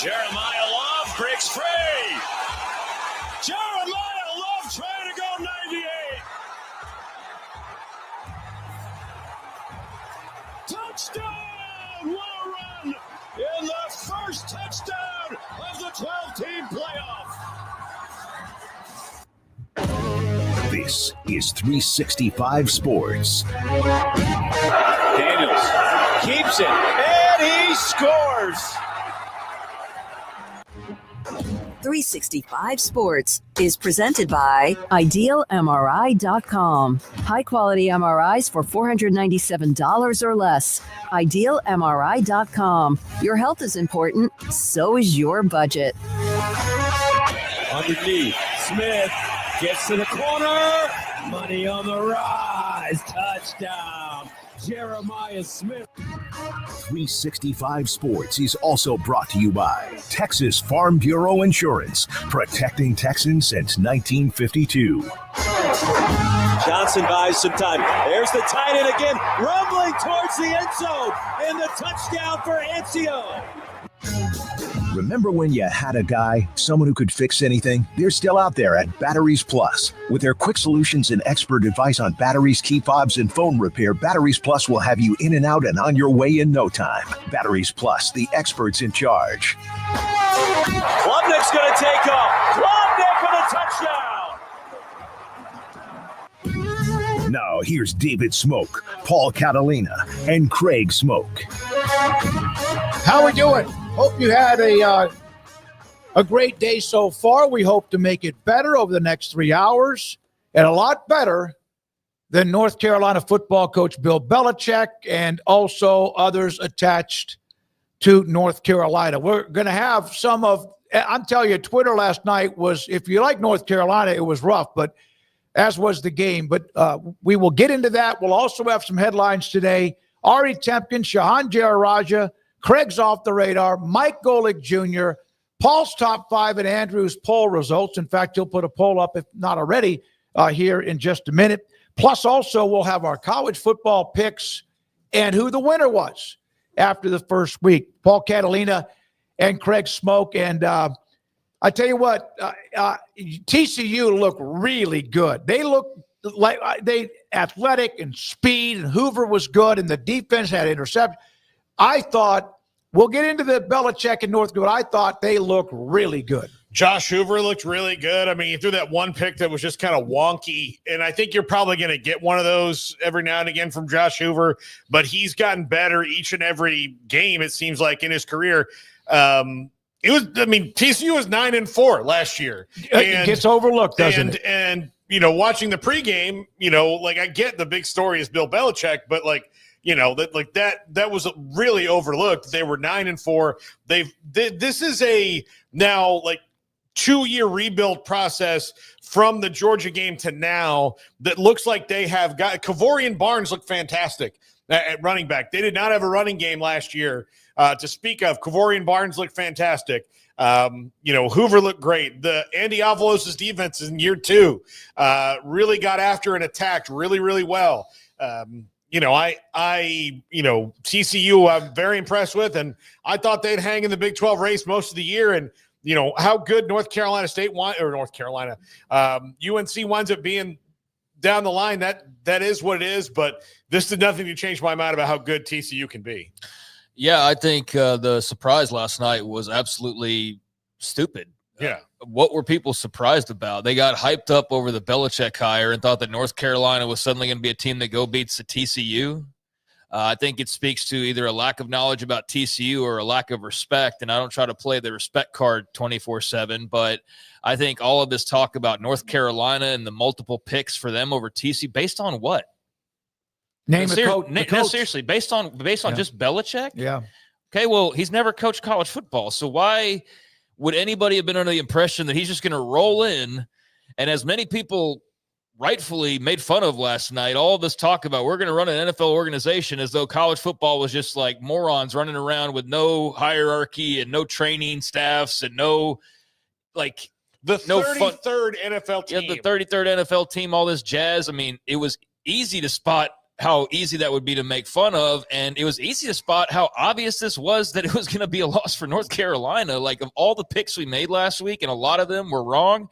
Jeremiah Love breaks free. Jeremiah Love trying to go 98. Touchdown! What a run in the first touchdown of the 12-team playoff. This is 365 Sports. Daniels keeps it, and he scores. 365 Sports is presented by IdealMRI.com. High-quality MRIs for $497 or less. IdealMRI.com. Your health is important, so is your budget. Underneath, Smith gets to the corner. Money on the rise. Touchdown. Jeremiah Smith. 365 Sports is also brought to you by Texas Farm Bureau Insurance, protecting Texans since 1952. Johnson buys some time. There's the tight end again, rumbling towards the end zone, and the touchdown for Anzio. Remember when you had a guy, someone who could fix anything? They're still out there at Batteries Plus. With their quick solutions and expert advice on batteries, key fobs, and phone repair, Batteries Plus will have you in and out and on your way in no time. Batteries Plus, the experts in charge. Klubnik's going to take off. Klubnik for the touchdown. Now here's David Smoak, Paul Catalina, and Craig Smoak. How we doing? Hope you had a great day so far. We hope to make it better over the next 3 hours, and a lot better than North Carolina football coach Bill Belichick and also others attached to North Carolina. We're going to have some of – I'm telling you, Twitter last night was – if you like North Carolina, it was rough, but as was the game. But we will get into that. We'll also have some headlines today. Ari Tempkin, Shahan Jeyarajah, Craig's off the radar, Mike Golic Jr., Paul's top five, and Andrew's poll results. In fact, he'll put a poll up, if not already, here in just a minute. Plus, also, we'll have our college football picks and who the winner was after the first week. Paul Catalina and Craig Smoak. And I tell you what, TCU looked really good. They looked like they athletic and speed, and Hoover was good, and the defense had interception. I thought, we'll get into the Belichick and North, but I thought they looked really good. Josh Hoover looked really good. I mean, he threw that one pick that was just kind of wonky, and I think you're probably going to get one of those every now and again from Josh Hoover, but he's gotten better each and every game, it seems like, in his career. TCU was 9-4 last year. It gets overlooked, doesn't it? And, watching the pregame, I get the big story is Bill Belichick, but that was really overlooked. They were 9-4. This is a now 2-year rebuild process from the Georgia game to now that looks like they have got Kavorian Barnes looked fantastic at running back. They did not have a running game last year to speak of. Kavorian Barnes looked fantastic. Hoover looked great. The Andy Avalos' defense in year 2 really got after and attacked really, really well. TCU I'm very impressed with, and I thought they'd hang in the Big 12 race most of the year. And, how good UNC winds up being down the line, that is what it is. But this did nothing to change my mind about how good TCU can be. Yeah, I think the surprise last night was absolutely stupid. Yeah. What were people surprised about? They got hyped up over the Belichick hire and thought that North Carolina was suddenly going to be a team that beats the TCU. I think it speaks to either a lack of knowledge about TCU or a lack of respect, and I don't try to play the respect card 24/7, but I think all of this talk about North Carolina and the multiple picks for them over TCU, based on what? Name the coach. No, seriously, based on just Belichick? Yeah. Okay, well, he's never coached college football, so why would anybody have been under the impression that he's just going to roll in? And as many people rightfully made fun of last night, all this talk about we're going to run an NFL organization as though college football was just like morons running around with no hierarchy and no training staffs and no like the 33rd NFL team. Yeah, the 33rd NFL team, all this jazz. I mean, it was easy to spot how easy that would be to make fun of, and it was easy to spot how obvious this was that it was going to be a loss for North Carolina. Like, of all the picks we made last week, and a lot of them were wrong,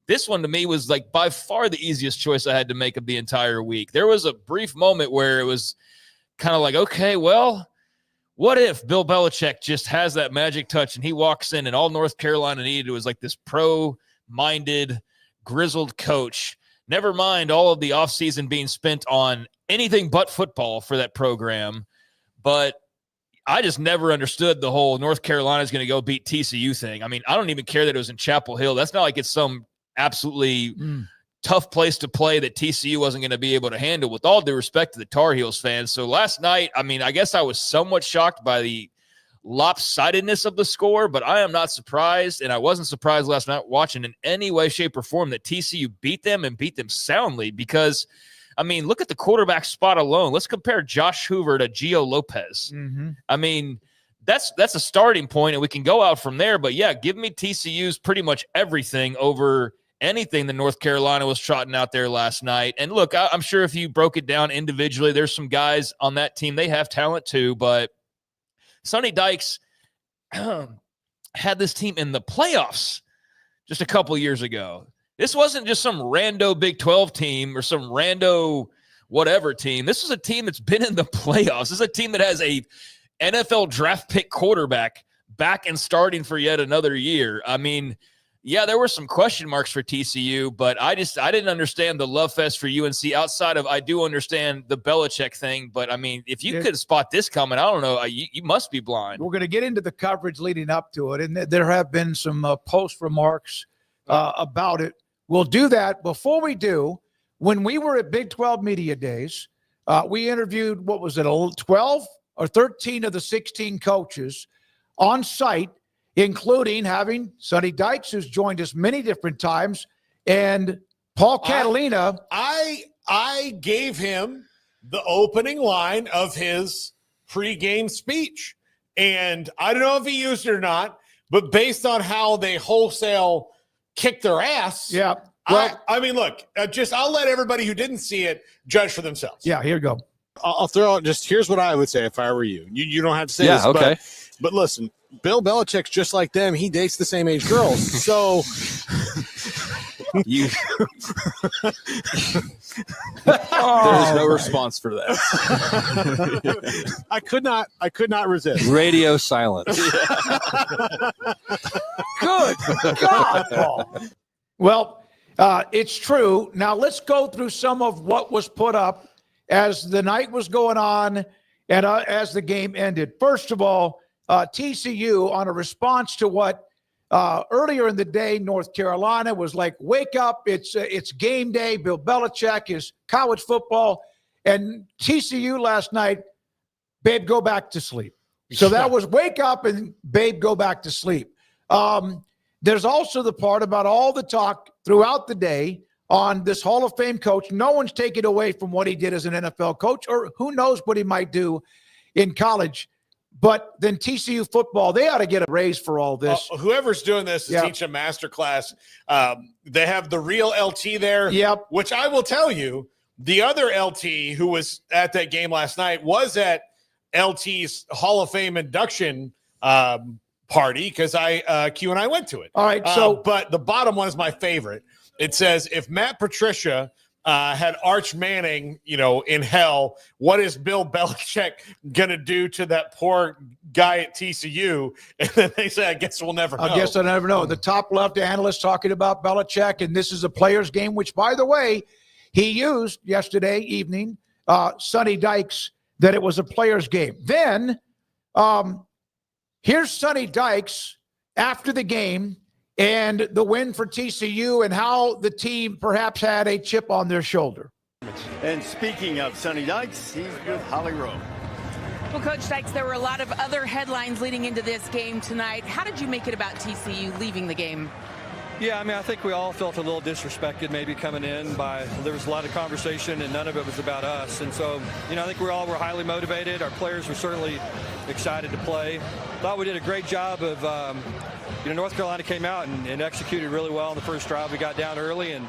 this one to me was like by far the easiest choice I had to make of the entire week. There was a brief moment where it was kind of like, okay, well, what if Bill Belichick just has that magic touch and he walks in and all North Carolina needed was like this pro-minded, grizzled coach? Never mind all of the offseason being spent on anything but football for that program. But I just never understood the whole North Carolina is going to go beat TCU thing. I mean, I don't even care that it was in Chapel Hill. That's not like it's some absolutely tough place to play that TCU wasn't going to be able to handle, with all due respect to the Tar Heels fans. So last night, I mean, I guess I was somewhat shocked by the lopsidedness of the score, but I am not surprised, and I wasn't surprised last night watching in any way, shape, or form that TCU beat them and beat them soundly, because, I mean, look at the quarterback spot alone. Let's compare Josh Hoover to Gio Lopez. Mm-hmm. I mean, that's a starting point, and we can go out from there, but yeah, give me TCU's pretty much everything over anything that North Carolina was trotting out there last night. And look, I'm sure if you broke it down individually, there's some guys on that team, they have talent too, but Sonny Dykes had this team in the playoffs just a couple years ago. This wasn't just some rando Big 12 team or some rando whatever team. This was a team that's been in the playoffs. This is a team that has a NFL draft pick quarterback back and starting for yet another year. I mean, yeah, there were some question marks for TCU, but I didn't understand the love fest for UNC outside of, I do understand the Belichick thing, but I mean, if you could spot this coming, I don't know, you must be blind. We're going to get into the coverage leading up to it, and there have been some post remarks about it. We'll do that. Before we do, when we were at Big 12 Media Days, we interviewed, 12 or 13 of the 16 coaches on site, including having Sonny Dykes, who's joined us many different times, and Paul Catalina. I gave him the opening line of his pregame speech, and I don't know if he used it or not, but based on how they wholesale kicked their ass, yeah. Well, I mean, look, I'll let everybody who didn't see it judge for themselves. Yeah, here you go. I'll throw out here's what I would say if I were you. You don't have to say this, okay. But listen, Bill Belichick's just like them. He dates the same age girls. So there's no response for that. I could not resist. Radio silence. Good God, Paul. Well, it's true. Now let's go through some of what was put up as the night was going on and as the game ended. First of all, TCU, on a response to what earlier in the day North Carolina was like, wake up, it's game day. Bill Belichick is college football. And TCU last night, babe, go back to sleep. So that was wake up and babe, go back to sleep. There's also the part about all the talk throughout the day on this Hall of Fame coach. No one's taken away from what he did as an NFL coach, or who knows what he might do in college. But then TCU football, they ought to get a raise for all this. Whoever's doing this is teaching a master class. They have the real LT there, which I will tell you, the other LT who was at that game last night was at LT's Hall of Fame induction party, because Q and I went to it. All right. But the bottom one is my favorite. It says, if Matt Patricia had Arch Manning, in hell. What is Bill Belichick going to do to that poor guy at TCU? And then they say, I guess we'll never know. I guess I'll never know. The top left analyst talking about Belichick, and this is a players' game, which, by the way, he used yesterday evening, Sonny Dykes, that it was a players' game. Then here's Sonny Dykes after the game and the win for TCU and how the team perhaps had a chip on their shoulder. And speaking of Sonny Dykes, he's with Holly Rowe. Well, Coach Dykes, there were a lot of other headlines leading into this game tonight. How did you make it about TCU leaving the game? Yeah, I think we all felt a little disrespected maybe coming in there was a lot of conversation and none of it was about us. And so, I think we all were highly motivated. Our players were certainly excited to play. Thought we did a great job of, North Carolina came out and executed really well on the first drive. We got down early and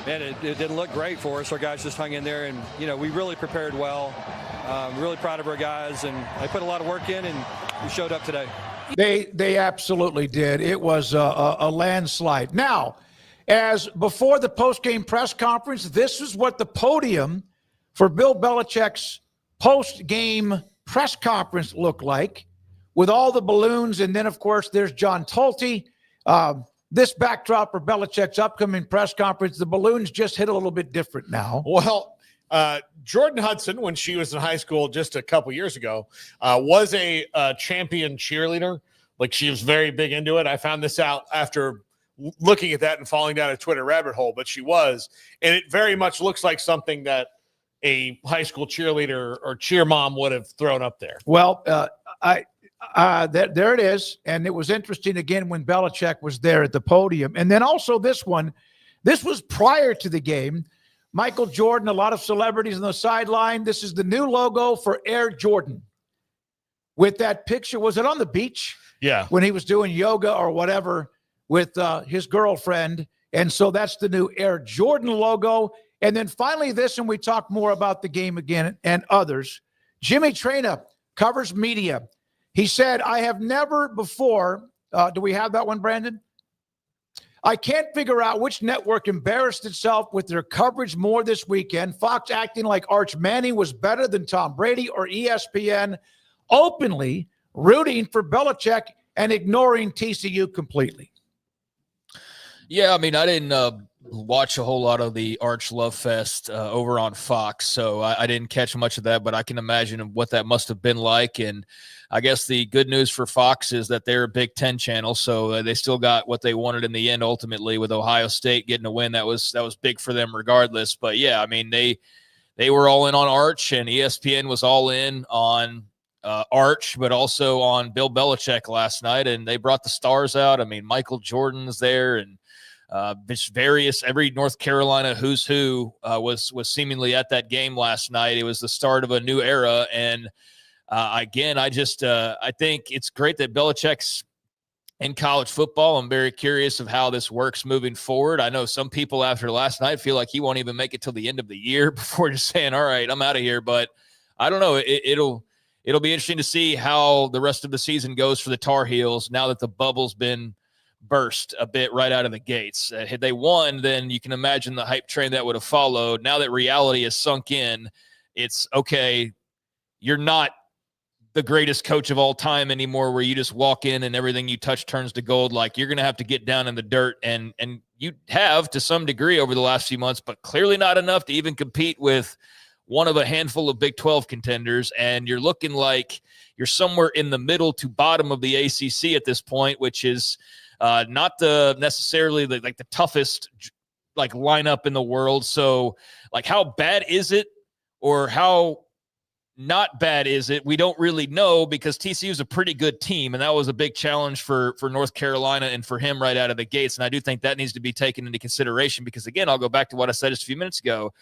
it didn't look great for us. Our guys just hung in there and, we really prepared well. Really proud of our guys and they put a lot of work in and we showed up today. They absolutely did. It was a landslide. Now, as before the post-game press conference, this is what the podium for Bill Belichick's post-game press conference looked like, with all the balloons. And then, of course, there's John Tolte. This backdrop for Belichick's upcoming press conference, the balloons just hit a little bit different now. Well, Jordan Hudson, when she was in high school just a couple years ago, was a champion cheerleader. Like, she was very big into it. I found this out after looking at that and falling down a Twitter rabbit hole, but she was. And it very much looks like something that a high school cheerleader or cheer mom would have thrown up there. Well, there it is. And it was interesting, again, when Belichick was there at the podium. And then also this one, this was prior to the game. Michael Jordan, a lot of celebrities on the sideline. This is the new logo for Air Jordan. With that picture, was it on the beach? Yeah. When he was doing yoga or whatever with his girlfriend. And so that's the new Air Jordan logo. And then finally this, and we talk more about the game again and others. Jimmy Traina covers media. He said, I have never before, do we have that one, Brandon? I can't figure out which network embarrassed itself with their coverage more this weekend. Fox acting like Arch Manning was better than Tom Brady, or ESPN openly rooting for Belichick and ignoring TCU completely. Yeah, I didn't watch a whole lot of the Arch Love Fest over on Fox, so I didn't catch much of that, but I can imagine what that must have been like. And I guess the good news for Fox is that they're a Big Ten channel, so they still got what they wanted in the end ultimately with Ohio State getting a win. That was big for them regardless. But, yeah, they were all in on Arch, and ESPN was all in on Arch, but also on Bill Belichick last night, and they brought the stars out. Michael Jordan's there, and every North Carolina who's who was seemingly at that game last night. It was the start of a new era, and again, I think it's great that Belichick's in college football. I'm very curious of how this works moving forward. I know some people after last night feel like he won't even make it till the end of the year before just saying, all right, I'm out of here. But I don't know. It'll be interesting to see how the rest of the season goes for the Tar Heels now that the bubble's been burst a bit right out of the gates. Had they won, then you can imagine the hype train that would have followed. Now that reality has sunk in, it's okay, you're not the greatest coach of all time anymore, where you just walk in and everything you touch turns to gold. Like, you're going to have to get down in the dirt, and you have to some degree over the last few months, but clearly not enough to even compete with one of a handful of Big 12 contenders. And you're looking like you're somewhere in the middle to bottom of the ACC at this point, which is not necessarily the toughest lineup in the world. So how bad is it, or how not bad is it? We don't really know, because TCU is a pretty good team, and that was a big challenge for North Carolina and for him right out of the gates. And I do think that needs to be taken into consideration, because again, I'll go back to what I said just a few minutes ago.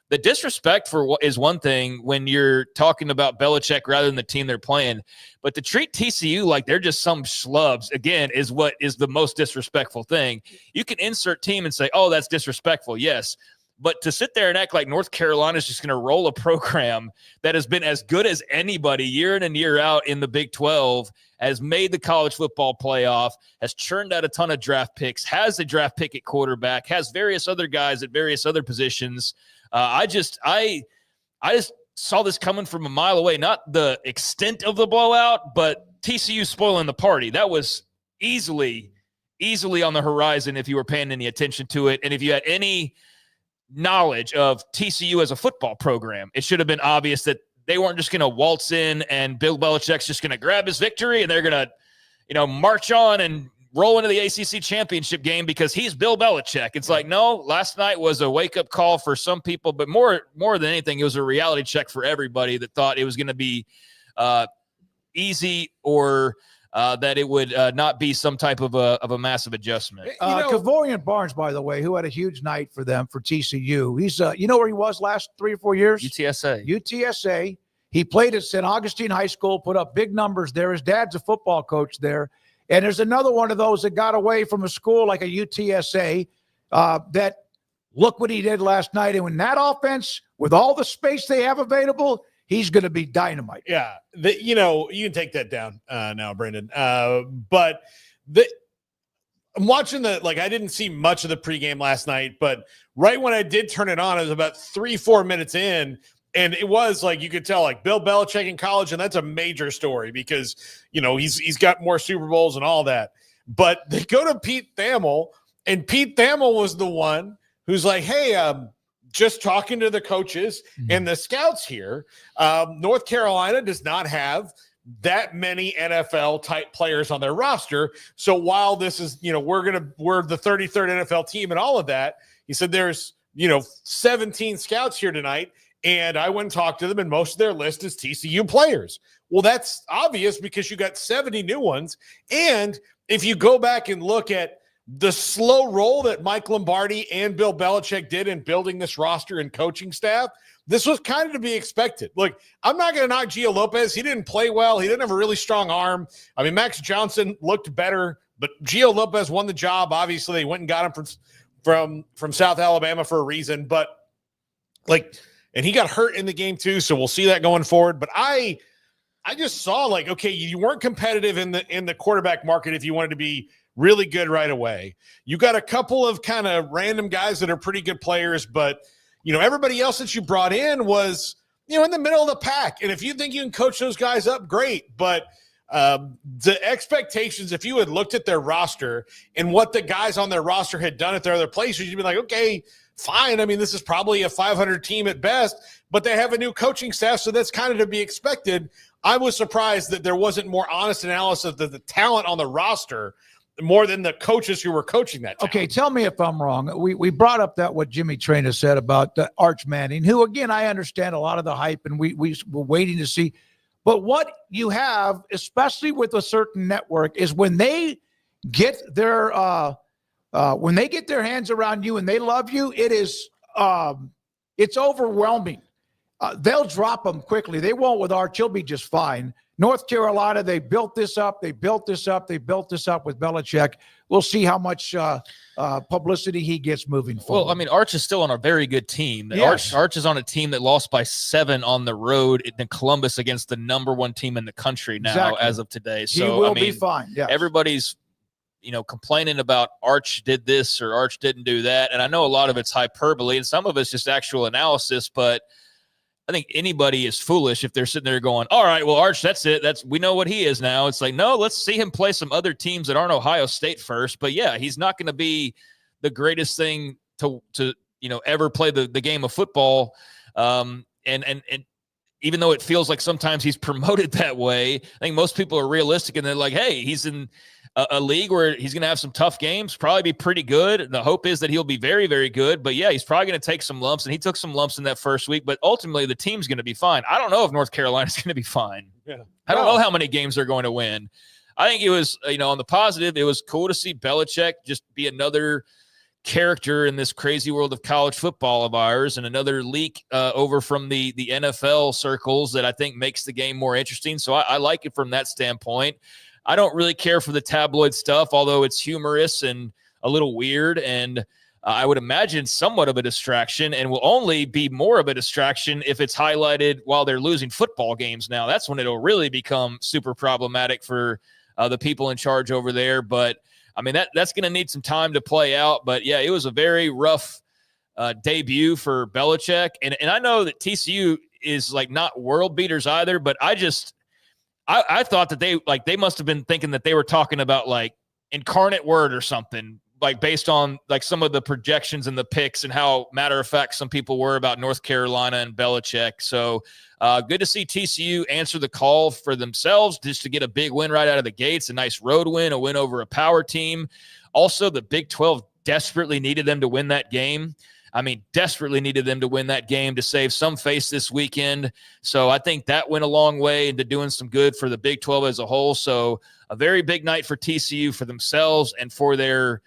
The disrespect for what is one thing when you're talking about Belichick rather than the team they're playing, but to treat TCU like they're just some schlubs, again, is what is the most disrespectful thing. You can insert team and say, oh, that's disrespectful. Yes. But to sit there and act like North Carolina is just going to roll a program that has been as good as anybody year in and year out in the Big 12, has made the college football playoff, has churned out a ton of draft picks, has a draft pick at quarterback, has various other guys at various other positions. I just saw this coming from a mile away. Not the extent of the blowout, but TCU spoiling the party. That was easily on the horizon if you were paying any attention to it. And if you had any knowledge of TCU as a football program, it should have been obvious that they weren't just going to waltz in and Bill Belichick's just going to grab his victory and they're going to, march on and roll into the ACC championship game because he's Bill Belichick. It's like, no, last night was a wake-up call for some people, but more than anything, it was a reality check for everybody that thought it was going to be easy or that it would not be some type of a massive adjustment. Kavorian Barnes, by the way, who had a huge night for them for TCU. He's you know where he was last 3 or 4 years? UTSA. He played at St. Augustine High School, put up big numbers there. His dad's a football coach there. And there's another one of those that got away from a school like a UTSA that look what he did last night. And when that offense, with all the space they have available, he's going to be dynamite. Yeah. You can take that down now, Brendan. But I'm watching I didn't see much of the pregame last night, but right when I did turn it on, it was about 3-4 minutes in. And it was like, you could tell, like, Bill Belichick in college, and that's a major story because, he's got more Super Bowls and all that. But they go to Pete Thamel, and Pete Thamel was the one who's like, hey, just talking to the coaches and the scouts here, North Carolina does not have that many NFL-type players on their roster. So while this is, we're the 33rd NFL team and all of that, he said there's, 17 scouts here tonight. And I went and talked to them, and most of their list is TCU players. Well, that's obvious because you got 70 new ones. And if you go back and look at the slow roll that Mike Lombardi and Bill Belichick did in building this roster and coaching staff, this was kind of to be expected. Look, I'm not going to knock Gio Lopez. He didn't play well. He didn't have a really strong arm. I mean, Max Johnson looked better, but Gio Lopez won the job. Obviously, they went and got him from South Alabama for a reason. But, and he got hurt in the game too, so we'll see that going forward. But I just saw okay, you weren't competitive in the quarterback market if you wanted to be really good right away. You got a couple of kind of random guys that are pretty good players, but everybody else that you brought in was in the middle of the pack. And if you think you can coach those guys up, great. But the expectations, if you had looked at their roster and what the guys on their roster had done at their other places, you'd be like, okay, fine. I mean, this is probably a 500 team at best, but they have a new coaching staff, so that's kind of to be expected. I was surprised that there wasn't more honest analysis of the talent on the roster more than the coaches who were coaching that talent. Okay, tell me if I'm wrong. We brought up what Jimmy Traynor said about Arch Manning, who, again, I understand a lot of the hype, and we were waiting to see. But what you have, especially with a certain network, is when they get their hands around you and they love you, it's overwhelming. They'll drop them quickly. They won't with Arch. He'll be just fine. North Carolina, they built this up. They built this up with Belichick. We'll see how much publicity he gets moving forward. Well, I mean, Arch is still on a very good team. Yes. Arch is on a team that lost by 7 on the road in Columbus against the number 1 team in the country now as of today. So he will be fine. Yes. Everybody's complaining about Arch did this or Arch didn't do that. And I know a lot of it's hyperbole and some of it's just actual analysis, but I think anybody is foolish if they're sitting there going, all right, well, Arch, that's it. We know what he is now. It's like, no, let's see him play some other teams that aren't Ohio State first. But yeah, he's not going to be the greatest thing to ever play the game of football. And even though it feels like sometimes he's promoted that way, I think most people are realistic and they're like, hey, he's in a league where he's going to have some tough games, probably be pretty good. The hope is that he'll be very, very good. But, yeah, he's probably going to take some lumps, and he took some lumps in that first week. But ultimately, the team's going to be fine. I don't know if North Carolina's going to be fine. Yeah. I don't know how many games they're going to win. I think it was, on the positive, it was cool to see Belichick just be another character in this crazy world of college football of ours and another leak over from the NFL circles that I think makes the game more interesting. So I like it from that standpoint. I don't really care for the tabloid stuff, although it's humorous and a little weird. And I would imagine somewhat of a distraction, and will only be more of a distraction if it's highlighted while they're losing football games now. That's when it'll really become super problematic for the people in charge over there. But, I mean, that's going to need some time to play out. But, yeah, it was a very rough debut for Belichick. And I know that TCU is, like, not world beaters either, but I thought that they must have been thinking that they were talking about, like, incarnate word or something, like based on like some of the projections and the picks and how matter of fact some people were about North Carolina and Belichick. So good to see TCU answer the call for themselves just to get a big win right out of the gates, a nice road win, a win over a power team. Also, the Big 12 desperately needed them to win that game. I mean, desperately needed them to win that game to save some face this weekend. So I think that went a long way into doing some good for the Big 12 as a whole. So a very big night for TCU, for themselves and for their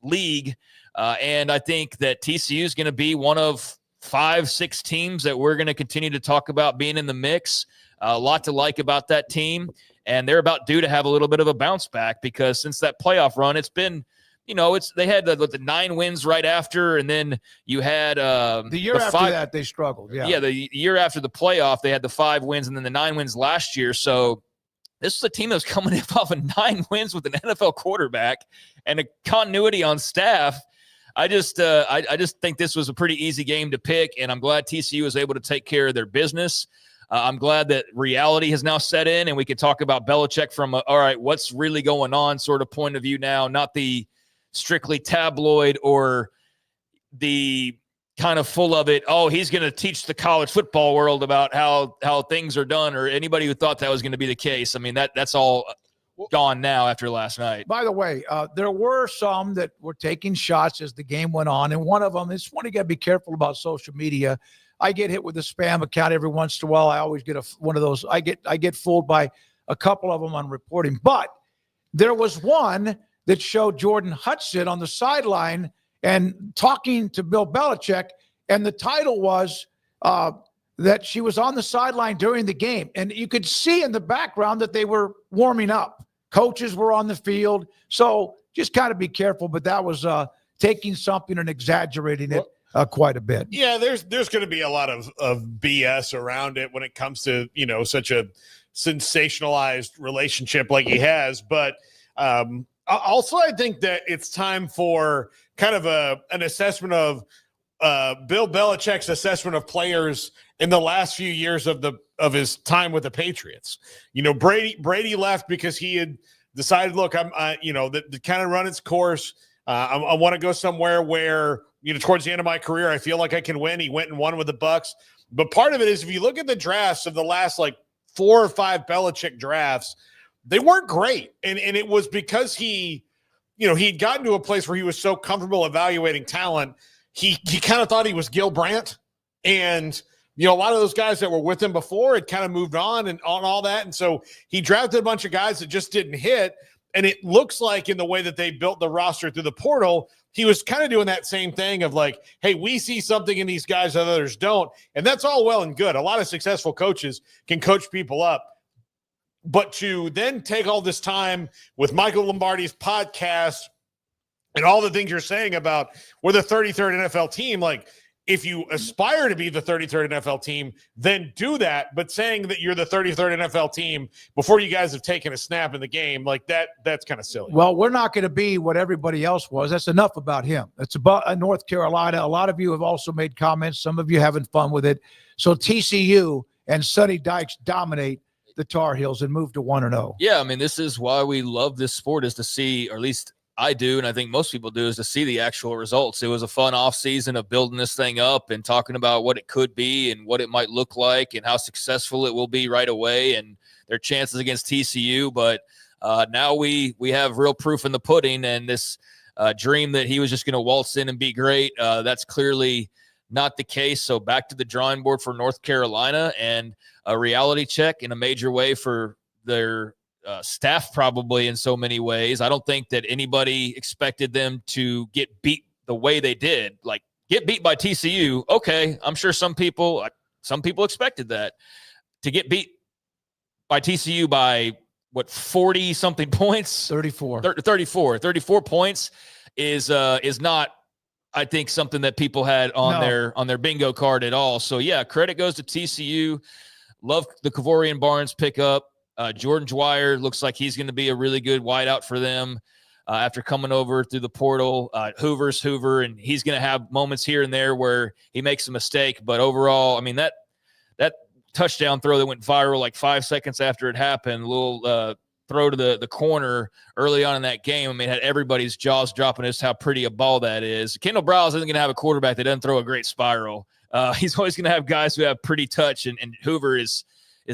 league. And I think that TCU is going to be one of 5-6 teams that we're going to continue to talk about being in the mix. A lot to like about that team. And they're about due to have a little bit of a bounce back because since that playoff run, it's been, they had the 9 wins right after. And then you had the year after that, they struggled. Yeah. Yeah. The year after the playoff, they had the 5 wins and then the 9 wins last year. So this is a team that's coming off of 9 wins with an NFL quarterback and a continuity on staff. I just think this was a pretty easy game to pick, and I'm glad TCU was able to take care of their business. I'm glad that reality has now set in, and we can talk about Belichick from all right, what's really going on sort of point of view now, not the strictly tabloid or the kind of full of it, he's going to teach the college football world about how things are done, or anybody who thought that was going to be the case. I mean, that's all gone now after last night. By the way, there were some that were taking shots as the game went on, and one of them is one you got to be careful about social media. I get hit with a spam account every once in a while. I always get one of those. I get fooled by a couple of them on reporting, but there was one that showed Jordan Hudson on the sideline and talking to Bill Belichick, and the title was that she was on the sideline during the game. And you could see in the background that they were warming up. Coaches were on the field. So just kind of be careful, but that was taking something and exaggerating it quite a bit. Yeah, there's going to be a lot of BS around it when it comes to, such a sensationalized relationship like he has. But also, I think that it's time for kind of an assessment of Bill Belichick's assessment of players in the last few years of his time with the Patriots. Brady left because he had decided, look, I'm the kind of run its course. I want to go somewhere where, towards the end of my career, I feel like I can win. He went and won with the Bucs. But part of it is if you look at the drafts of the last 4 or 5 Belichick drafts, they weren't great. And it was because he'd gotten to a place where he was so comfortable evaluating talent. He kind of thought he was Gil Brandt. And, a lot of those guys that were with him before had kind of moved on and on all that. And so he drafted a bunch of guys that just didn't hit. And it looks like in the way that they built the roster through the portal, he was kind of doing that same thing of hey, we see something in these guys that others don't. And that's all well and good. A lot of successful coaches can coach people up. But to then take all this time with Michael Lombardi's podcast and all the things you're saying about we're the 33rd NFL team, if you aspire to be the 33rd NFL team, then do that. But saying that you're the 33rd NFL team before you guys have taken a snap in the game, that's kind of silly. Well, we're not going to be what everybody else was. That's enough about him. It's about North Carolina. A lot of you have also made comments. Some of you having fun with it. So TCU and Sonny Dykes dominate the Tar Heels and move to 1-0. Yeah, I mean, this is why we love this sport, is to see, or at least I do, and I think most people do, is to see the actual results. It was a fun offseason of building this thing up and talking about what it could be and what it might look like and how successful it will be right away and their chances against TCU. But now we have real proof in the pudding, and this dream that he was just going to waltz in and be great, that's clearly not the case. So back to the drawing board for North Carolina, and a reality check in a major way for their staff, probably in so many ways. I don't think that anybody expected them to get beat the way they did. Get beat by TCU. Okay, I'm sure some people expected that. To get beat by TCU by 40 something points, 34 points. is not, I think, something that people had on their bingo card at all. So yeah, credit goes to TCU. Love the Kavorian Barnes pickup. Jordan Dwyer looks like he's going to be a really good wideout for them after coming over through the portal. Hoover's Hoover, and he's going to have moments here and there where he makes a mistake. But overall, I mean, that touchdown throw that went viral like 5 seconds after it happened, a little throw to the corner early on in that game, I mean, had everybody's jaws dropping just how pretty a ball that is. Kendall Browse isn't going to have a quarterback that doesn't throw a great spiral. He's always going to have guys who have pretty touch, and Hoover is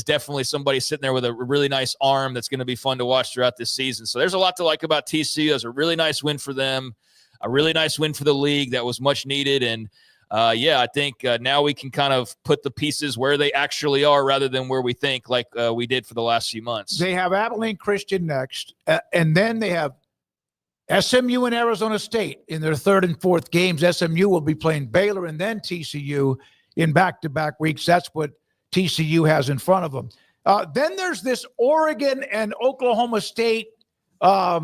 definitely somebody sitting there with a really nice arm that's going to be fun to watch throughout this season. So there's a lot to like about TCU. It was a really nice win for them, a really nice win for the league that was much needed. And I think now we can kind of put the pieces where they actually are rather than where we think, like we did for the last few months. They have Abilene Christian next, and then they have SMU and Arizona State in their third and fourth games. SMU will be playing Baylor and then TCU in back-to-back weeks. That's what TCU has in front of them. Then there's this Oregon and Oklahoma State. I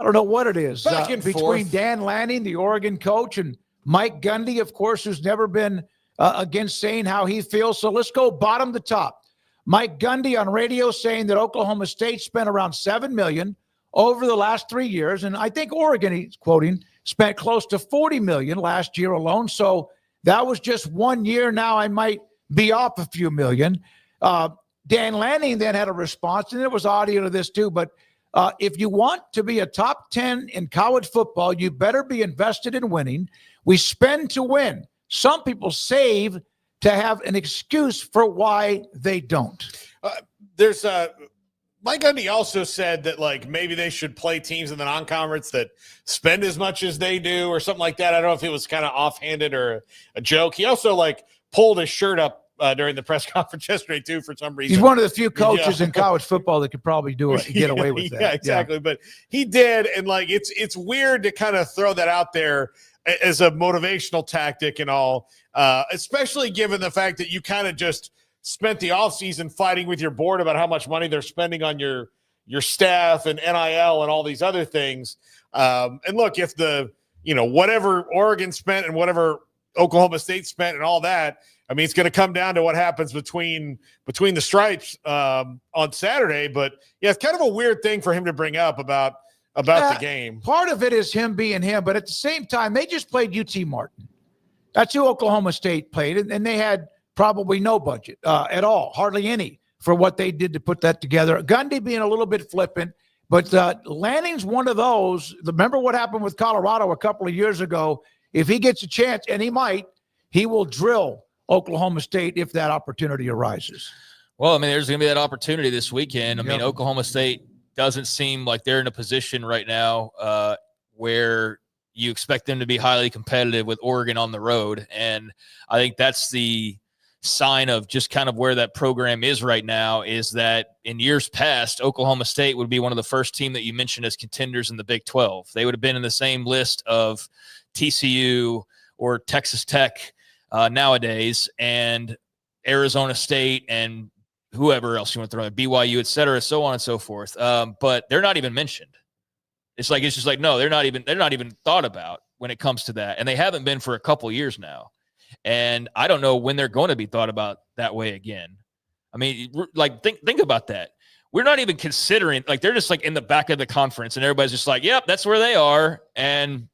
don't know what it is. Back and between forth. Dan Lanning, the Oregon coach, and Mike Gundy, of course, who's never been against saying how he feels. So let's go bottom to top. Mike Gundy on radio saying that Oklahoma State spent around $7 million over the last 3 years. And I think Oregon, he's quoting, spent close to $40 million last year alone. So that was just 1 year. Now I might be off a few million. Dan Lanning then had a response, and there was audio to this too, but if you want to be a top 10 in college football, you better be invested in winning. We spend to win. Some people save to have an excuse for why they don't. There's Mike Gundy also said that, like, maybe they should play teams in the non-conference that spend as much as they do or something like that. I don't know if it was kind of offhanded or a joke. He also, like, pulled his shirt up during the press conference yesterday, too, for some reason. He's one of the few coaches in college football that could probably do it and get away with that. Yeah, exactly. Yeah. But he did, and, like, it's weird to kind of throw that out there as a motivational tactic and all, especially given the fact that you kind of just spent the offseason fighting with your board about how much money they're spending on your staff and NIL and all these other things. And look, if whatever Oregon spent and whatever Oklahoma State spent and all that, I mean, it's going to come down to what happens between the stripes on Saturday. But yeah, it's kind of a weird thing for him to bring up about the game. Part of it is him being him, but at the same time, they just played UT Martin. That's who Oklahoma State played, and they had probably no budget at all, hardly any, for what they did to put that together. Gundy being a little bit flippant, but Lanning's one of those. Remember what happened with Colorado a couple of years ago? If he gets a chance, and he will drill Oklahoma State if that opportunity arises. Well, I mean, there's going to be that opportunity this weekend. I mean, Oklahoma State doesn't seem like they're in a position right now where you expect them to be highly competitive with Oregon on the road. And I think that's the sign of just kind of where that program is right now, is that in years past, Oklahoma State would be one of the first team that you mentioned as contenders in the Big 12. They would have been in the same list of TCU or Texas Tech nowadays, and Arizona State and whoever else you want to throw in, BYU, et cetera, so on and so forth. But they're not even mentioned. It's just like, no, they're not even thought about when it comes to that. And they haven't been for a couple years now. And I don't know when they're going to be thought about that way again. I mean, like, think about that. We're not even considering, like, they're just like in the back of the conference and everybody's just like, yep, that's where they are. And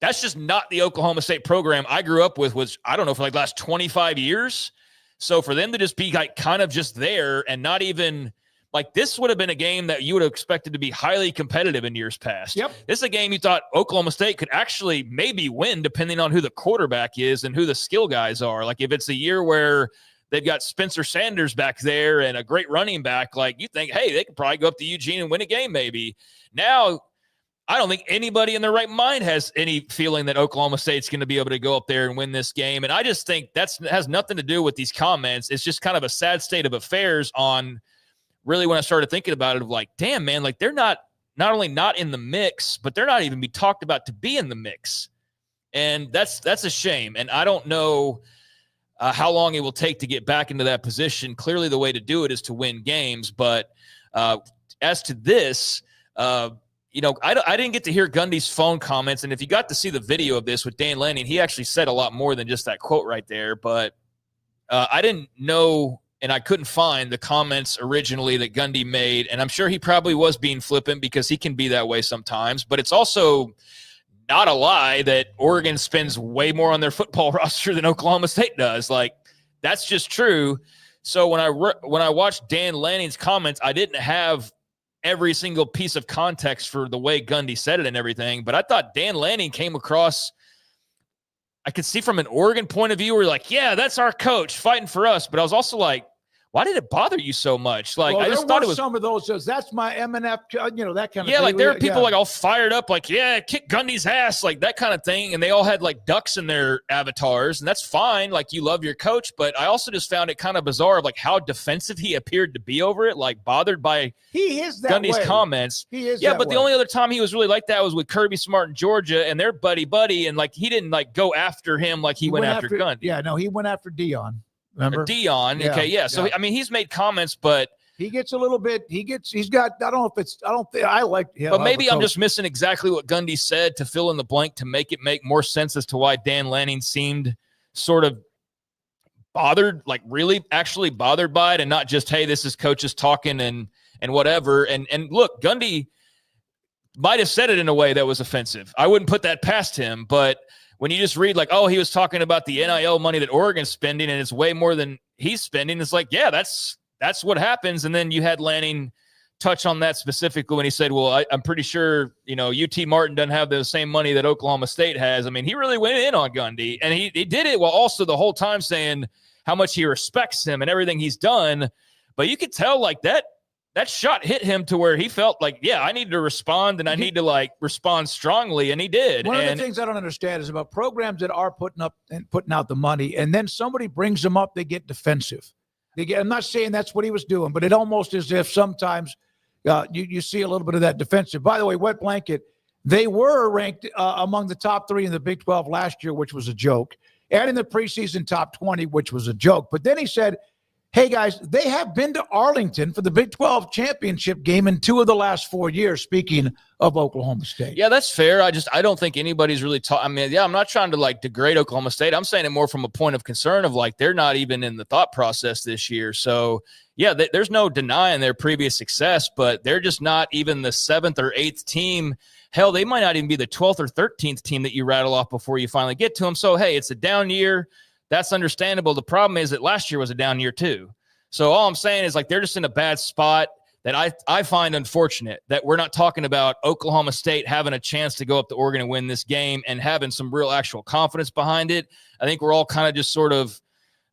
that's just not the Oklahoma State program I grew up with, was, I don't know, for like the last 25 years. So for them to just be like kind of just there and not even like, this would have been a game that you would have expected to be highly competitive in years past. Yep. This is a game you thought Oklahoma State could actually maybe win depending on who the quarterback is and who the skill guys are. Like, if it's a year where they've got Spencer Sanders back there and a great running back, like, you think, hey, they could probably go up to Eugene and win a game maybe. Now, I don't think anybody in their right mind has any feeling that Oklahoma State's going to be able to go up there and win this game. And I just think that has nothing to do with these comments. It's just kind of a sad state of affairs on really when I started thinking about it, of like, damn, man, like, they're not only not in the mix, but they're not even be talked about to be in the mix. And that's a shame. And I don't know how long it will take to get back into that position. Clearly the way to do it is to win games. But as to this, I didn't get to hear Gundy's phone comments, and if you got to see the video of this with Dan Lanning, he actually said a lot more than just that quote right there. But I didn't know, and I couldn't find the comments originally that Gundy made, and I'm sure he probably was being flippant because he can be that way sometimes. But it's also not a lie that Oregon spends way more on their football roster than Oklahoma State does. Like, that's just true. So when I watched Dan Lanning's comments, I didn't have every single piece of context for the way Gundy said it and everything, but I thought Dan Lanning came across, I could see from an Oregon point of view, where like, yeah, that's our coach fighting for us. But I was also like, why did it bother you so much? Like, I just thought it was some of those. That's my MNF, that kind of thing. Like there are people like all fired up, like, yeah, kick Gundy's ass, like that kind of thing. And they all had like ducks in their avatars, and that's fine. Like, you love your coach, but I also just found it kind of bizarre of like how defensive he appeared to be over it, like bothered by Gundy's comments. He is, but the only other time he was really like that was with Kirby Smart in Georgia, and they're buddy, and like he didn't like go after him like he went after Gundy. Yeah, no, he went after Dion. Remember? Dion. Yeah, okay, yeah. So I mean, he's made comments, but he gets a little bit. He's got. I don't think I like him. But maybe I'm just missing exactly what Gundy said to fill in the blank to make it make more sense as to why Dan Lanning seemed sort of bothered, like really actually bothered by it, and not just, hey, this is coaches talking and whatever. And look, Gundy might have said it in a way that was offensive. I wouldn't put that past him, but when you just read like, oh, he was talking about the NIL money that Oregon's spending and it's way more than he's spending, it's like, yeah, that's what happens. And then you had Lanning touch on that specifically when he said, well, I'm pretty sure, UT Martin doesn't have the same money that Oklahoma State has. I mean, he really went in on Gundy, and he did it while also the whole time saying how much he respects him and everything he's done. But you could tell like that shot hit him to where he felt like, yeah, I need to respond, and I need to like respond strongly, and he did. One of the things I don't understand is about programs that are putting out the money, and then somebody brings them up, they get defensive. I'm not saying that's what he was doing, but it almost is as if sometimes you see a little bit of that defensive. By the way, Wet Blanket, they were ranked among the top 3 in the Big 12 last year, which was a joke, and in the preseason top 20, which was a joke. But then he said, hey, guys, they have been to Arlington for the Big 12 championship game in 2 of the last 4 years, speaking of Oklahoma State. Yeah, that's fair. I don't think anybody's really I mean, yeah, I'm not trying to, like, degrade Oklahoma State. I'm saying it more from a point of concern of, like, they're not even in the thought process this year. So, yeah, there's no denying their previous success, but they're just not even the 7th or 8th team. Hell, they might not even be the 12th or 13th team that you rattle off before you finally get to them. So, hey, it's a down year. That's understandable. The problem is that last year was a down year too. So all I'm saying is like they're just in a bad spot that I find unfortunate that we're not talking about Oklahoma State having a chance to go up to Oregon and win this game and having some real actual confidence behind it. I think we're all kind of just sort of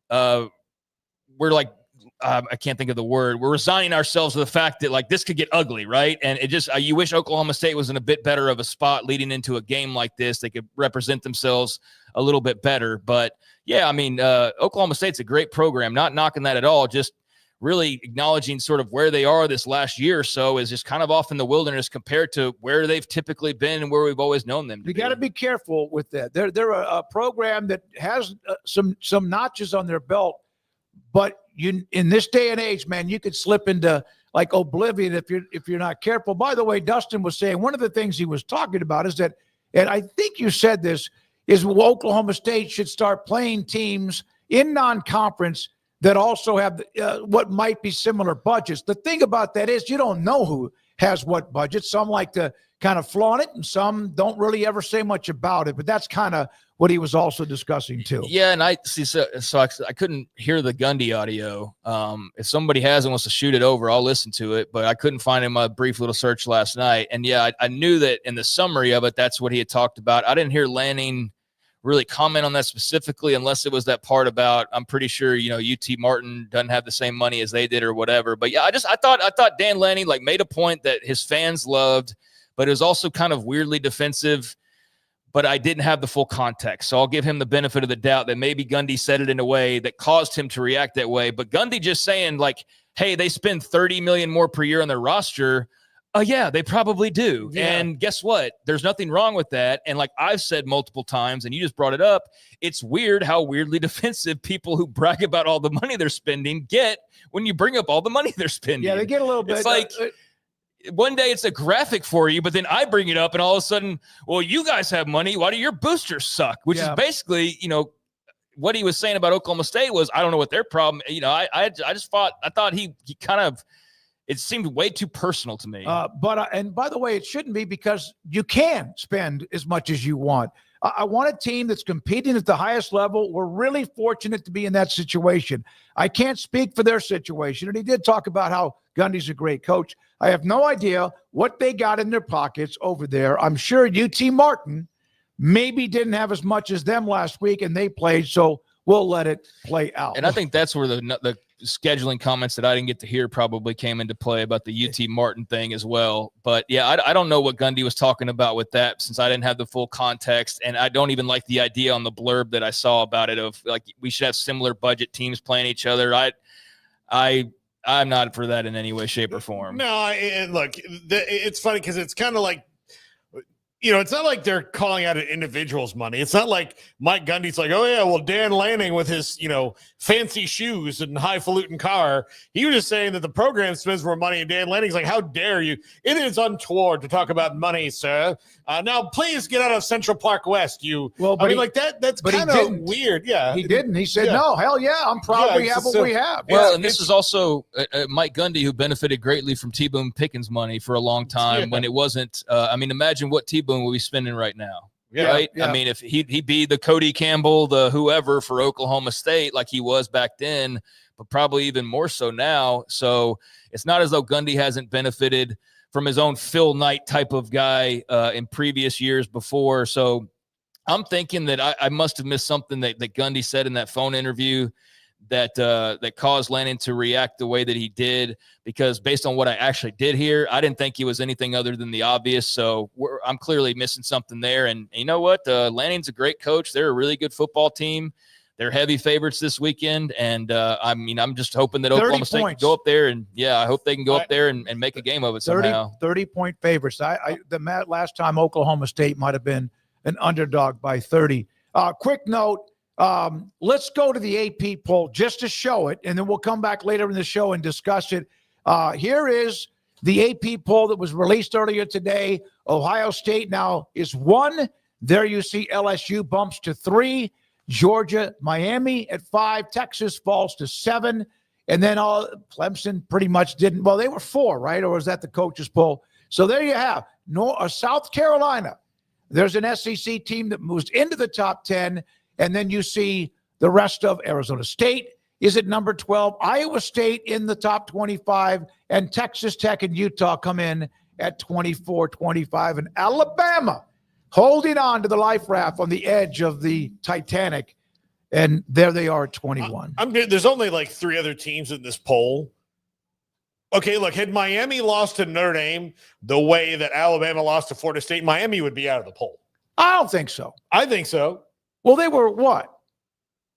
we're like I can't think of the word. We're resigning ourselves to the fact that like this could get ugly, right? And it just you wish Oklahoma State was in a bit better of a spot leading into a game like this. They could represent themselves a little bit better. But yeah, I mean, Oklahoma State's a great program. Not knocking that at all. Just really acknowledging sort of where they are this last year or so is just kind of off in the wilderness compared to where they've typically been and where we've always known them to be. You got to be careful with that. They're a program that has some notches on their belt, but in this day and age, man, you could slip into like oblivion if you're not careful. By the way, Dustin was saying one of the things he was talking about is that, and I think you said this, is Oklahoma State should start playing teams in non-conference that also have what might be similar budgets. The thing about that is you don't know who has what budget. Some like to kind of flaunt it, and some don't really ever say much about it. But that's kind of what he was also discussing too. Yeah, and I see. So I couldn't hear the Gundy audio. If somebody has and wants to shoot it over, I'll listen to it. But I couldn't find it in my brief little search last night. And yeah, I knew that in the summary of it, that's what he had talked about. I didn't hear Lanning really comment on that specifically, unless it was that part about I'm pretty sure UT Martin doesn't have the same money as they did or whatever. But yeah, I thought Dan Lanning like made a point that his fans loved, but it was also kind of weirdly defensive. But I didn't have the full context, so I'll give him the benefit of the doubt that maybe Gundy said it in a way that caused him to react that way. But Gundy just saying like, hey, they spend $30 million more per year on their roster. Yeah, they probably do. Yeah. And guess what? There's nothing wrong with that. And like I've said multiple times, and you just brought it up, it's weird how weirdly defensive people who brag about all the money they're spending get when you bring up all the money they're spending. Yeah, they get a little bit. It's like one day it's a graphic for you, but then I bring it up and all of a sudden, well, you guys have money. Why do your boosters suck? Which is basically, what he was saying about Oklahoma State was, I don't know what their problem. I thought he kind of, it seemed way too personal to me. And by the way, it shouldn't be, because you can spend as much as you want. I want a team that's competing at the highest level. We're really fortunate to be in that situation. I can't speak for their situation. And he did talk about how Gundy's a great coach. I have no idea what they got in their pockets over there. I'm sure UT Martin maybe didn't have as much as them last week, and they played, so we'll let it play out. And I think that's where the scheduling comments that I didn't get to hear probably came into play about the UT Martin thing as well. But, yeah, I don't know what Gundy was talking about with that, since I didn't have the full context, and I don't even like the idea on the blurb that I saw about it of, like, we should have similar budget teams playing each other. I'm not for that in any way, shape, or form. No, look, it's funny because it's kind of like, it's not like they're calling out an individual's money. It's not like Mike Gundy's like, oh, yeah, well, Dan Lanning with his, fancy shoes and highfalutin car. He was just saying that the program spends more money, and Dan Lanning's like, how dare you? It is untoward to talk about money, sir. Now, please get out of Central Park West. That's kind of weird. Yeah. He didn't. He said, no, hell yeah, I'm proud we have what we have. Well, and this is also Mike Gundy, who benefited greatly from T-Boone Pickens money for a long time when it wasn't. Imagine what T-Boone will be spending right now. Yeah, right? Yeah. I mean, if he'd be the Cody Campbell, the whoever for Oklahoma State like he was back then, but probably even more so now. So it's not as though Gundy hasn't benefited from his own Phil Knight type of guy in previous years before. So I'm thinking that I must have missed something that Gundy said in that phone interview that caused Lanning to react the way that he did, because based on what I actually did hear, I didn't think he was anything other than the obvious. So I'm clearly missing something there. And you know what? Lanning's a great coach. They're a really good football team. They're heavy favorites this weekend. And I'm just hoping that Oklahoma State can go up there. And I hope they can go up there and make a game of it somehow. 30-point favorites. Last time Oklahoma State might have been an underdog by 30. Quick note. Let's go to the AP poll just to show it, and then we'll come back later in the show and discuss it. Here is the AP poll that was released earlier today. Ohio State now is 1. There you see LSU bumps to 3. Georgia, Miami at 5. Texas falls to 7. And then Clemson pretty much didn't. Well, they were 4, right? Or was that the coaches poll? So there you have South Carolina. There's an SEC team that moves into the top 10. And then you see the rest of Arizona State is at number 12. Iowa State in the top 25. And Texas Tech and Utah come in at 24, 25. And Alabama holding on to the life raft on the edge of the Titanic. And there they are at 21. There's only like 3 other teams in this poll. Okay, look, had Miami lost to Notre Dame the way that Alabama lost to Florida State, Miami would be out of the poll. I don't think so. I think so. Well, they were what?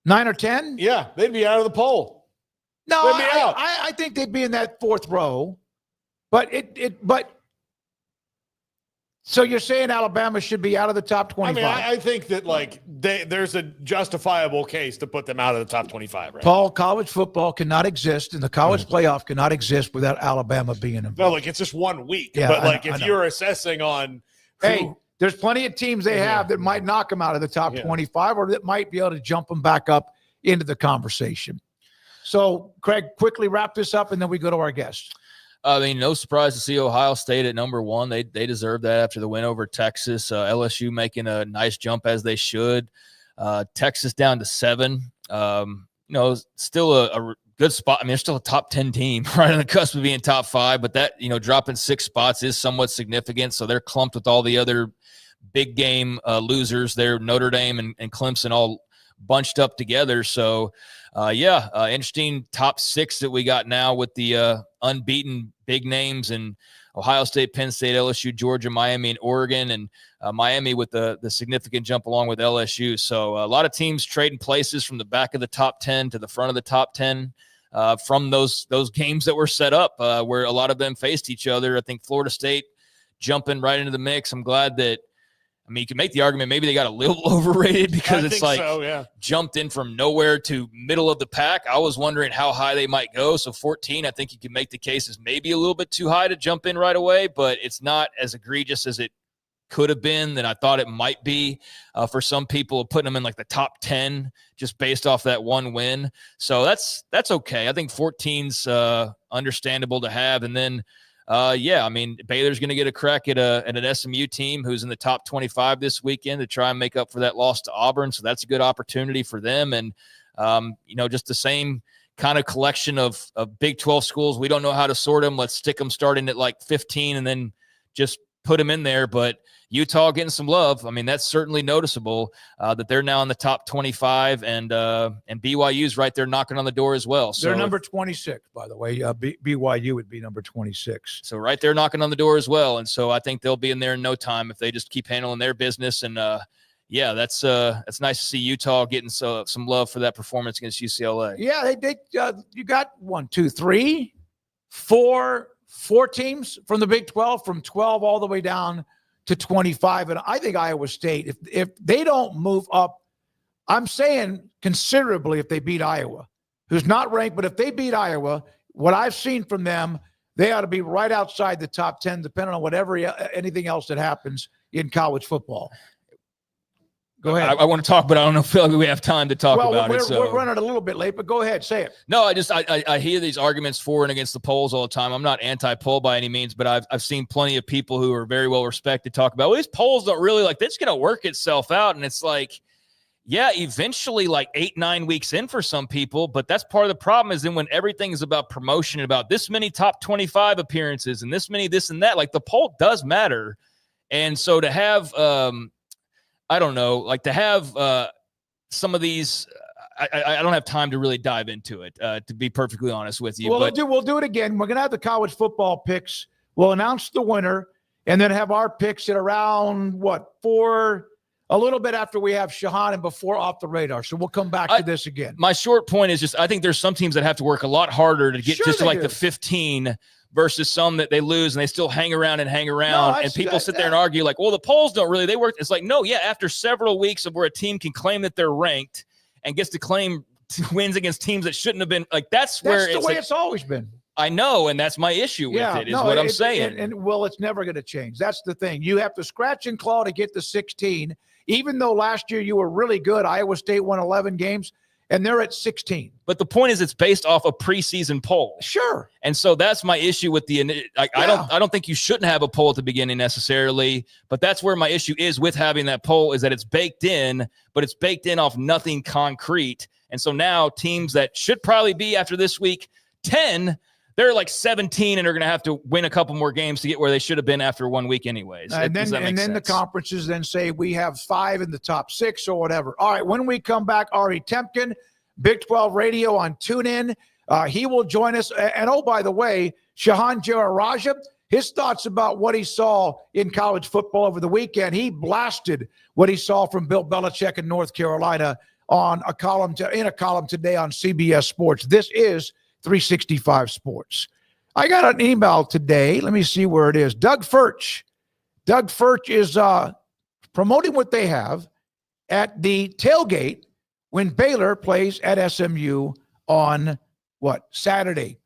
9 or 10? Yeah, they'd be out of the poll. No, I think they'd be in that 4th row. But so you're saying Alabama should be out of the top 25? I think that there's a justifiable case to put them out of the top 25, right? Paul, college football cannot exist, and the college playoff cannot exist without Alabama being involved. No, it's just 1 week. Yeah, but if you're assessing on there's plenty of teams they have that might knock them out of the top 25, or that might be able to jump them back up into the conversation. So, Craig, quickly wrap this up, and then we go to our guest. No surprise to see Ohio State at number 1. They deserve that after the win over Texas. LSU making a nice jump as they should. Texas down to 7. Still a good spot. They're still a top 10 team, right on the cusp of being top 5. But that, dropping 6 spots is somewhat significant. So they're clumped with all the other big game losers. They're Notre Dame and Clemson all bunched up together. So, interesting top 6 that we got now with the unbeaten big names and Ohio State, Penn State, LSU, Georgia, Miami, and Oregon, and Miami with the significant jump along with LSU. So a lot of teams trading places from the back of the top 10 to the front of the top 10 from those games that were set up where a lot of them faced each other. I think Florida State jumping right into the mix. I'm glad that I mean, you can make the argument maybe they got a little overrated because it's like jumped in from nowhere to middle of the pack. I was wondering how high they might go. So 14, I think you can make the case is maybe a little bit too high to jump in right away, but it's not as egregious as it could have been than I thought it might be. For some people, putting them in like the top 10 just based off that one win. So that's okay. I think 14's understandable to have. And then I mean, Baylor's going to get a crack at an SMU team who's in the top 25 this weekend to try and make up for that loss to Auburn. So that's a good opportunity for them. And, just the same kind of collection of Big 12 schools. We don't know how to sort them. Let's stick them starting at like 15 and then just put them in there. But Utah getting some love. I mean, that's certainly noticeable that they're now in the top 25 and BYU's right there knocking on the door as well. So they're number 26, by the way. BYU would be number 26. So right there knocking on the door as well. And so I think they'll be in there in no time if they just keep handling their business. And that's nice to see Utah getting some love for that performance against UCLA. Yeah, you got 4 teams from the Big 12, from 12 all the way down to 25. And I think Iowa State, if they don't move up, I'm saying considerably if they beat Iowa, who's not ranked, but if they beat Iowa, what I've seen from them, they ought to be right outside the top 10, depending on anything else that happens in college football. Go ahead. I want to talk, but I don't feel like we have time to talk about it. We're running a little bit late, but go ahead, say it. No, I hear these arguments for and against the polls all the time. I'm not anti-poll by any means, but I've seen plenty of people who are very well respected talk about, well, these polls don't really it's going to work itself out. And it's like, yeah, eventually like 8-9 weeks in for some people, but that's part of the problem is then when everything is about promotion, about this many top 25 appearances and this many, this and that, like the poll does matter. And so to have, I don't know, like to have some of these, I don't have time to really dive into it, to be perfectly honest with you. Well, we'll do it again. We're going to have the college football picks. We'll announce the winner and then have our picks at around, 4, a little bit after we have Shahan and before Off the Radar. So we'll come back to this again. My short point is just I think there's some teams that have to work a lot harder to get just to like the 15 versus some that they lose and they still hang around. And people sit there and argue like, well, the polls don't really, they work. It's like, no, yeah, after several weeks of where a team can claim that they're ranked and gets to claim wins against teams that shouldn't have been, like that's where the way it's always been. I know, and that's my issue with it, is what I'm saying. And it's never going to change. That's the thing. You have to scratch and claw to get to 16, even though last year you were really good. Iowa State won 11 games. And they're at 16. But the point is, it's based off a preseason poll. Sure. And so that's my issue with I don't think you shouldn't have a poll at the beginning necessarily. But that's where my issue is with having that poll is that it's baked in, but it's baked in off nothing concrete. And so now teams that should probably be after this week 10, they're like 17 and are going to have to win a couple more games to get where they should have been after 1 week anyways. And then the conferences then say we have 5 in the top 6 or whatever. All right, when we come back, Ari Temkin, Big 12 Radio on TuneIn. He will join us. And, oh, by the way, Shahan Jararaja, his thoughts about what he saw in college football over the weekend. He blasted what he saw from Bill Belichick in North Carolina on a column today on CBS Sports. This is 365 Sports. I got an email today. Let me see where it is. Doug Furch. Doug Furch is promoting what they have at the tailgate when Baylor plays at SMU on Saturday.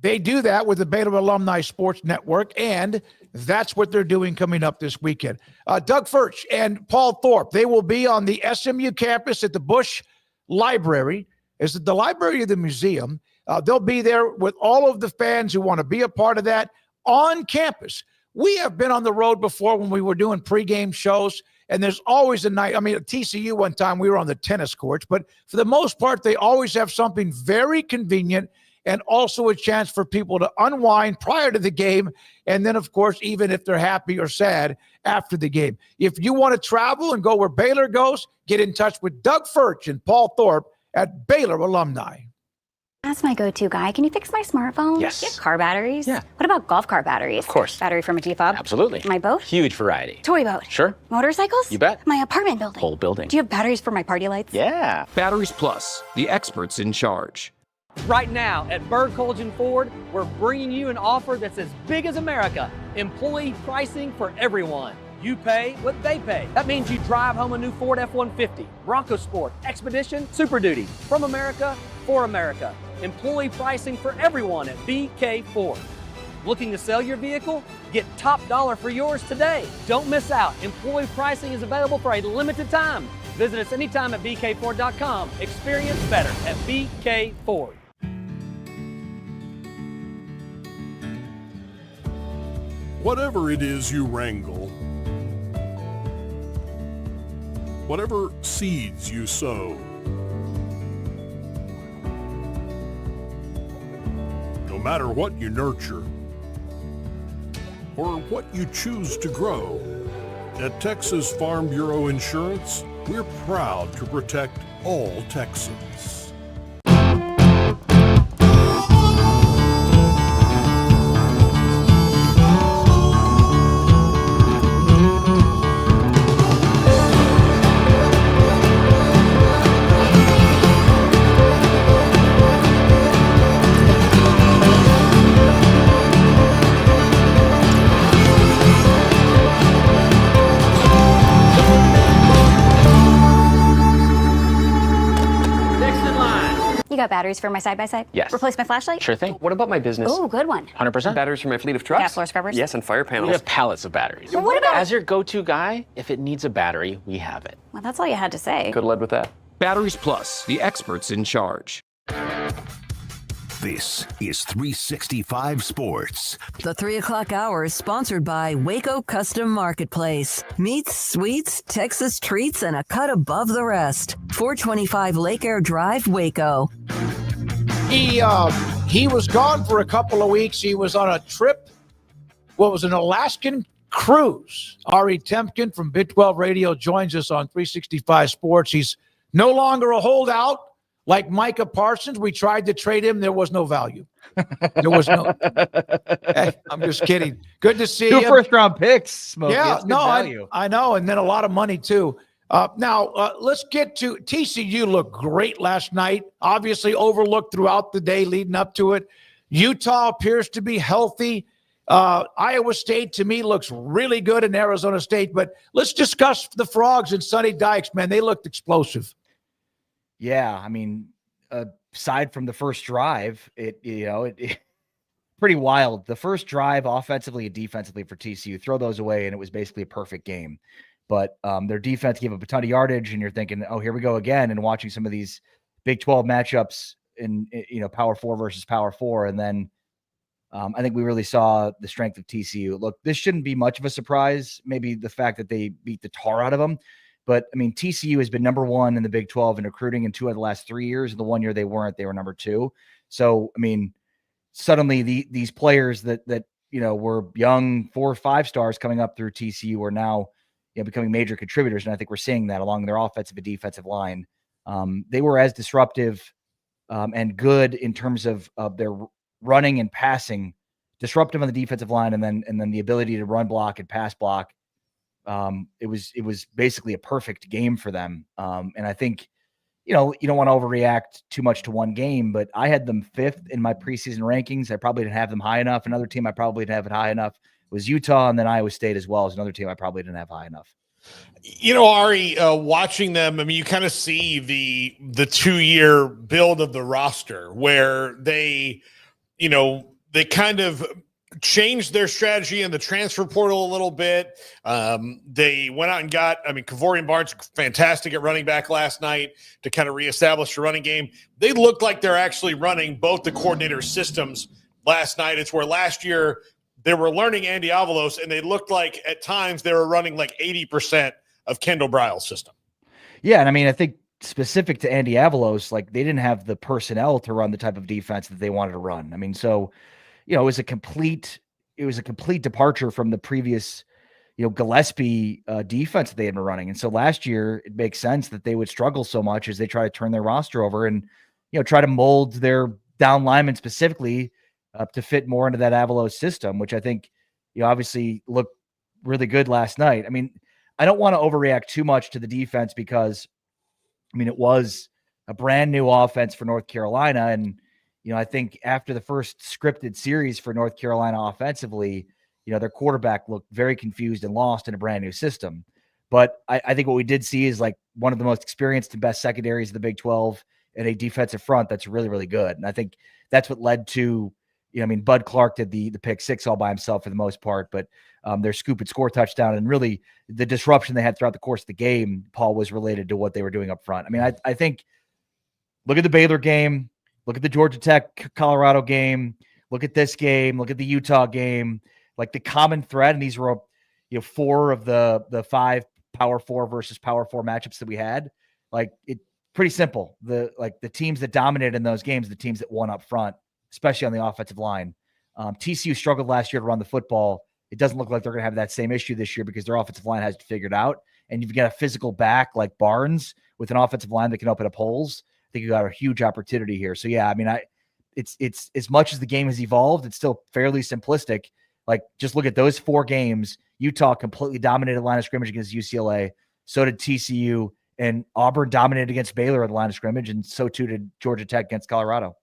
They do that with the Baylor Alumni Sports Network, and that's what they're doing coming up this weekend. Doug Furch and Paul Thorpe, they will be on the SMU campus at the Bush Library. It's the library of the museum. They'll be there with all of the fans who want to be a part of that on campus. We have been on the road before when we were doing pregame shows, and there's always a night. I mean, at TCU one time, we were on the tennis courts, but for the most part, they always have something very convenient and also a chance for people to unwind prior to the game. And then, of course, even if they're happy or sad after the game. If you want to travel and go where Baylor goes, get in touch with Doug Furch and Paul Thorpe at Baylor Alumni. That's my go-to guy. Can you fix my smartphone? Yes. Do you have car batteries? Yeah. What about golf cart batteries? Of course. Battery from a G-Fob? Absolutely. My boat? Huge variety. Toy boat? Sure. Motorcycles? You bet. My apartment building? Whole building. Do you have batteries for my party lights? Yeah. Batteries Plus, the experts in charge. Right now at Bird Colgin Ford, we're bringing you an offer that's as big as America. Employee pricing for everyone. You pay what they pay. That means you drive home a new Ford F-150, Bronco Sport, Expedition, Super Duty. From America, for America. Employee pricing for everyone at BK Ford. Looking to sell your vehicle? Get top dollar for yours today. Don't miss out. Employee pricing is available for a limited time. Visit us anytime at bkford.com. Experience better at BK Ford. Whatever it is you wrangle, whatever seeds you sow, no matter what you nurture or what you choose to grow, at Texas Farm Bureau Insurance, we're proud to protect all Texans. You got batteries for my side-by-side? Yes. Replace my flashlight? Sure thing. What about my business? Oh, good one. 100%. Batteries for my fleet of trucks? Gas floor scrubbers? Yes, and fire panels. We have pallets of batteries. Well, what about... As your go-to guy, if it needs a battery, we have it. Well, that's all you had to say. Could have led with that. Batteries Plus, the experts in charge. This is 365 Sports. The 3 o'clock hour is sponsored by Waco Custom Marketplace. Meats, sweets, Texas treats, and a cut above the rest. 425 Lake Air Drive, Waco. He was gone for a couple of weeks. He was on a trip. What was an Alaskan cruise. Ari Temkin from Big 12 Radio joins us on 365 Sports. He's no longer a holdout. Like Micah Parsons, we tried to trade him. There was no value. There was no. Hey, I'm just kidding. Good to see you. 2 first-round picks, Smoak. Yeah, no, I know. And then a lot of money, too. Now, let's get to TCU. Looked great last night. Obviously overlooked throughout the day leading up to it. Utah appears to be healthy. Iowa State, to me, looks really good in Arizona State. But let's discuss the Frogs and Sonny Dykes, man. They looked explosive. Yeah, I mean, aside from the first drive, it pretty wild. The first drive, offensively and defensively for TCU, throw those away, and it was basically a perfect game. But their defense gave up a ton of yardage, and you're thinking, oh, here we go again. And watching some of these Big 12 matchups in Power 4 versus Power 4, and then I think we really saw the strength of TCU. Look, this shouldn't be much of a surprise. Maybe the fact that they beat the tar out of them. But, I mean, TCU has been number 1 in the Big 12 in recruiting in 2 of the last 3 years. And the 1 year they weren't, they were number 2. So, I mean, suddenly these players that were young 4 or 5 stars coming up through TCU are now becoming major contributors. And I think we're seeing that along their offensive and defensive line. They were as disruptive and good in terms of their running and passing, disruptive on the defensive line, and then the ability to run block and pass block. It was basically a perfect game for them. And I think, you don't want to overreact too much to one game, but I had them 5th in my preseason rankings. I probably didn't have them high enough. Another team I probably didn't have it high enough was Utah, and then Iowa State as well as another team I probably didn't have high enough. Ari, watching them, I mean, you kind of see the 2-year build of the roster where they kind of changed their strategy in the transfer portal a little bit. They went out and got, Kavorian Barnes, fantastic at running back last night to kind of reestablish the running game. They look like they're actually running both the coordinator systems last night. It's where last year they were learning Andy Avalos, and they looked like at times they were running like 80% of Kendall Bryle's system. Yeah, and I think specific to Andy Avalos, like they didn't have the personnel to run the type of defense that they wanted to run. So it was a complete departure from the previous, Gillespie defense that they had been running. And so last year, it makes sense that they would struggle so much as they try to turn their roster over and, try to mold their down linemen specifically to fit more into that Avalos system, which I think, obviously looked really good last night. I don't want to overreact too much to the defense because, it was a brand new offense for North Carolina. And, I think after the first scripted series for North Carolina offensively, their quarterback looked very confused and lost in a brand new system. But I think what we did see is like one of the most experienced and best secondaries of the Big 12 and a defensive front that's really, really good. And I think that's what led to, Bud Clark did the pick six all by himself for the most part, but their scoop and score touchdown, and really the disruption they had throughout the course of the game, Paul, was related to what they were doing up front. I mean, I think look at the Baylor game, look at the Georgia Tech Colorado game, look at this game, look at the Utah game, like the common thread. And these were, 4 of the 5 Power 4 versus Power 4 matchups that we had. Like, it pretty simple. The teams that dominated in those games, the teams that won up front, especially on the offensive line. TCU struggled last year to run the football. It doesn't look like they're going to have that same issue this year because their offensive line has it figured out. And you've got a physical back like Barnes with an offensive line that can open up holes. I think you got a huge opportunity here. So yeah, I mean, it's as much as the game has evolved, it's still fairly simplistic. Like, just look at those 4 games. Utah completely dominated line of scrimmage against UCLA. So did TCU, and Auburn dominated against Baylor at the line of scrimmage, and so too did Georgia Tech against Colorado.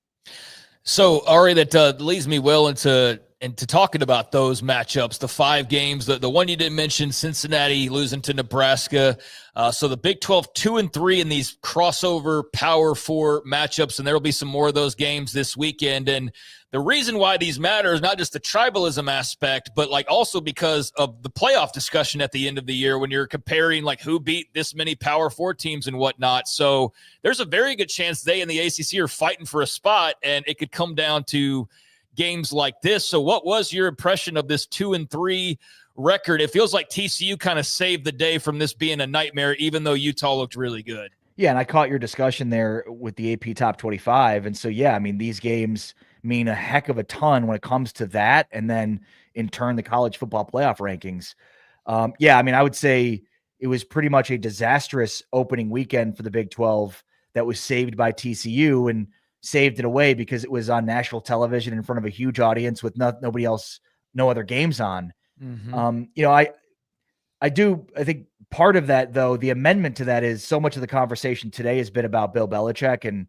So, Ari, that leads me well into talking about those matchups, the 5 games. The one you didn't mention, Cincinnati losing to Nebraska. So the Big 12 2-3 in these crossover Power 4 matchups, and there will be some more of those games this weekend. And the reason why these matter is not just the tribalism aspect, but like also because of the playoff discussion at the end of the year when you're comparing like who beat this many Power 4 teams and whatnot. So there's a very good chance they and the ACC are fighting for a spot, and it could come down to games like this. So what was your impression of this 2-3 record? It feels like TCU kind of saved the day from this being a nightmare, even though Utah looked really good. Yeah, and I caught your discussion there with the AP Top 25. And so, yeah, I mean, these games mean a heck of a ton when it comes to that, and then in turn the college football playoff rankings. Yeah, I mean, I would say it was pretty much a disastrous opening weekend for the Big 12 that was saved by TCU, and saved it away because it was on national television in front of a huge audience with nobody else, no other games on. Mm-hmm. I think part of that, though, the amendment to that is so much of the conversation today has been about Bill Belichick, and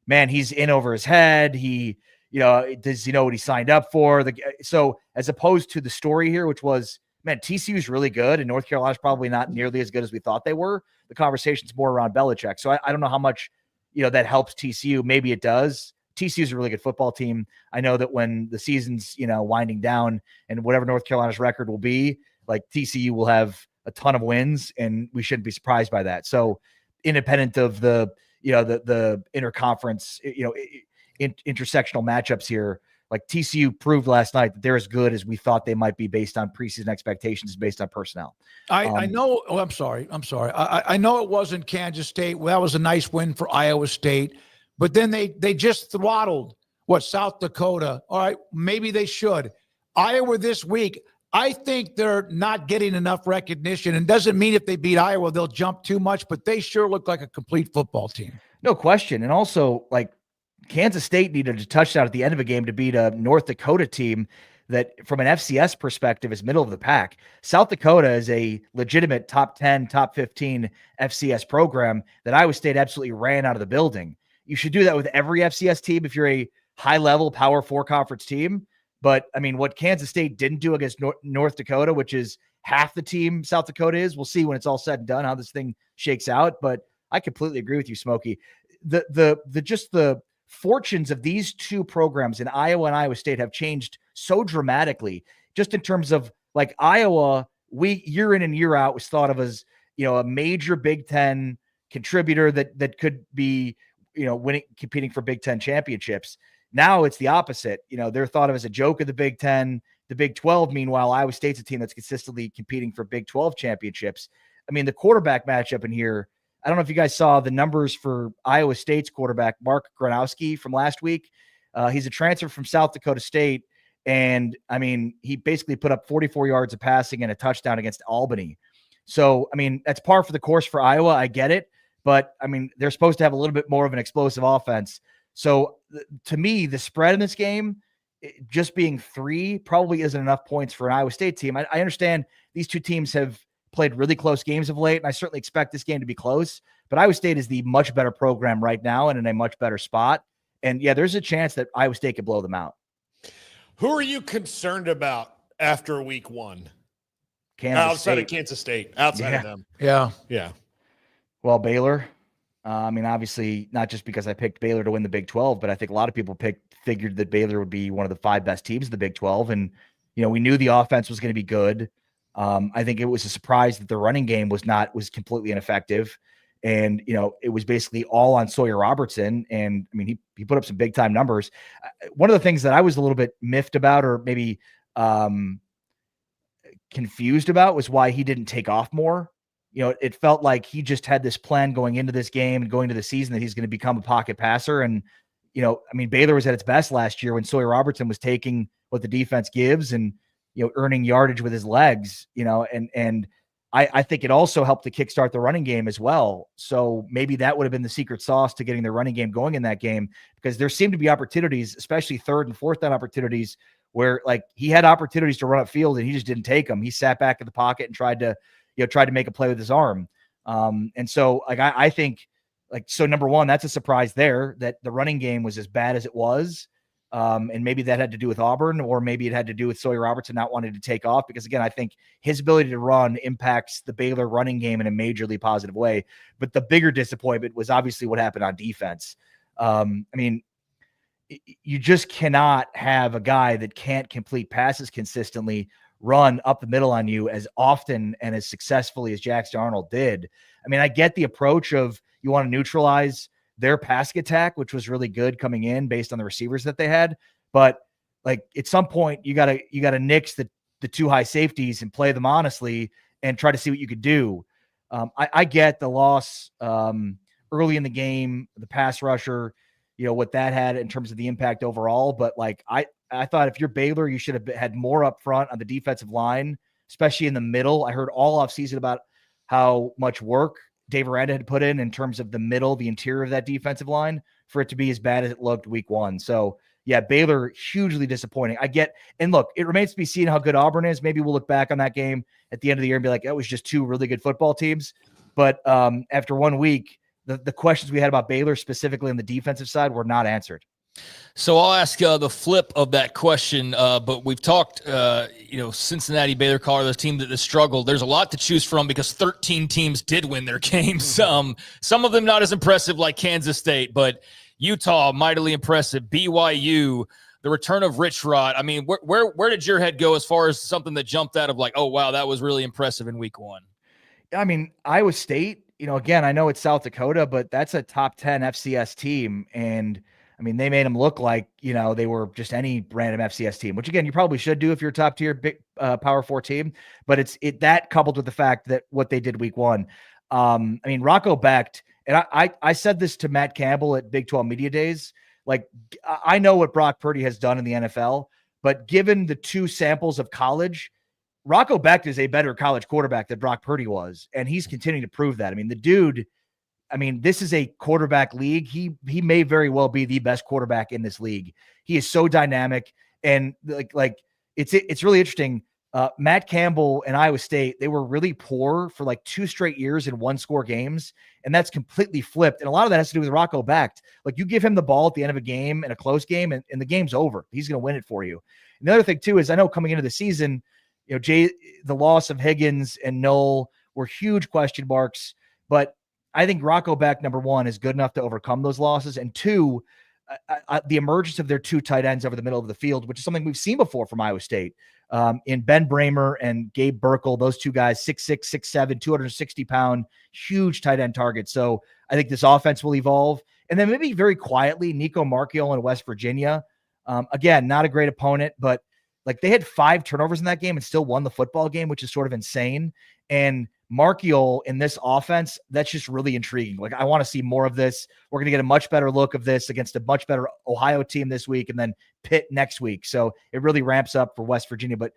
man, he's in over his head. He, does he know what he signed up for? So as opposed to the story here, which was, man, TCU is really good and North Carolina's probably not nearly as good as we thought they were. The conversation's more around Belichick. So I don't know how much, that helps TCU. Maybe it does. TCU is a really good football team. I know that when the season's, winding down and whatever North Carolina's record will be, like TCU will have a ton of wins, and we shouldn't be surprised by that. So independent of the interconference, intersectional matchups here, like TCU proved last night that they're as good as we thought they might be based on preseason expectations, based on personnel. I know. Oh, I'm sorry. I know it wasn't Kansas State. Well, that was a nice win for Iowa State, but then they just throttled South Dakota. All right, maybe they should. Iowa this week, I think they're not getting enough recognition, and doesn't mean if they beat Iowa they'll jump too much, but they sure look like a complete football team. No question. And also, like, Kansas State needed a touchdown at the end of a game to beat a North Dakota team that, from an FCS perspective, is middle of the pack. South Dakota is a legitimate top 10, top 15 FCS program that Iowa State absolutely ran out of the building. You should do that with every FCS team if you're a high-level Power 4 conference team. But, I mean, what Kansas State didn't do against North Dakota, which is half the team South Dakota is, we'll see when it's all said and done how this thing shakes out. But I completely agree with you, Smokey. The fortunes of these two programs in Iowa and Iowa State have changed so dramatically, just in terms of, like, Iowa, we year in and year out was thought of as, a major Big Ten contributor that could be, competing for Big Ten championships. Now it's the opposite. They're thought of as a joke of the Big Ten. The Big 12, meanwhile, Iowa State's a team that's consistently competing for Big 12 championships. I mean, the quarterback matchup in here, I don't know if you guys saw the numbers for Iowa State's quarterback, Mark Gronowski, from last week. He's a transfer from South Dakota State. And, I mean, he basically put up 44 yards of passing and a touchdown against Albany. So, I mean, that's par for the course for Iowa. I get it. But, I mean, they're supposed to have a little bit more of an explosive offense. So, to me, the spread in this game, just being 3 probably isn't enough points for an Iowa State team. I understand these two teams have played really close games of late, and I certainly expect this game to be close. But Iowa State is the much better program right now and in a much better spot. And, yeah, there's a chance that Iowa State could blow them out. Who are you concerned about after week one? Outside of Kansas State, outside of them. Yeah. Yeah. Well, Baylor. I mean, obviously, not just because I picked Baylor to win the Big 12, but I think a lot of people figured that Baylor would be one of the 5 best teams in the Big 12. And, we knew the offense was going to be good. I think it was a surprise that the running game was completely ineffective. And, it was basically all on Sawyer Robertson. And I mean, he put up some big time numbers. One of the things that I was a little bit miffed about, or maybe confused about, was why he didn't take off more. It felt like he just had this plan going into this game and going to the season that he's going to become a pocket passer. And, I mean, Baylor was at its best last year when Sawyer Robertson was taking what the defense gives and, earning yardage with his legs, and I think it also helped to kickstart the running game as well. So maybe that would have been the secret sauce to getting the running game going in that game, because there seemed to be opportunities, especially 3rd and 4th down opportunities, where like he had opportunities to run upfield and he just didn't take them. He sat back in the pocket and tried to make a play with his arm. And so like, I think so number one, that's a surprise there that the running game was as bad as it was. And maybe that had to do with Auburn, or maybe it had to do with Sawyer Robertson not wanting to take off, because again, I think his ability to run impacts the Baylor running game in a majorly positive way. But the bigger disappointment was obviously what happened on defense. I mean, you just cannot have a guy that can't complete passes consistently run up the middle on you as often and as successfully as Jackson Arnold did. I mean, I get the approach of you want to neutralize their passing attack, which was really good coming in based on the receivers that they had. But like at some point you gotta nix the 2 high safeties and play them honestly and try to see what you could do. I get the loss early in the game, the pass rusher, what that had in terms of the impact overall. But like, I thought if you're Baylor, you should have had more up front on the defensive line, especially in the middle. I heard all offseason about how much work Dave Aranda had put in terms of the middle, the interior of that defensive line, for it to be as bad as it looked week 1. So yeah, Baylor, hugely disappointing. And look, it remains to be seen how good Auburn is. Maybe we'll look back on that game at the end of the year and be like, that was just 2 really good football teams. But after 1 week, the questions we had about Baylor specifically on the defensive side were not answered. So I'll ask the flip of that question, but we've talked, Cincinnati, Baylor, Colorado, this team that has struggled. There's a lot to choose from because 13 teams did win their games. Some of them not as impressive like Kansas State, but Utah, mightily impressive. BYU, the return of Rich Rod. I mean, where did your head go as far as something that jumped out of like, oh, wow, that was really impressive in week 1? I mean, Iowa State, again, I know it's South Dakota, but that's a top 10 FCS team. And I mean, they made them look like, they were just any random FCS team, which again, you probably should do if you're a top tier big Power 4 team, but it's that coupled with the fact that what they did week 1. I mean, Rocco Becht, and I said this to Matt Campbell at Big 12 Media Days. Like, I know what Brock Purdy has done in the NFL, but given the 2 samples of college, Rocco Becht is a better college quarterback than Brock Purdy was. And he's continuing to prove that. I mean, the dude, this is a quarterback league. He may very well be the best quarterback in this league. He is so dynamic, and like it's really interesting. Matt Campbell and Iowa State, they were really poor for like 2 straight years in 1-score games, and that's completely flipped. And a lot of that has to do with Rocco Becht. Like, you give him the ball at the end of a game in a close game, and the game's over. He's going to win it for you. And the other thing too is, I know coming into the season, the loss of Higgins and Knoll were huge question marks, but I think Rocco Becht, number 1, is good enough to overcome those losses. And 2, the emergence of their 2 tight ends over the middle of the field, which is something we've seen before from Iowa State, in Ben Bramer and Gabe Burkle, those 2 guys, 6'6", 6'7", 260-pound, huge tight end targets. So I think this offense will evolve. And then maybe very quietly, Nico Marchiol in West Virginia. Again, not a great opponent, but like they had 5 turnovers in that game and still won the football game, which is sort of insane. And Marchiol in this offense, that's just really intriguing. Like, I want to see more of this. We're going to get a much better look of this against a much better Ohio team this week, and then Pitt next week. So it really ramps up for West Virginia, but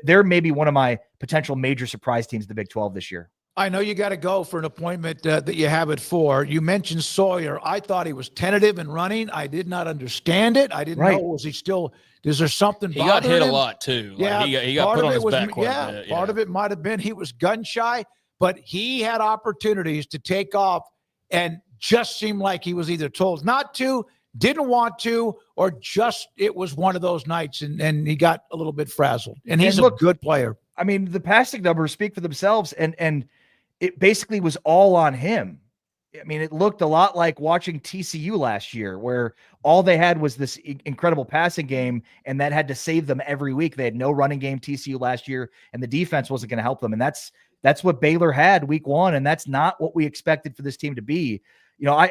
they're maybe one of my potential major surprise teams in the Big 12 this year. I know you got to go for an appointment that you have at 4. You mentioned Sawyer. I thought he was tentative in running. I did not understand it. I didn't know, was he still, is there something He got hit him? A lot too. Like, yeah. He got put on his back quite a bit. Part of it might have been he was gun shy, but he had opportunities to take off and just seemed like he was either told not to, didn't want to, or just it was one of those nights and he got a little bit frazzled. And he's a good player. I mean, the passing numbers speak for themselves, and it basically was all on him. I mean, it looked a lot like watching TCU last year, where all they had was this incredible passing game, and that had to save them every week. They had no running game TCU last year, and the defense wasn't going to help them. And that's what Baylor had week one, and that's not what we expected for this team to be. You know,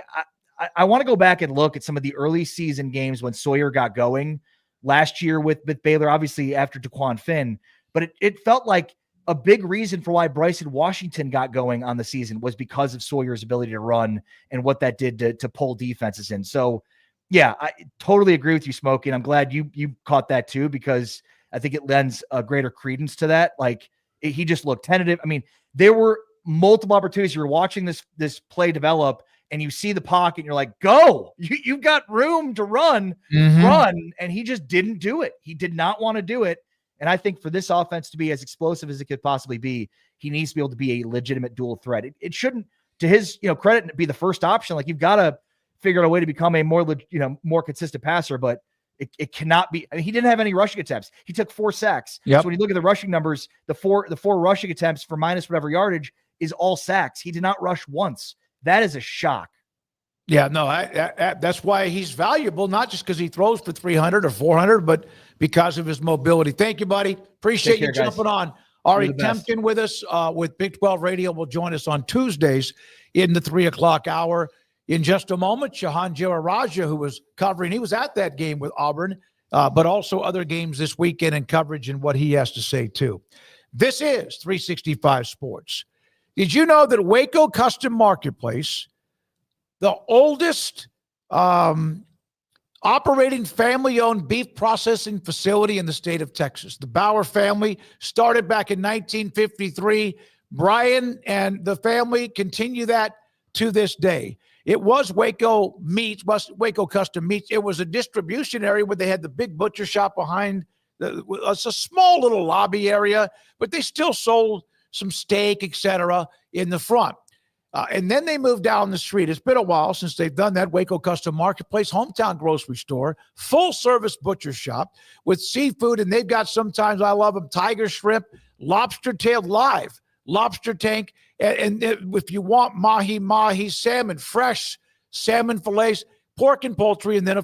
I want to go back and look at some of the early season games when Sawyer got going last year with Baylor, obviously after DeQuan Finn, but it felt like a big reason for why Bryson Washington got going on the season was because of Sawyer's ability to run and what that did to pull defenses in. So, yeah, I totally agree with you, Smokey, and I'm glad you caught that too, because I think it lends a greater credence to that. Like, he just looked tentative. I mean, there were multiple opportunities. You're watching this play develop, and you see the pocket, and you're like, go! You've got room to run, and he just didn't do it. He did not want to do it. And I think for this offense to be as explosive as it could possibly be, he needs to be able to be a legitimate dual threat. It shouldn't, to his credit, be the first option. Like, you've got to figure out a way to become a more consistent passer, but it cannot be. I mean, he didn't have any rushing attempts. He took 4 sacks. Yep. So when you look at the rushing numbers, the four rushing attempts for minus whatever yardage is all sacks. He did not rush once. That is a shock. Yeah, no, that's why he's valuable, not just because he throws for 300 or 400, but because of his mobility. Thank you, buddy. Appreciate you jumping on. Ari Temkin with us with Big 12 Radio will join us on Tuesdays in the 3 o'clock hour. In just a moment, Shahan Jewaraja, who was covering, he was at that game with Auburn, but also other games this weekend in coverage and what he has to say too. This is 365 Sports. Did you know that Waco Custom Marketplace, the oldest operating family-owned beef processing facility in the state of Texas? The Bauer family started back in 1953. Brian and the family continue that to this day. It was Waco Meats, Waco Custom Meats. It was a distribution area where they had the big butcher shop behind. It's a small little lobby area, but they still sold some steak, etc., in the front. And then they moved down the street. It's been a while since they've done that. Waco Custom Marketplace, hometown grocery store, full-service butcher shop with seafood. And they've got, sometimes I love them, tiger shrimp, lobster tail, live lobster tank. And if you want mahi, salmon, fresh salmon fillets, pork and poultry. And then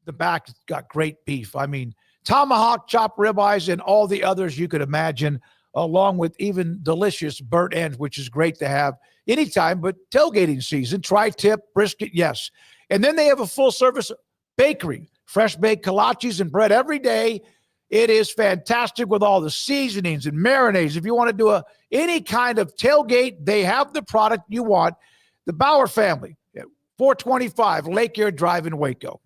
the back has got great beef. I mean, tomahawk, chopped ribeyes, and all the others you could imagine, along with even delicious burnt ends, which is great to have anytime, but tailgating season, tri-tip, brisket, yes. And then they have a full-service bakery, fresh baked kolaches and bread every day. It is fantastic with all the seasonings and marinades. If you want to do any kind of tailgate, they have the product you want. The Bauer family, 425 Lake Air Drive in Waco.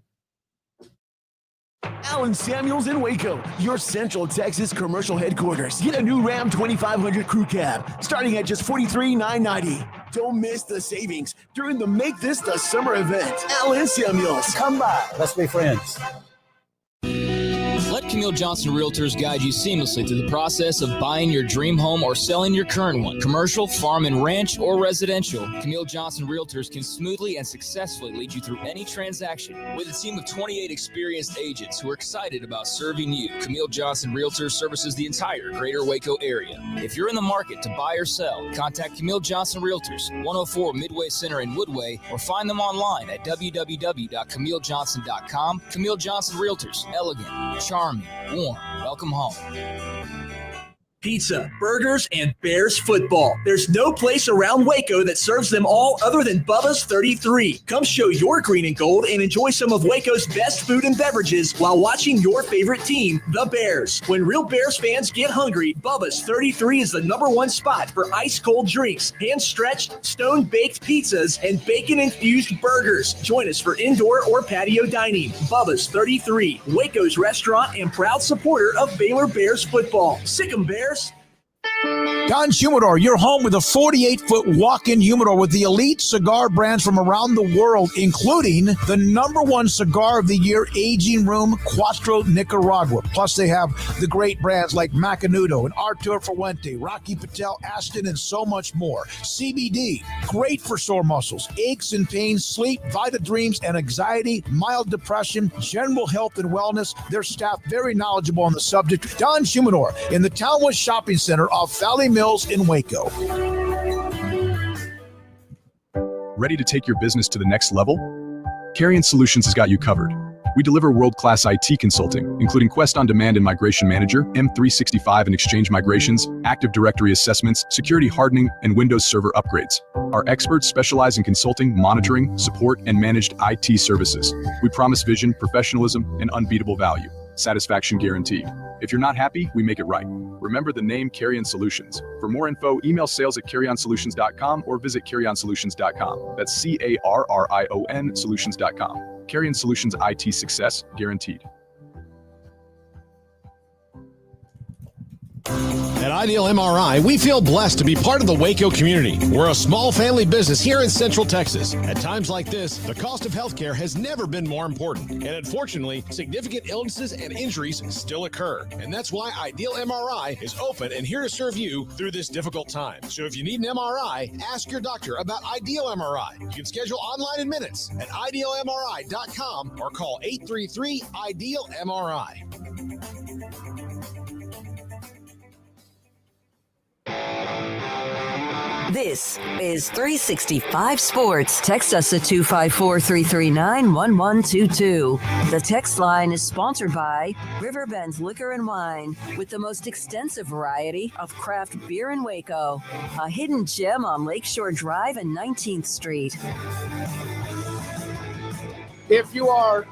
Allen Samuels in Waco, your Central Texas commercial headquarters. Get a new Ram 2500 crew cab starting at just $43,990. Don't miss the savings during the Make This the Summer event. Allen Samuels. Come by. Let's be friends. Let Camille Johnson Realtors guide you seamlessly through the process of buying your dream home or selling your current one. Commercial, farm and ranch, or residential, Camille Johnson Realtors can smoothly and successfully lead you through any transaction. With a team of 28 experienced agents who are excited about serving you, Camille Johnson Realtors services the entire greater Waco area. If you're in the market to buy or sell, contact Camille Johnson Realtors, 104 Midway Center in Woodway, or find them online at www.camillejohnson.com. Camille Johnson Realtors, elegant, charming, warm. Welcome home. Pizza, burgers, and Bears football. There's no place around Waco that serves them all other than Bubba's 33. Come show your green and gold and enjoy some of Waco's best food and beverages while watching your favorite team, the Bears. When real Bears fans get hungry, Bubba's 33 is the #1 spot for ice-cold drinks, hand-stretched, stone-baked pizzas, and bacon-infused burgers. Join us for indoor or patio dining. Bubba's 33, Waco's restaurant and proud supporter of Baylor Bears football. Sick 'em, Bears. Don's Humidor, your home with a 48-foot walk-in humidor with the elite cigar brands from around the world, including the #1 cigar of the year, Aging Room Cuatro Nicaragua. Plus, they have the great brands like Macanudo and Artur Fuente, Rocky Patel, Aston, and so much more. CBD, great for sore muscles, aches and pains, sleep, Vita Dreams, and anxiety, mild depression, general health and wellness. Their staff very knowledgeable on the subject. Don's Humidor in the Townwood Shopping Center off Valley Mills in Waco. Ready to take your business to the next level? Carrion Solutions has got you covered. We deliver world-class IT consulting, including Quest On Demand and Migration Manager, M365 and Exchange migrations, Active Directory assessments, security hardening, and Windows Server upgrades. Our experts specialize in consulting, monitoring, support, and managed IT services. We promise vision, professionalism, and unbeatable value. Satisfaction guaranteed. If you're not happy, we make it right. Remember the name Carrion Solutions. For more info, email sales@carrionsolutions.com or visit carrionsolutions.com. That's CARRION solutions.com. Carrion Solutions, IT success guaranteed. At Ideal MRI, we feel blessed to be part of the Waco community. We're a small family business here in Central Texas. At times like this, the cost of healthcare has never been more important. And unfortunately, significant illnesses and injuries still occur. And that's why Ideal MRI is open and here to serve you through this difficult time. So if you need an MRI, ask your doctor about Ideal MRI. You can schedule online in minutes at idealmri.com or call 833-IDEAL-MRI. This is 365 Sports. Text us at 254-339-1122. The text line is sponsored by Riverbend's Liquor and Wine, with the most extensive variety of craft beer in Waco. A hidden gem on Lakeshore Drive and 19th Street. If you are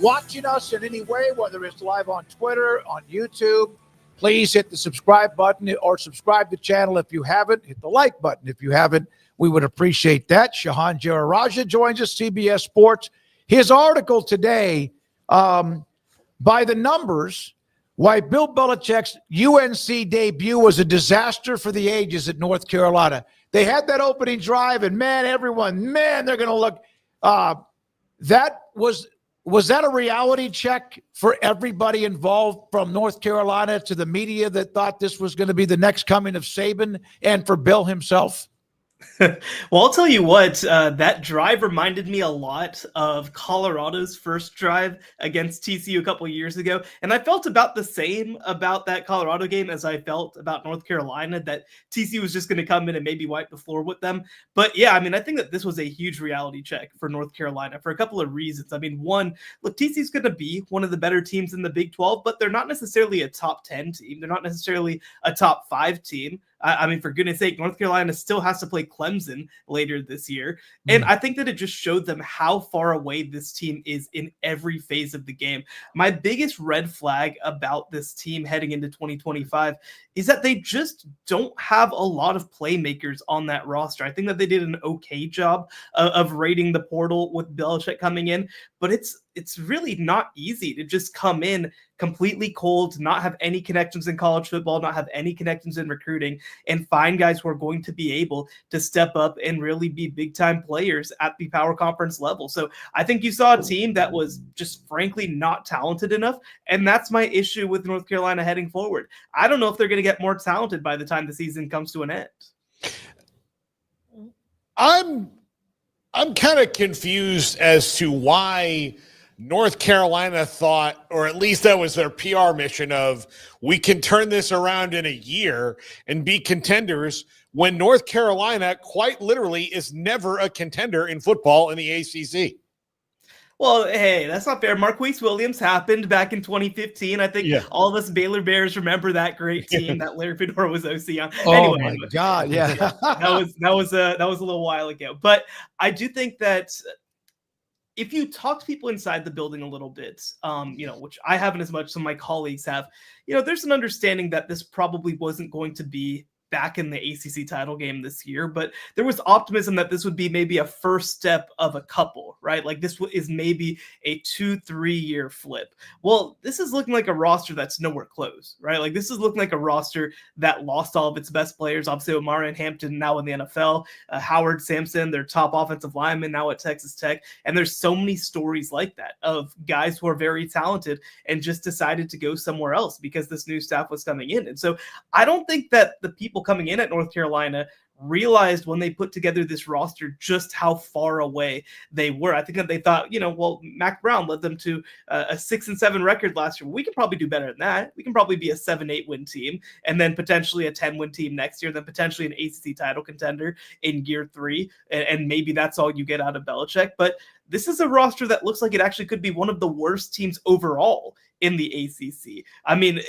watching us in any way, whether it's live on Twitter, on YouTube, please hit the subscribe button or subscribe to the channel if you haven't. Hit the like button if you haven't. We would appreciate that. Shahan Jararaja joins us, CBS Sports. His article today, by the numbers, why Bill Belichick's UNC debut was a disaster for the ages at North Carolina. They had that opening drive, and they're going to look. Was that a reality check for everybody involved, from North Carolina to the media that thought this was going to be the next coming of Saban, and for Bill himself? Well, I'll tell you what, that drive reminded me a lot of Colorado's first drive against TCU a couple of years ago. And I felt about the same about that Colorado game as I felt about North Carolina, that TCU was just going to come in and maybe wipe the floor with them. But yeah, I mean, I think that this was a huge reality check for North Carolina for a couple of reasons. I mean, one, look, TCU's going to be one of the better teams in the Big 12, but they're not necessarily a top 10 team. They're not necessarily a top 5 team. I mean, for goodness sake, North Carolina still has to play Clemson later this year. And I think that it just showed them how far away this team is in every phase of the game. My biggest red flag about this team heading into 2025 is that they just don't have a lot of playmakers on that roster. I think that they did an okay job of raiding the portal with Belichick coming in, but it's really not easy to just come in completely cold, not have any connections in college football, not have any connections in recruiting, and find guys who are going to be able to step up and really be big-time players at the power conference level. So I think you saw a team that was just frankly not talented enough, and that's my issue with North Carolina heading forward. I don't know if they're going to get more talented by the time the season comes to an end. I'm kind of confused as to why North Carolina thought, or at least that was their PR mission, of we can turn this around in a year and be contenders, when North Carolina quite literally is never a contender in football in the ACC. Well, hey, that's not fair. Marquise Williams happened back in 2015. I think all of us Baylor Bears remember that great team that Larry Fedora was OC on. Oh my God, yeah. that was a little while ago. But I do think that if you talk to people inside the building a little bit, which I haven't as much, some of my colleagues have, there's an understanding that this probably wasn't going to be back in the ACC title game this year, but there was optimism that this would be maybe a first step of a couple, right? Like this is maybe a 2-3 year flip. Well, this is looking like a roster that's nowhere close, right? Like this is looking like a roster that lost all of its best players. Obviously, Omarion Hampton now in the NFL, Howard Sampson, their top offensive lineman now at Texas Tech. And there's so many stories like that of guys who are very talented and just decided to go somewhere else because this new staff was coming in. And so I don't think that the people coming in at North Carolina realized when they put together this roster just how far away they were. I think that they thought, well, Mac Brown led them to a 6-7 record last year. We can probably do better than that. We can probably be a 7-8 win team and then potentially a 10 win team next year, then potentially an ACC title contender in year 3. And maybe that's all you get out of Belichick. But this is a roster that looks like it actually could be one of the worst teams overall in the ACC. I mean,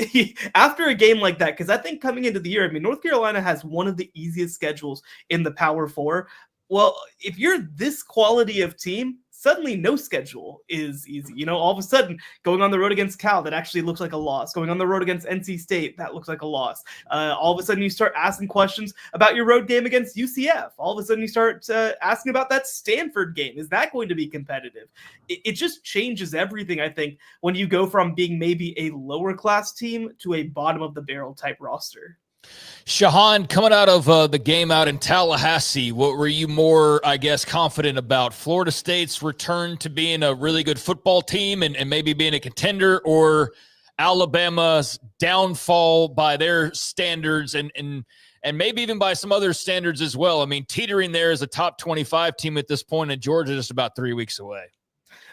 after a game like that, because I think coming into the year, North Carolina has one of the easiest schedules in the Power 4. Well, if you're this quality of team, suddenly no schedule is easy. All of a sudden, going on the road against Cal, that actually looks like a loss. Going on the road against NC State, that looks like a loss. All of a sudden, you start asking questions about your road game against UCF. All of a sudden, you start asking about that Stanford game. Is that going to be competitive? It just changes everything, I think, when you go from being maybe a lower class team to a bottom of the barrel type roster. Shahan, coming out of the game out in Tallahassee, what were you more, I guess, confident about? Florida State's return to being a really good football team and maybe being a contender, or Alabama's downfall by their standards and maybe even by some other standards as well? Teetering there as a top 25 team at this point, and Georgia just about 3 weeks away.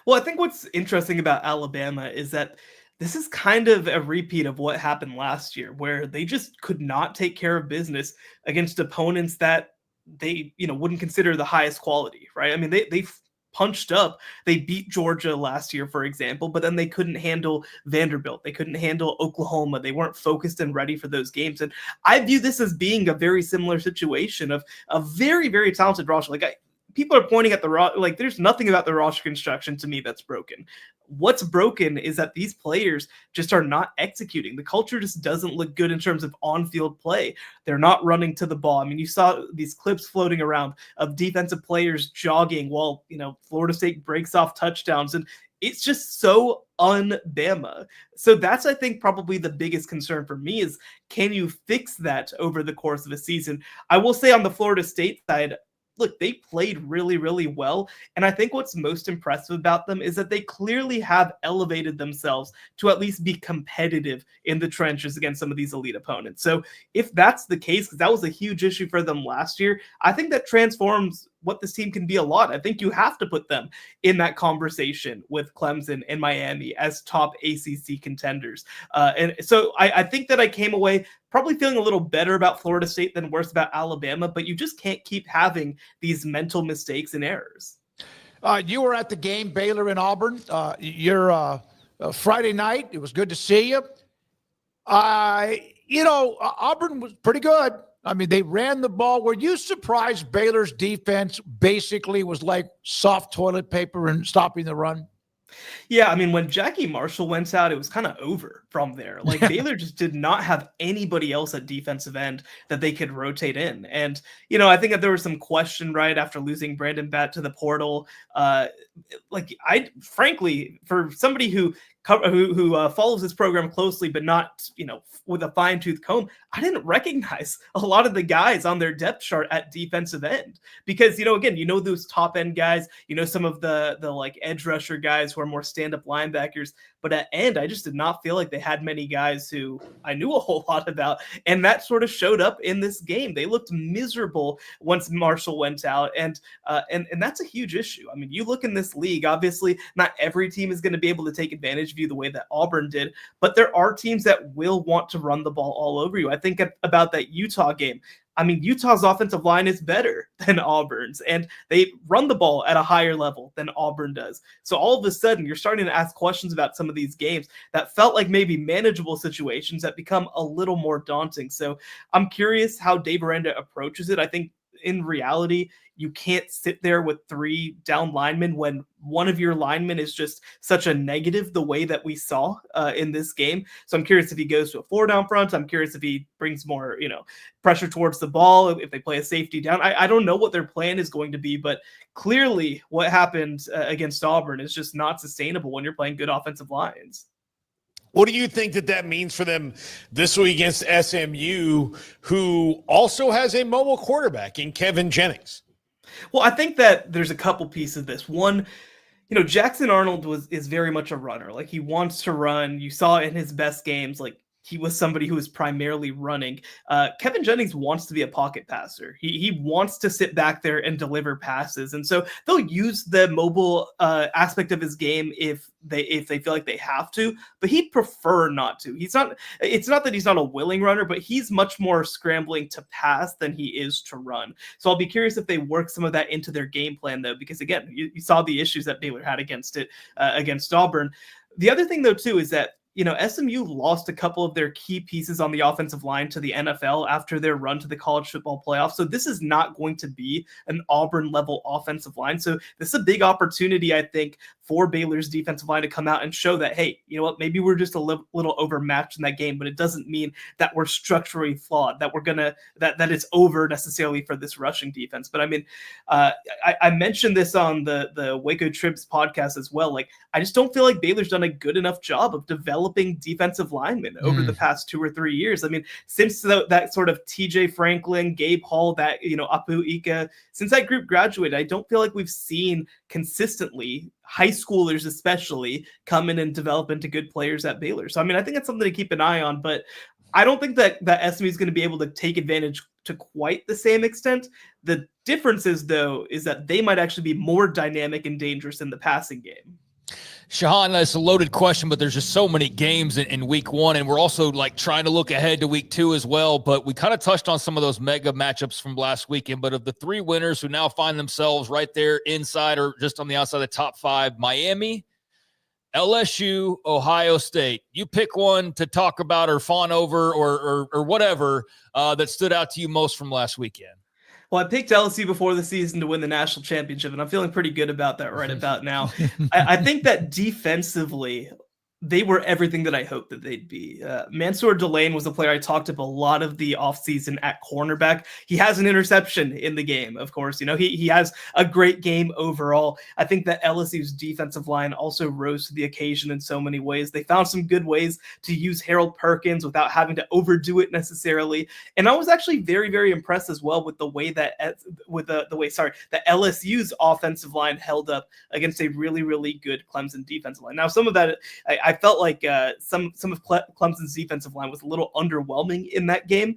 Well, I think what's interesting about Alabama is that this is kind of a repeat of what happened last year, where they just could not take care of business against opponents that they, wouldn't consider the highest quality, right? They punched up. They beat Georgia last year, for example, but then they couldn't handle Vanderbilt. They couldn't handle Oklahoma. They weren't focused and ready for those games. And I view this as being a very similar situation of a very, very talented roster. People are pointing at the roster, there's nothing about the roster construction to me that's broken. What's broken is that these players just are not executing. The culture just doesn't look good in terms of on-field play. They're not running to the ball. You saw these clips floating around of defensive players jogging while, Florida State breaks off touchdowns. And it's just so un-Bama. So that's, I think, probably the biggest concern for me is, can you fix that over the course of a season? I will say on the Florida State side, look, they played really, really well. And I think what's most impressive about them is that they clearly have elevated themselves to at least be competitive in the trenches against some of these elite opponents. So if that's the case, because that was a huge issue for them last year, I think that transforms what this team can be a lot. I think you have to put them in that conversation with Clemson and Miami as top ACC contenders. And so I think that I came away probably feeling a little better about Florida State than worse about Alabama, but you just can't keep having these mental mistakes and errors. You were at the game, Baylor and Auburn. You're Friday night. It was good to see you. Auburn was pretty good. They ran the ball. Were you surprised Baylor's defense basically was like soft toilet paper and stopping the run? Yeah, when Jackie Marshall went out, it was kind of over from there. Baylor just did not have anybody else at defensive end that they could rotate in. And, I think that there was some question right after losing Brandon Batt to the portal. Frankly, for somebody who follows this program closely, but not, with a fine tooth comb, I didn't recognize a lot of the guys on their depth chart at defensive end because, again, those top end guys, some of the edge rusher guys who are more stand-up linebackers, but at end, I just did not feel like they had many guys who I knew a whole lot about. And that sort of showed up in this game. They looked miserable once Marshall went out. And that's a huge issue. You look in this league, obviously not every team is going to be able to take advantage of you the way that Auburn did, but there are teams that will want to run the ball all over you. I think about that Utah game. Utah's offensive line is better than Auburn's, and they run the ball at a higher level than Auburn does. So all of a sudden, you're starting to ask questions about some of these games that felt like maybe manageable situations that become a little more daunting. So I'm curious how Dave Aranda approaches it. I think in reality, you can't sit there with 3 down linemen when one of your linemen is just such a negative the way that we saw in this game. So I'm curious if he goes to a 4 down front. I'm curious if he brings more, pressure towards the ball, if they play a safety down. I don't know what their plan is going to be, but clearly what happened against Auburn is just not sustainable when you're playing good offensive lines. What do you think that means for them this week against SMU, who also has a mobile quarterback in Kevin Jennings? Well, I think that there's a couple pieces of this. One, Jackson Arnold is very much a runner. Like, he wants to run. You saw in his best games, like, he was somebody who was primarily running. Kevin Jennings wants to be a pocket passer. He wants to sit back there and deliver passes. And so they'll use the mobile aspect of his game if they feel like they have to, but he'd prefer not to. It's not that he's not a willing runner, but he's much more scrambling to pass than he is to run. So I'll be curious if they work some of that into their game plan, though, because again, you saw the issues that Baylor had against Auburn. The other thing, though, too, is that SMU lost a couple of their key pieces on the offensive line to the NFL after their run to the college football playoff. So this is not going to be an Auburn-level offensive line. So this is a big opportunity, I think, for Baylor's defensive line to come out and show that, hey, you know what, maybe we're just a little overmatched in that game, but it doesn't mean that we're structurally flawed, that we're that it's over necessarily for this rushing defense. But I mean, I mentioned this on the Waco Tribs podcast as well. Like, I just don't feel like Baylor's done a good enough job of developing defensive linemen over the past 2 or 3 years. I mean, since that sort of TJ Franklin, Gabe Hall, that, Apu Ika, since that group graduated, I don't feel like we've seen consistently high schoolers especially come in and develop into good players at Baylor. So, I mean, I think that's something to keep an eye on, but I don't think that SMU is going to be able to take advantage to quite the same extent. The difference is, though, is that they might actually be more dynamic and dangerous in the passing game. Shahan, that's a loaded question, but there's just so many games in week 1, and we're also trying to look ahead to week 2 as well. But we kind of touched on some of those mega matchups from last weekend. But of the 3 winners who now find themselves right there inside or just on the outside of the top 5, Miami, LSU, Ohio State. You pick one to talk about or fawn over or whatever that stood out to you most from last weekend. Well, I picked LSU before the season to win the national championship, and I'm feeling pretty good about that right about now. I think that defensively, they were everything that I hoped that they'd be. Mansour Delane was a player I talked up a lot of the offseason at cornerback. He has an interception in the game, of course. He has a great game overall. I think that LSU's defensive line also rose to the occasion in so many ways. They found some good ways to use Harold Perkins without having to overdo it necessarily. And I was actually very, very impressed as well with the way that that LSU's offensive line held up against a really, really good Clemson defensive line. Now, some of that I felt like some of Clemson's defensive line was a little underwhelming in that game.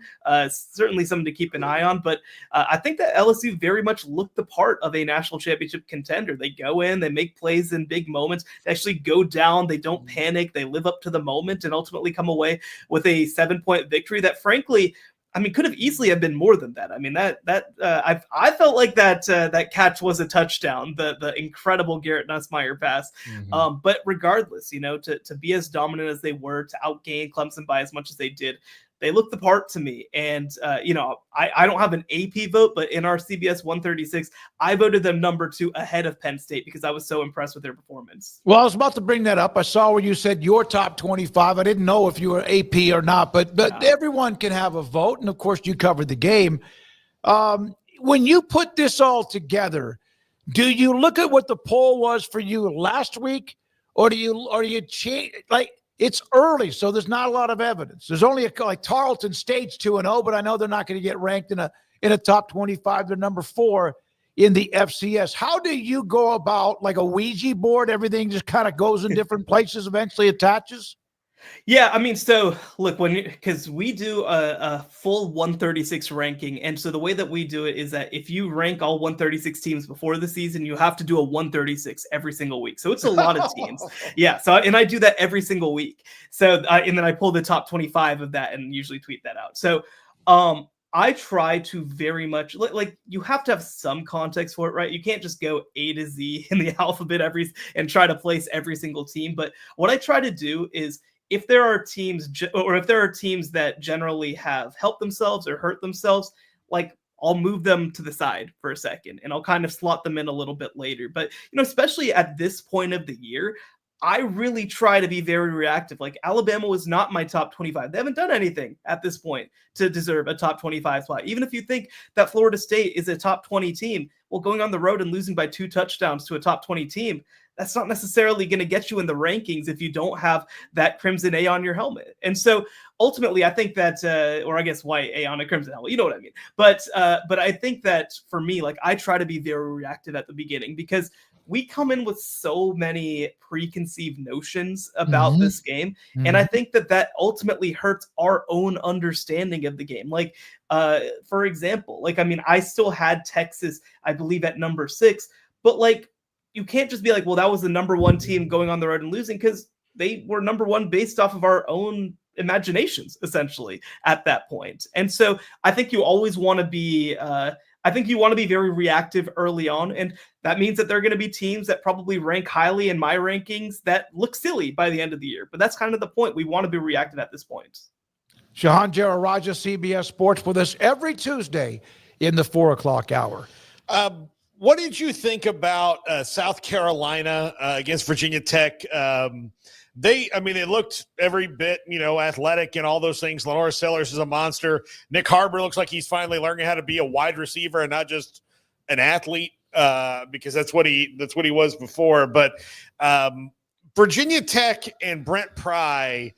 Certainly something to keep an eye on. But I think that LSU very much looked the part of a national championship contender. They go in, they make plays in big moments, they actually go down, they don't panic, they live up to the moment, and ultimately come away with a 7-point victory that, frankly, I mean, could have easily have been more than that. I mean, I felt like that catch was a touchdown, the incredible Garrett Nussmeier pass. But regardless, to be as dominant as they were, to outgain Clemson by as much as they did, they looked the part to me. And, I don't have an AP vote, but in our CBS 136, I voted them number 2 ahead of Penn State because I was so impressed with their performance. Well, I was about to bring that up. I saw where you said your top 25. I didn't know if you were AP or not, but everyone can have a vote. And of course you covered the game. When you put this all together, do you look at what the poll was for you last week, or do you change? It's early, so there's not a lot of evidence. There's only Tarleton State's 2-0, but I know they're not going to get ranked in a top 25. They're number 4 in the FCS. How do you go about, like a Ouija board? Everything just kind of goes in different places, eventually attaches? Yeah, I mean, so look, because we do a full 136 ranking, and so the way that we do it is that if you rank all 136 teams before the season, you have to do a 136 every single week. So it's a lot of teams. Yeah. So and I do that every single week. So and then I pull the top 25 of that and usually tweet that out. So I try to very much like you have to have some context for it, right? You can't just go A to Z in the alphabet and try to place every single team. But what I try to do is, if there are teams that generally have helped themselves or hurt themselves, like I'll move them to the side for a second and I'll kind of slot them in a little bit later. But, especially at this point of the year, I really try to be very reactive. Like Alabama was not my top 25. They haven't done anything at this point to deserve a top 25 spot. Even if you think that Florida State is a top 20 team, well, going on the road and losing by 2 touchdowns to a top 20 team, that's not necessarily going to get you in the rankings if you don't have that Crimson A on your helmet. And so ultimately, I think that, or I guess white A on a Crimson helmet, you know what I mean? But I think that for me, like I try to be very reactive at the beginning because we come in with so many preconceived notions about this game. And I think that ultimately hurts our own understanding of the game. Like, for example, I still had Texas, I believe, at number 6, but like, you can't just be like, well, that was the number 1 team going on the road and losing, because they were number 1 based off of our own imaginations, essentially, at that point. And so I think you always want to be very reactive early on. And that means that there are going to be teams that probably rank highly in my rankings that look silly by the end of the year. But that's kind of the point. We want to be reactive at this point. Shahan Jararaja, CBS Sports, with us every Tuesday in the 4 o'clock hour. What did you think about South Carolina against Virginia Tech? They looked every bit, athletic and all those things. Lenora Sellers is a monster. Nick Harbor looks like he's finally learning how to be a wide receiver and not just an athlete, because that's what he was before. But Virginia Tech and Brent Pry,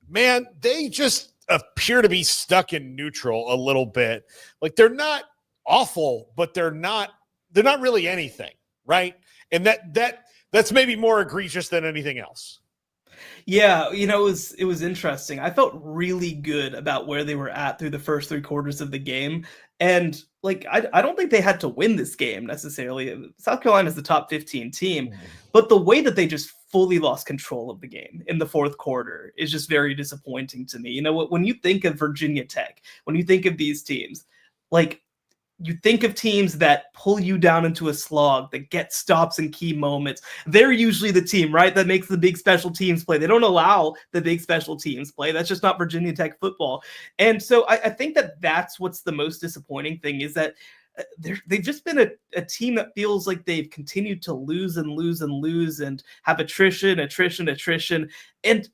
man, they just appear to be stuck in neutral a little bit. Like they're not awful, but they're not really anything, right? And that's maybe more egregious than anything else. Yeah, it was interesting. I felt really good about where they were at through the first 3 quarters of the game. And I don't think they had to win this game necessarily. South Carolina is the top 15 team, but the way that they just fully lost control of the game in the 4th quarter is just very disappointing to me. When you think of Virginia Tech, when you think of these teams, you think of teams that pull you down into a slog, that get stops in key moments. They're usually the team, right, that makes the big special teams play. They don't allow the big special teams play. That's just not Virginia Tech football. And so I think that that's what's the most disappointing thing, is that they've just been a team that feels like they've continued to lose and lose and lose and have attrition. And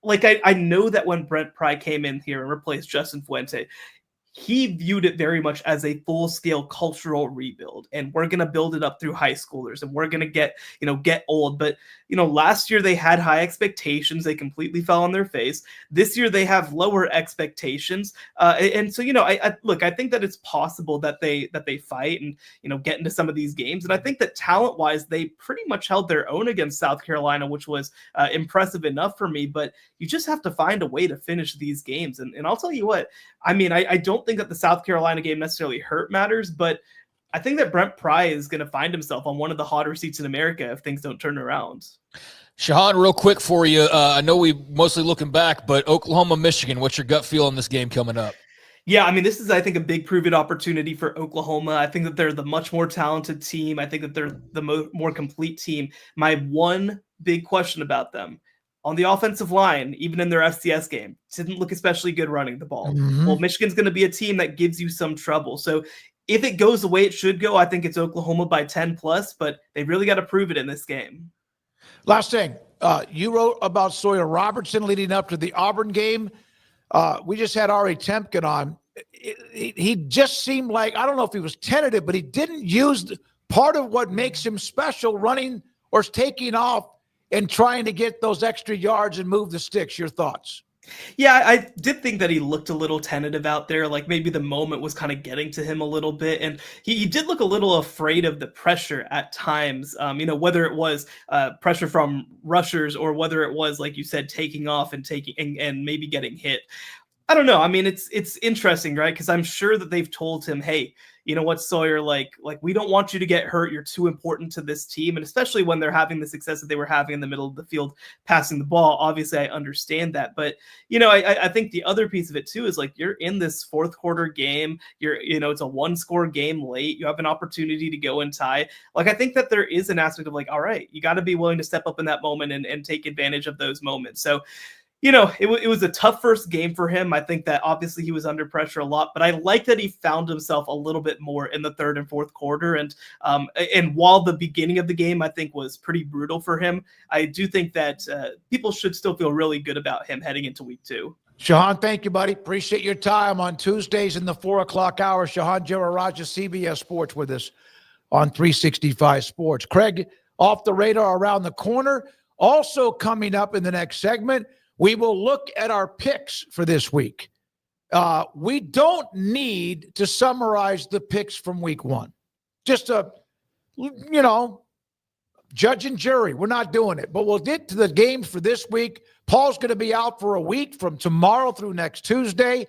I know that when Brent Pry came in here and replaced Justin Fuente, he viewed it very much as a full-scale cultural rebuild, and we're going to build it up through high schoolers, and we're going to get old. But, last year they had high expectations. They completely fell on their face. This year they have lower expectations. And so, I think that it's possible that they fight and, get into some of these games. And I think that talent-wise, they pretty much held their own against South Carolina, which was impressive enough for me. But you just have to find a way to finish these games. And I'll tell you what, I don't think that the South Carolina game necessarily hurt matters, but I think that Brent Pry is going to find himself on one of the hotter seats in America if things don't turn around. Shahan, real quick for you. I know we mostly looking back, but Oklahoma, Michigan, what's your gut feel on this game coming up? Yeah, this is, I think, a big prove-it opportunity for Oklahoma. I think that they're the much more talented team. I think that they're the more complete team. My one big question about them, on the offensive line, even in their FCS game, didn't look especially good running the ball. Well, Michigan's going to be a team that gives you some trouble. So if it goes the way it should go, I think it's Oklahoma by 10+, but they really got to prove it in this game. Last thing, you wrote about Sawyer Robertson leading up to the Auburn game. We just had Ari Temkin on. He just seemed like, I don't know if he was tentative, but he didn't use part of what makes him special, running or taking off and trying to get those extra yards and move the sticks. Your thoughts? Yeah, I did think that he looked a little tentative out there. Like maybe the moment was kind of getting to him a little bit. And he did look a little afraid of the pressure at times, whether it was pressure from rushers or whether it was, like you said, taking off and maybe getting hit. I don't know. It's interesting, right? Because I'm sure that they've told him, hey, you know what, Sawyer, like we don't want you to get hurt. You're too important to this team. And especially when they're having the success that they were having in the middle of the field, passing the ball. Obviously, I understand that. But, I think the other piece of it, too, is like you're in this 4th quarter game. It's a 1-score game late. You have an opportunity to go and tie. Like, I think that there is an aspect of like, all right, you got to be willing to step up in that moment and take advantage of those moments. So, it was a tough first game for him. I think that obviously he was under pressure a lot, but I like that he found himself a little bit more in the third and fourth quarter. And while the beginning of the game, I think, was pretty brutal for him, I do think that people should still feel really good about him heading into week 2. Shahan, thank you, buddy. Appreciate your time on Tuesdays in the 4 o'clock hour. Shahan Jiraraja, CBS Sports, with us on 365 Sports. Craig, off the radar around the corner. Also coming up in the next segment, we will look at our picks for this week. We don't need to summarize the picks from week 1. Just judge and jury. We're not doing it, but we'll get to the games for this week. Paul's going to be out for a week from tomorrow through next Tuesday.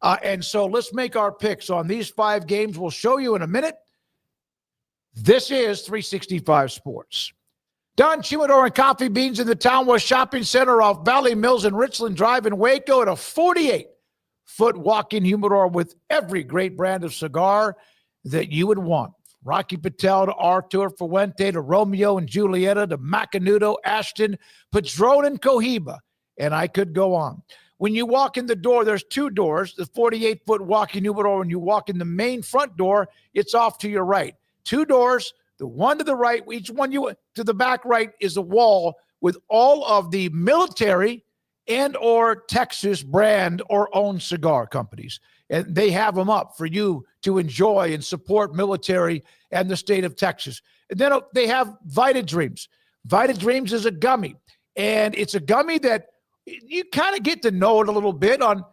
And so let's make our picks on these 5 games. We'll show you in a minute. This is 365 Sports. Don Humidor and Coffee Beans in the Town West Shopping Center off Valley Mills and Richland Drive in Waco, at a 48-foot walk-in humidor with every great brand of cigar that you would want. Rocky Patel to Artur Fuente to Romeo and Julieta to Macanudo, Ashton, Padron, and Cohiba. And I could go on. When you walk in the door, there's 2 doors. The 48-foot walk-in humidor, when you walk in the main front door, it's off to your right. 2 doors, the one to the right, each one you to the back right is a wall with all of the military and or Texas brand or owned cigar companies. And they have them up for you to enjoy and support military and the state of Texas. And then they have Vita Dreams. Vita Dreams is a gummy. And it's a gummy that you kind of get to know it a little bit on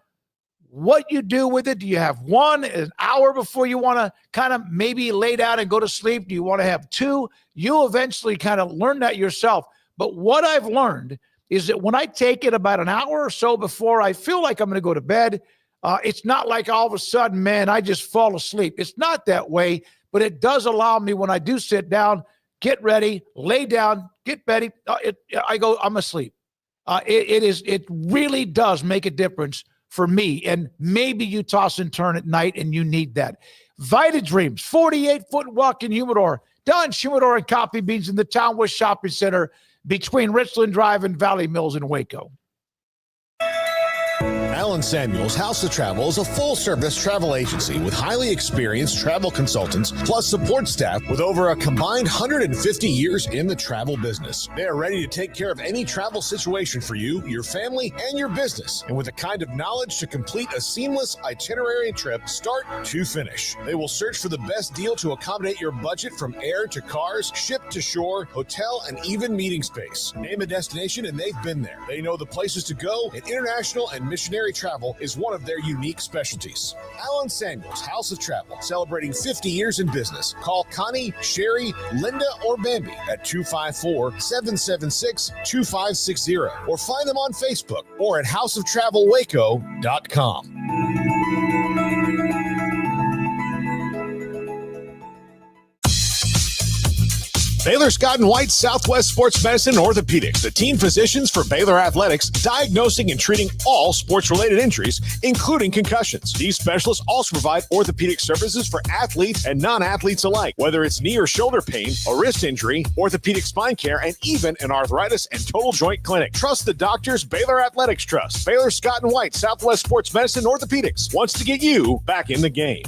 what you do with it. Do you have an hour before you want to kind of maybe lay down and go to sleep? Do you want to have 2? You eventually kind of learn that yourself. But what I've learned is that when I take it about an hour or so before I feel like I'm going to go to bed, it's not like all of a sudden, man, I just fall asleep. It's not that way, but it does allow me, when I do sit down, get ready, lay down, get ready, I'm asleep. It really does make a difference for me. And maybe you toss and turn at night and you need that. Vita Dreams, 48-foot walk-in humidor. Don Humidor and Coffee Beans in the Town West Shopping Center between Richland Drive and Valley Mills in Waco. Allen Samuels House of Travel is a full-service travel agency with highly experienced travel consultants plus support staff with over a combined 150 years in the travel business. They are ready to take care of any travel situation for you, your family, and your business, and with the kind of knowledge to complete a seamless itinerary trip start to finish. They will search for the best deal to accommodate your budget, from air to cars, ship to shore, hotel, and even meeting space. Name a destination and they've been there. They know the places to go, and international and missionary travel is one of their unique specialties. Allen Samuels House of Travel, celebrating 50 years in business. Call Connie, Sherry, Linda, or Bambi at 254-776-2560 or find them on Facebook or at houseoftravelwaco.com. Baylor Scott & White Southwest Sports Medicine and Orthopedics, the team physicians for Baylor Athletics, diagnosing and treating all sports-related injuries, including concussions. These specialists also provide orthopedic services for athletes and non-athletes alike, whether it's knee or shoulder pain, a wrist injury, orthopedic spine care, and even an arthritis and total joint clinic. Trust the doctors Baylor Athletics trust. Baylor Scott & White Southwest Sports Medicine and Orthopedics wants to get you back in the game.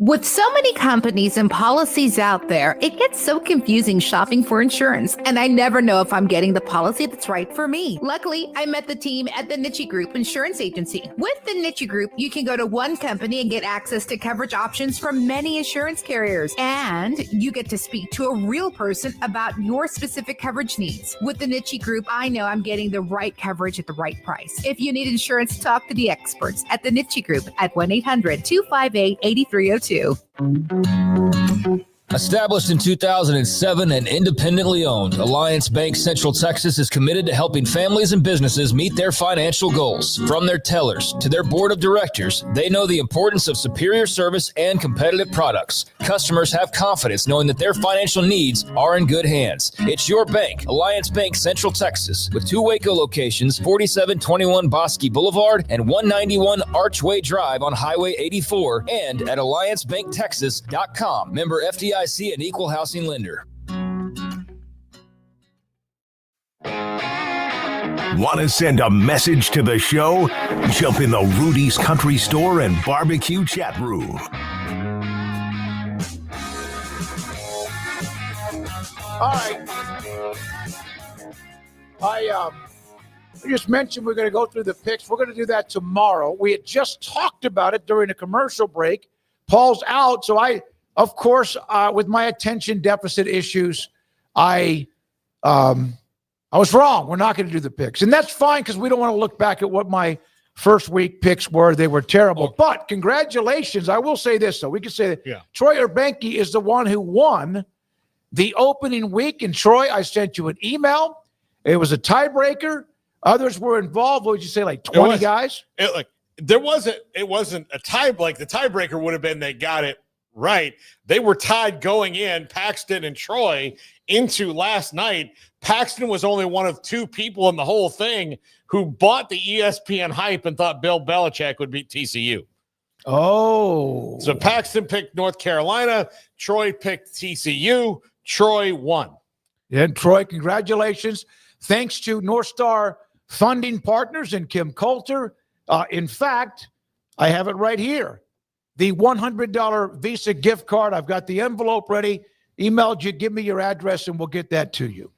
With so many companies and policies out there, it gets so confusing shopping for insurance, and I never know if I'm getting the policy that's right for me. Luckily, I met the team at the Niche Group Insurance Agency. With the Niche Group, you can go to one company and get access to coverage options from many insurance carriers, and you get to speak to a real person about your specific coverage needs. With the Niche Group, I know I'm getting the right coverage at the right price. If you need insurance, talk to the experts at the Niche Group at 1-800-258-8302. Established in 2007 and independently owned, Alliance Bank Central Texas is committed to helping families and businesses meet their financial goals. From their tellers to their board of directors, they know the importance of superior service and competitive products. Customers have confidence knowing that their financial needs are in good hands. It's your bank, Alliance Bank Central Texas, with 2 Waco locations, 4721 Bosque Boulevard and 191 Archway Drive on Highway 84, and at alliancebanktexas.com. Member FDIC, an equal housing lender. Want to send a message to the show? Jump in the Rudy's Country Store and Barbecue chat room. All right. I just mentioned we're going to go through the picks. We're going to do that tomorrow. We had just talked about it during a commercial break. Paul's out, so I, of course, with my attention deficit issues, I was wrong. We're not going to do the picks, and that's fine because we don't want to look back at what my first week picks were. They were terrible. Okay. But congratulations. I will say this, though. We can say that Troy Urbanky is the one who won the opening week. And Troy, I sent you an email. It was a tiebreaker. Others were involved. What would you say, like 20 guys? It wasn't a tie. Like the tiebreaker would have been they got it right. They were tied going in, Paxton and Troy, into last night. Paxton was only one of two people in the whole thing who bought the ESPN hype and thought Bill Belichick would beat TCU. Oh. So Paxton picked North Carolina. Troy picked TCU. Troy won. And Troy, congratulations. Thanks to North Star Funding Partners and Kim Coulter. In fact, I have it right here. The $100 Visa gift card. I've got the envelope ready. Emailed you. Give me your address and we'll get that to you.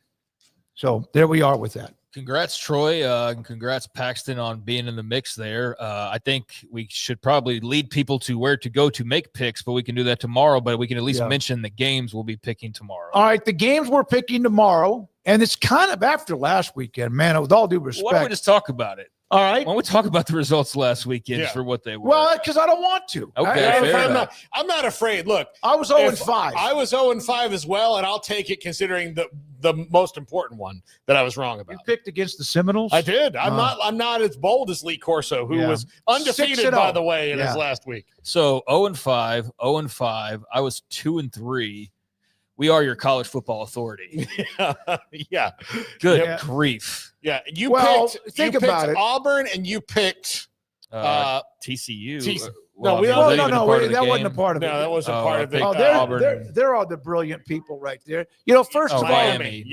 So there we are with that. Congrats, Troy. And congrats, Paxton, on being in the mix there. I think we should probably lead people to where to go to make picks, but we can do that tomorrow. But we can at least mention the games we'll be picking tomorrow. All right, the games we're picking tomorrow, and it's kind of after last weekend, man, with all due respect. Why don't we just talk about it? All right. Why don't we talk about the results last weekend for what they were? Well, because I don't want to. Okay, I'm not afraid. Look, I was 0-5. I was 0-5 as well, and I'll take it considering the most important one that I was wrong about. You picked against the Seminoles? I did. I'm not as bold as Lee Corso, who was undefeated, by the way, in his last week. So 0-5. I was 2-3. We are your college football authority. Yeah. Good grief. Yeah. You picked Auburn and you picked TCU. No, that wasn't a part of it. No, that wasn't part of it. They're all the brilliant people right there. You know, first of all, Miami.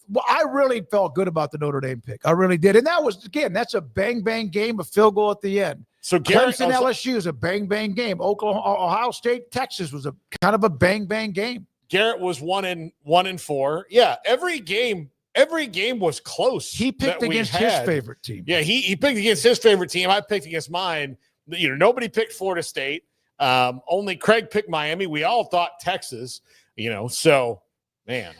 Well, I really felt good about the Notre Dame pick. I really did. And that was, again, that's a bang-bang game, a field goal at the end. So Clemson LSU is a bang-bang game. Ohio State, Texas was a kind of a bang-bang game. Garrett was 1-4. Yeah, every game was close. He picked against his favorite team. Yeah, he picked against his favorite team. I picked against mine. You know, nobody picked Florida State. Only Craig picked Miami. We all thought Texas. You know, so man,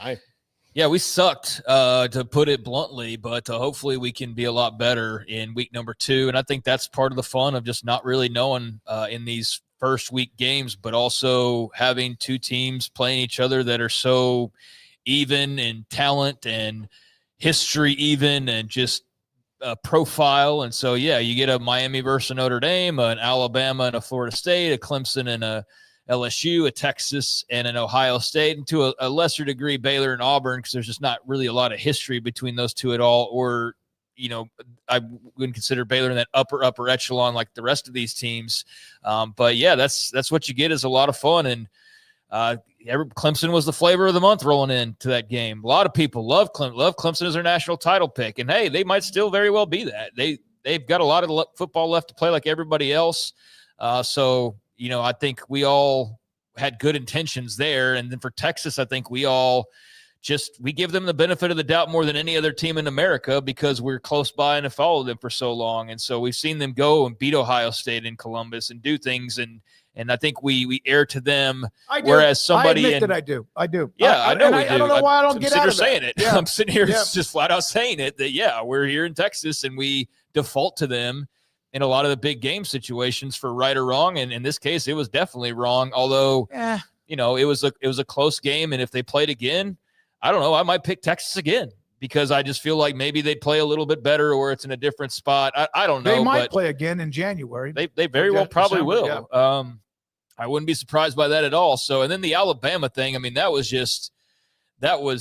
Yeah, we sucked, to put it bluntly, but hopefully we can be a lot better in week number 2. And I think that's part of the fun of just not really knowing in these first week games, but also having two teams playing each other that are so even in talent and history even and just profile. And so, yeah, you get a Miami versus Notre Dame, an Alabama and a Florida State, a Clemson and a LSU, a Texas, and an Ohio State, and to a lesser degree, Baylor and Auburn, because there's just not really a lot of history between those two at all. Or, you know, I wouldn't consider Baylor in that upper echelon like the rest of these teams. But yeah, that's what you get is a lot of fun. And Clemson was the flavor of the month rolling into that game. A lot of people love Clemson as their national title pick, and hey, they might still very well be that. They've got a lot of football left to play like everybody else. So. You know, I think we all had good intentions there. And then for Texas, I think we give them the benefit of the doubt more than any other team in America because we're close by and have followed them for so long. And so we've seen them go and beat Ohio State in Columbus and do things. And I think we err to them. Whereas somebody I admit that I do. Yeah, I know we do. I don't know why I don't get out of saying it. it. Yeah. I'm sitting here just flat out saying it that, yeah, we're here in Texas and we default to them in a lot of the big game situations for right or wrong. And in this case, it was definitely wrong. Although, you know, it was a close game. And if they played again, I don't know, I might pick Texas again because I just feel like maybe they'd play a little bit better or it's in a different spot. I don't know. They might play again in January. They very well probably will. Yeah. I wouldn't be surprised by that at all. So, and then the Alabama thing, I mean, that was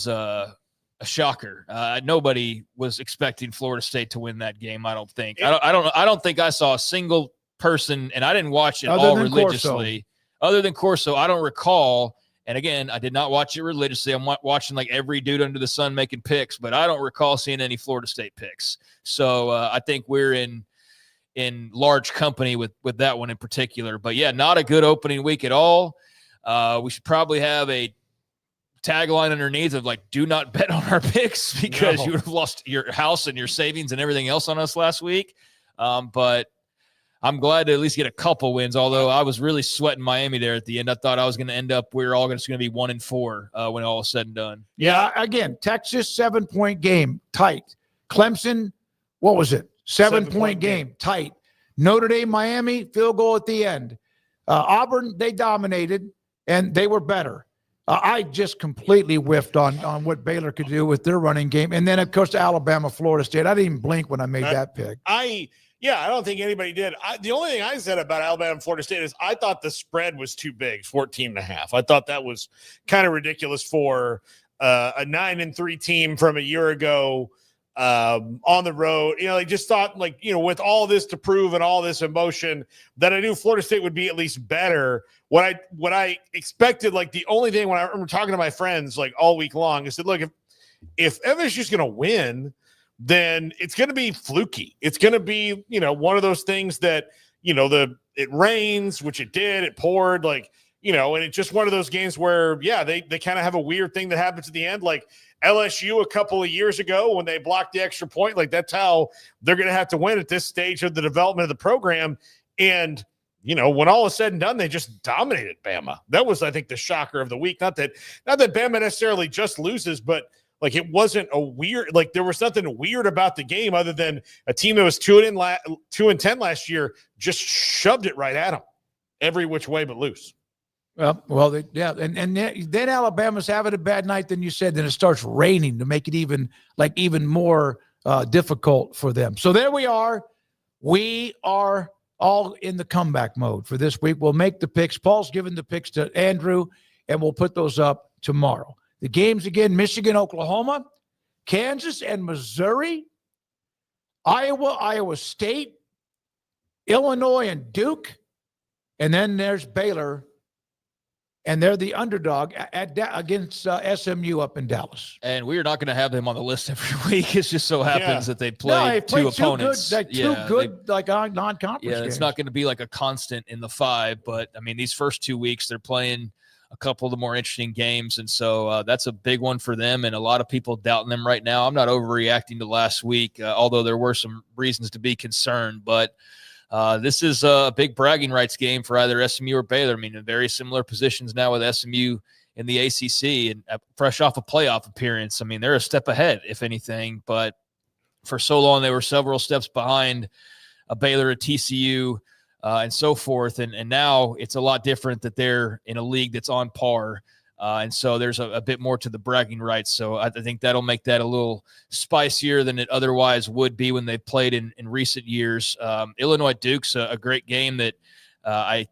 a shocker. Nobody was expecting Florida State to win that game. I don't think. I don't think I saw a single person, and I didn't watch it all religiously. Other than Corso, I don't recall And again, I did not watch it religiously. I'm watching like every dude under the sun making picks, but I don't recall seeing any Florida State picks. So I think we're in large company with that one in particular. But yeah, not a good opening week at all. We should probably have a tagline underneath of like, do not bet on our picks because you would have lost your house and your savings and everything else on us last week. But I'm glad to at least get a couple wins, although I was really sweating Miami there at the end. I thought I was going to end up, we were all just going to be 1-4 when all is said and done. Yeah, again, Texas 7-point game, tight. Clemson, what was it? 7-point game, tight. Notre Dame, Miami, field goal at the end. Auburn, they dominated, and they were better. I just completely whiffed on what Baylor could do with their running game. And then, of course, Alabama, Florida State. I didn't even blink when I made that pick. I don't think anybody did. The only thing I said about Alabama and Florida State is I thought the spread was too big, 14.5. I thought that was kind of ridiculous for a 9-3 team from a year ago on the road. I just thought with all this to prove and all this emotion that I knew Florida State would be at least better. What I expected, the only thing when I remember talking to my friends all week long, I said, look, if FSU's going to win, then it's going to be fluky. It's going to be, one of those things that, it rains, which it did, it poured, and it's just one of those games where, they kind of have a weird thing that happens at the end. Like LSU a couple of years ago when they blocked the extra point, that's how they're going to have to win at this stage of the development of the program. And, when all is said and done, they just dominated Bama. That was, I think, the shocker of the week. Not that Bama necessarily just loses, but it wasn't a weird, there was nothing weird about the game other than a team that was 2-10 last year just shoved it right at them every which way but loose. Well, and then Alabama's having a bad night. Then you said, then it starts raining to make it even more difficult for them. So there we are. We are all in the comeback mode for this week. We'll make the picks. Paul's giving the picks to Andrew, and we'll put those up tomorrow. The games again, Michigan, Oklahoma, Kansas and Missouri, Iowa State, Illinois and Duke, and then there's Baylor, and they're the underdog against SMU up in Dallas. And we're not going to have them on the list every week. It just so happens that they played two opponents. Two good non-conference games. It's not going to be like a constant in the 5, but, I mean, these first 2 weeks they're playing a couple of the more interesting games. And so that's a big one for them. And a lot of people doubting them right now. I'm not overreacting to last week, although there were some reasons to be concerned. But this is a big bragging rights game for either SMU or Baylor. I mean, in very similar positions now with SMU in the ACC and fresh off a playoff appearance. I mean, they're a step ahead, if anything. But for so long, they were several steps behind a Baylor, a TCU, and so forth. And now it's a lot different that they're in a league that's on par. And so there's a bit more to the bragging rights. So I think that'll make that a little spicier than it otherwise would be when they played in recent years. Illinois Duke's a great game that I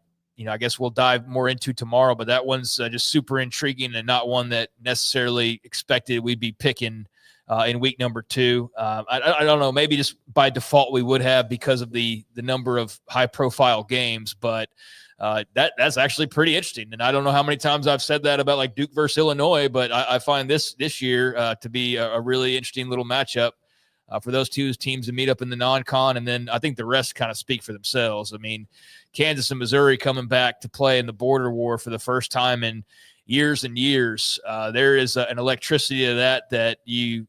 guess we'll dive more into tomorrow, but that one's just super intriguing and not one that necessarily expected we'd be picking in week number 2. I don't know, maybe just by default we would have because of the number of high-profile games, but that's actually pretty interesting. And I don't know how many times I've said that about Duke versus Illinois, but I find this year to be a really interesting little matchup for those two teams to meet up in the non-con, and then I think the rest kind of speak for themselves. I mean, Kansas and Missouri coming back to play in the border war for the first time in years and years. There is an electricity to that you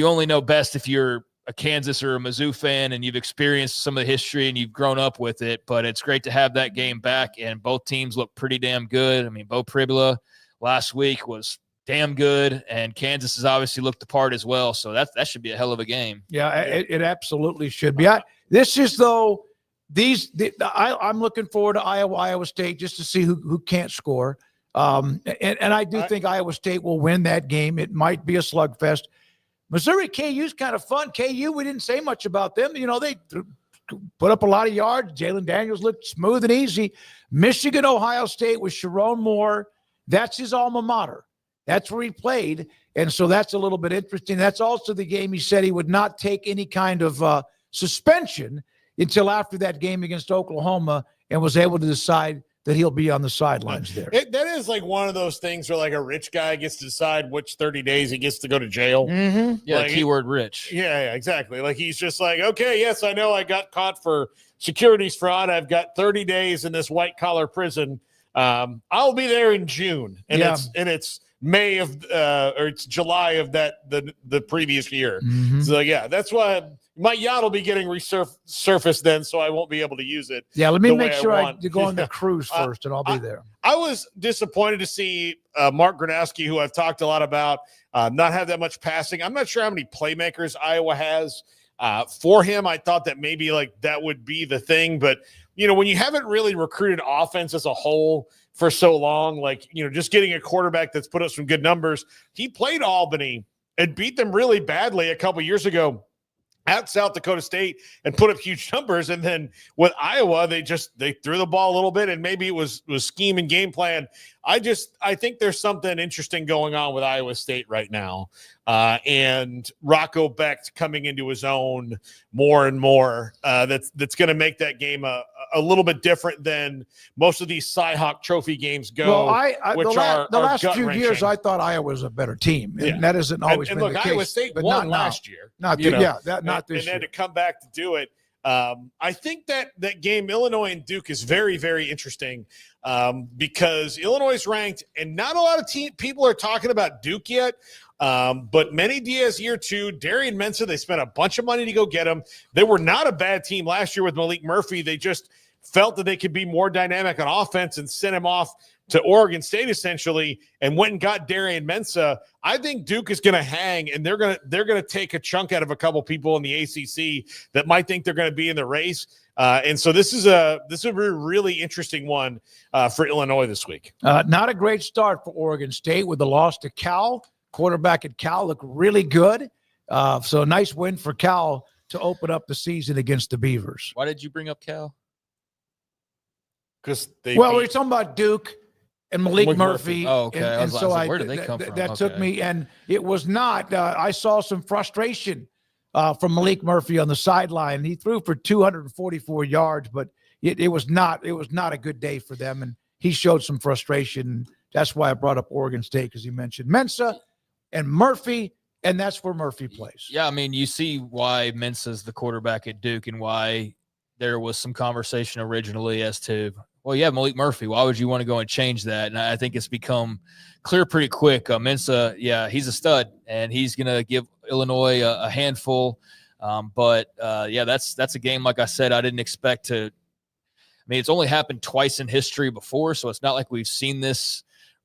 only know best if you're a Kansas or a Mizzou fan and you've experienced some of the history and you've grown up with it, but it's great to have that game back, and both teams look pretty damn good. I mean, Bo Pribula last week was damn good, and Kansas has obviously looked the part as well, so that should be a hell of a game. Yeah, it absolutely should be. I'm looking forward to Iowa State just to see who can't score, and I do think Iowa State will win that game. It might be a slugfest. Missouri KU's kind of fun. KU, we didn't say much about them. They put up a lot of yards. Jalen Daniels looked smooth and easy. Michigan, Ohio State with Sharon Moore. That's his alma mater. That's where he played. And so that's a little bit interesting. That's also the game he said he would not take any kind of suspension until after that game against Oklahoma and was able to decide that he'll be on the sidelines there. That is like one of those things where like a rich guy gets to decide which 30 days he gets to go to jail. Mm-hmm. Yeah, Like, keyword rich. Yeah, exactly. Like he's just like, okay, yes, I know I got caught for securities fraud. I've got 30 days in this white collar prison. I'll be there in June, and it's May of or it's July of the previous year. Mm-hmm. So yeah, that's why my yacht will be getting resurfaced then, so I won't be able to use it. Yeah, let me make sure I want. go on the cruise first, and I'll be there. I was disappointed to see Mark Gronowski, who I've talked a lot about, not have that much passing. I'm not sure how many playmakers Iowa has. For him, I thought that maybe like that would be the thing. But, when you haven't really recruited offense as a whole for so long, like, just getting a quarterback that's put up some good numbers. He played Albany and beat them really badly a couple years ago at South Dakota State and put up huge numbers. And then with Iowa, they threw the ball a little bit, and maybe it was scheme and game plan. I think there's something interesting going on with Iowa State right now. And Rocco Beck coming into his own more and more. That's going to make that game a little bit different than most of these Cy-Hawk Trophy games go. Well, the last few years, I thought Iowa was a better team. Yeah. And that hasn't always been look, the case. Iowa State but won not last year. Not this year. And then to come back to do it. I think that game, Illinois and Duke, is very, very interesting because Illinois is ranked, and not a lot of people are talking about Duke yet. But Manny Diaz year 2, Darian Mensah, they spent a bunch of money to go get him. They were not a bad team last year with Malik Murphy. They just felt that they could be more dynamic on offense and sent him off to Oregon State essentially, and went and got Darian Mensah. I think Duke is going to hang, and they're going to take a chunk out of a couple people in the ACC that might think they're going to be in the race. And so this is a really interesting one for Illinois this week. Not a great start for Oregon State with the loss to Cal. Quarterback at Cal looked really good. So a nice win for Cal to open up the season against the Beavers. Why did you bring up Cal? Because we're talking about Duke and Malik Murphy. Oh, okay. And so where did they come from? That took me, and it was not. I saw some frustration from Malik Murphy on the sideline. He threw for 244 yards, but it was not a good day for them, and he showed some frustration. That's why I brought up Oregon State, because you mentioned Mensah and Murphy, and that's where Murphy plays. Yeah, I mean, you see why Mensah's the quarterback at Duke and why there was some conversation originally as to, well, yeah, Malik Murphy, why would you want to go and change that? And I think it's become clear pretty quick. Mensah, yeah, he's a stud, and he's going to give Illinois a handful. But that's a game, like I said, I didn't expect to. I mean, it's only happened twice in history before, so it's not like we've seen this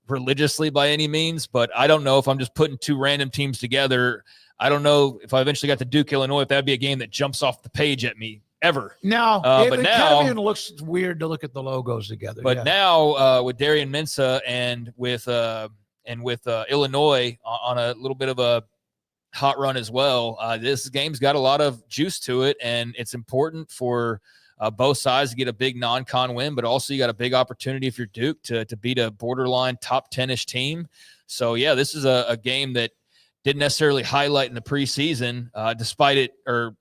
religiously by any means. But I don't know if I'm just putting two random teams together. I don't know if I eventually got to Duke, Illinois, if that'd be a game that jumps off the page at me ever. No, but now kind of even looks weird to look at the logos together. But now with Darian Mensah and with Illinois on a little bit of a hot run as well, this game's got a lot of juice to it, and it's important for both sides to get a big non-con win, but also you got a big opportunity if you're Duke to beat a borderline top 10-ish team. So yeah, this is a game that didn't necessarily highlight in the preseason, despite it, or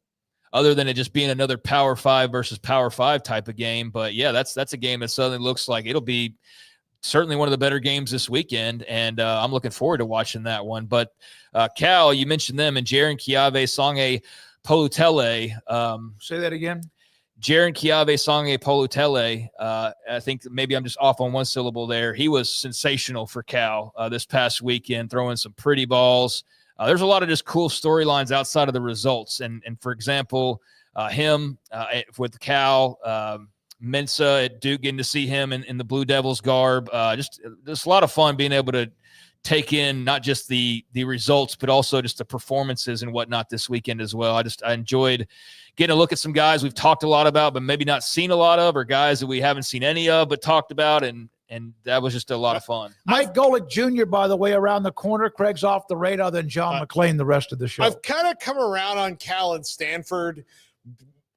other than it just being another Power 5 versus Power 5 type of game. But yeah, that's a game that suddenly looks like it'll be certainly one of the better games this weekend, and I'm looking forward to watching that one. But Cal, you mentioned them, and Jaron Kiave Songe Polutele. Say that again. Jaron Kiave Songe Polutele. I think maybe I'm just off on one syllable there. He was sensational for Cal this past weekend, throwing some pretty balls. There's a lot of just cool storylines outside of the results. And for example, him with Cal, Mensah at Duke, getting to see him in the Blue Devils garb. Just a lot of fun being able to take in not just the results, but also just the performances and whatnot this weekend as well. I enjoyed getting a look at some guys we've talked a lot about, but maybe not seen a lot of, or guys that we haven't seen any of, but talked about. And that was just a lot of fun. Mike Golic Jr., by the way, around the corner. Craig's off the radar, then John McClain the rest of the show. I've kind of come around on Cal and Stanford.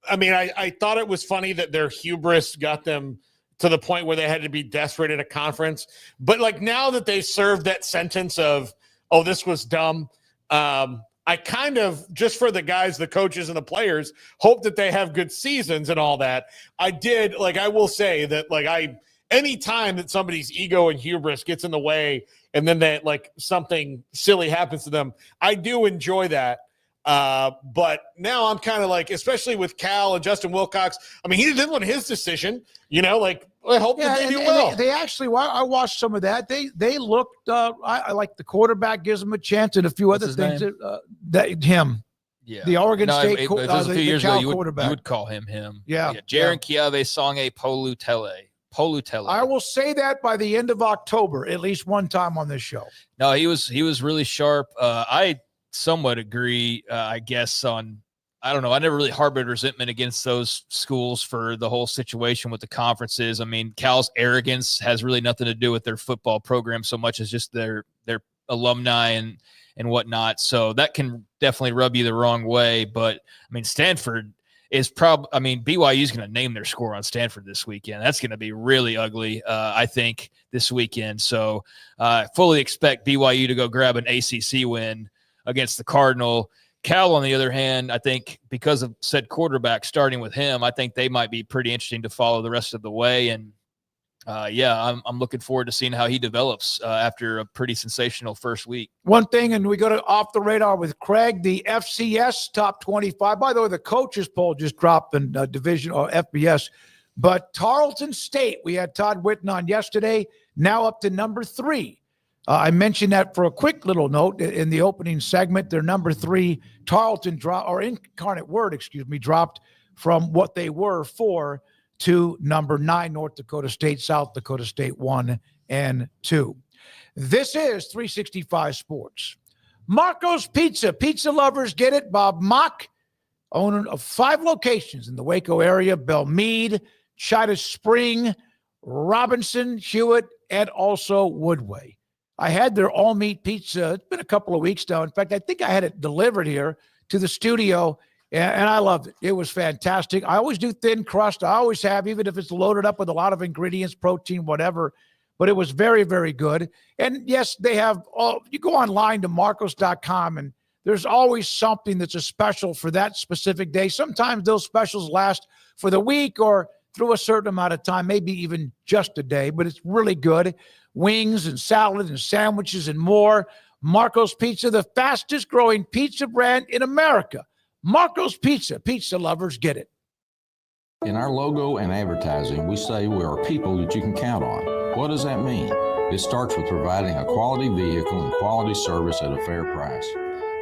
I mean, I thought it was funny that their hubris got them to the point where they had to be desperate at a conference. But, like, now that they served that sentence of, oh, this was dumb, I kind of, just for the guys, the coaches, and the players, hope that they have good seasons and all that. I will say that, like, any time that somebody's ego and hubris gets in the way and then that like something silly happens to them, I do enjoy that. But now I'm kind of like, especially with Cal and Justin Wilcox, I mean, he didn't want his decision, I hope that they do well. They actually, I watched some of that. They looked, I like the quarterback gives them a chance and a few other things. Him. Yeah. The Oregon State if it was a few years ago, you quarterback. would call him him. Yeah. Jaron Kiave Songe Polutele. I will say that by the end of October, at least one time on this show. No, he was really sharp. I somewhat agree, I guess, on I don't know. I never really harbored resentment against those schools for the whole situation with the conferences. I mean, Cal's arrogance has really nothing to do with their football program so much as just their alumni and whatnot. So that can definitely rub you the wrong way. But I mean, Stanford is BYU is going to name their score on Stanford this weekend. That's going to be really ugly, I think, this weekend. So fully expect BYU to go grab an ACC win against the Cardinal. Cal, on the other hand, I think because of said quarterback starting with him, I think they might be pretty interesting to follow the rest of the way. And I'm looking forward to seeing how he develops after a pretty sensational first week. One thing, and we go to Off the Radar with Craig, the FCS top 25. By the way, the coaches poll just dropped in division or FBS. But Tarleton State, we had Todd Whitten on yesterday, now up to number 3. I mentioned that for a quick little note in the opening segment. They're number 3. Tarleton Incarnate Word, dropped from what they were 4 to number 9. North Dakota State, South Dakota State 1 and 2. This is 365 Sports. Marco's Pizza. Pizza lovers get it. Bob Mock, owner of 5 locations in the Waco area: Belmead, Chita Spring, Robinson, Hewitt, and also Woodway. I had their all-meat pizza. It's been a couple of weeks now. In fact, I think I had it delivered here to the studio, and I loved it. It was fantastic. I always do thin crust. I always have, even if it's loaded up with a lot of ingredients, protein, whatever. But it was very, very good. And, yes, they have you go online to marcos.com, and there's always something that's a special for that specific day. Sometimes those specials last for the week or through a certain amount of time, maybe even just a day, but it's really good. Wings and salad and sandwiches and more. Marco's Pizza, the fastest growing pizza brand in America. Marco's Pizza. Pizza lovers get it. In our logo and advertising, we say we are people that you can count on. What does that mean? It starts with providing a quality vehicle and quality service at a fair price.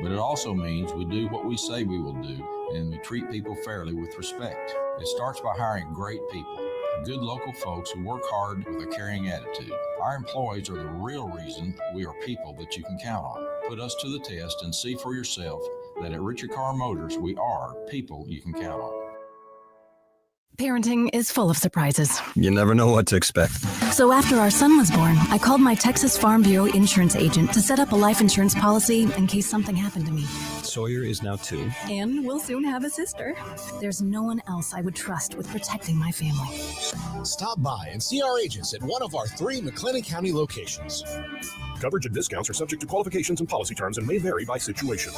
But it also means we do what we say we will do, and we treat people fairly with respect. It starts by hiring great people, good local folks who work hard with a caring attitude. Our employees are the real reason we are people that you can count on. Put us to the test and see for yourself that at Richard Carr Motors, we are people you can count on. Parenting is full of surprises. You never know what to expect. So after our son was born, I called my Texas Farm Bureau insurance agent to set up a life insurance policy in case something happened to me. Sawyer is now 2. And we'll soon have a sister. There's no one else I would trust with protecting my family. Stop by and see our agents at one of our 3 McLennan County locations. Coverage and discounts are subject to qualifications and policy terms and may vary by situation.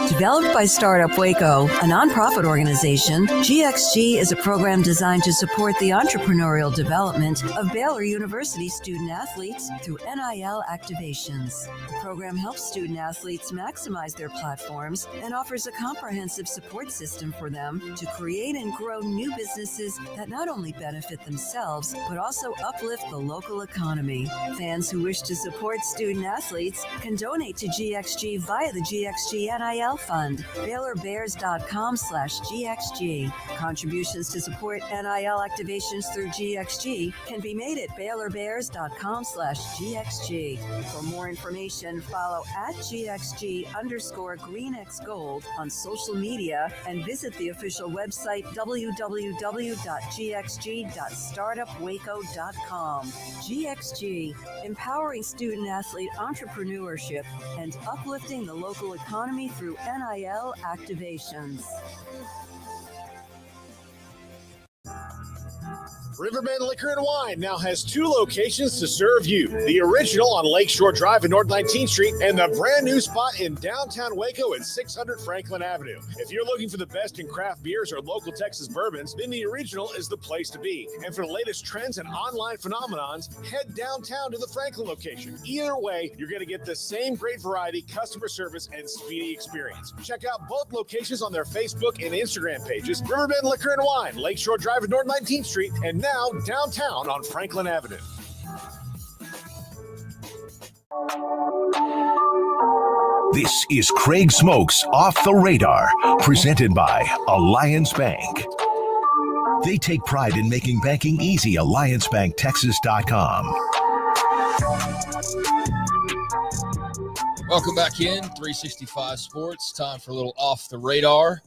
Developed by Startup Waco, a nonprofit organization, GXG is a program designed to support the entrepreneurial development of Baylor University student athletes through NIL activations. The program helps student athletes maximize their platforms and offers a comprehensive support system for them to create and grow new businesses that not only benefit themselves, but also uplift the local economy. Fans who wish to support student athletes can donate to GXG via the GXG NIL Fund, BaylorBears.com/GXG. Contributions to support NIL activations through GXG can be made at BaylorBears.com/GXG. For more information, follow at GXG_GreenXGold on social media and visit the official website www.gxg.startupwaco.com. GXG, empowering student athlete entrepreneurship and uplifting the local economy through NIL activations. Riverbend Liquor and Wine now has 2 locations to serve you. The original on Lakeshore Drive and North 19th Street, and the brand new spot in downtown Waco at 600 Franklin Avenue. If you're looking for the best in craft beers or local Texas bourbons, then the original is the place to be. And for the latest trends and online phenomenons, head downtown to the Franklin location. Either way, you're going to get the same great variety, customer service, and speedy experience. Check out both locations on their Facebook and Instagram pages, Riverbend Liquor and Wine, Lakeshore Drive and North 19th Street, and now downtown on Franklin Avenue. This is Craig Smoak's Off the Radar, presented by Alliance Bank. They take pride in making banking easy. AllianceBankTexas.com. Welcome back in 365 Sports. Time for a little Off the Radar.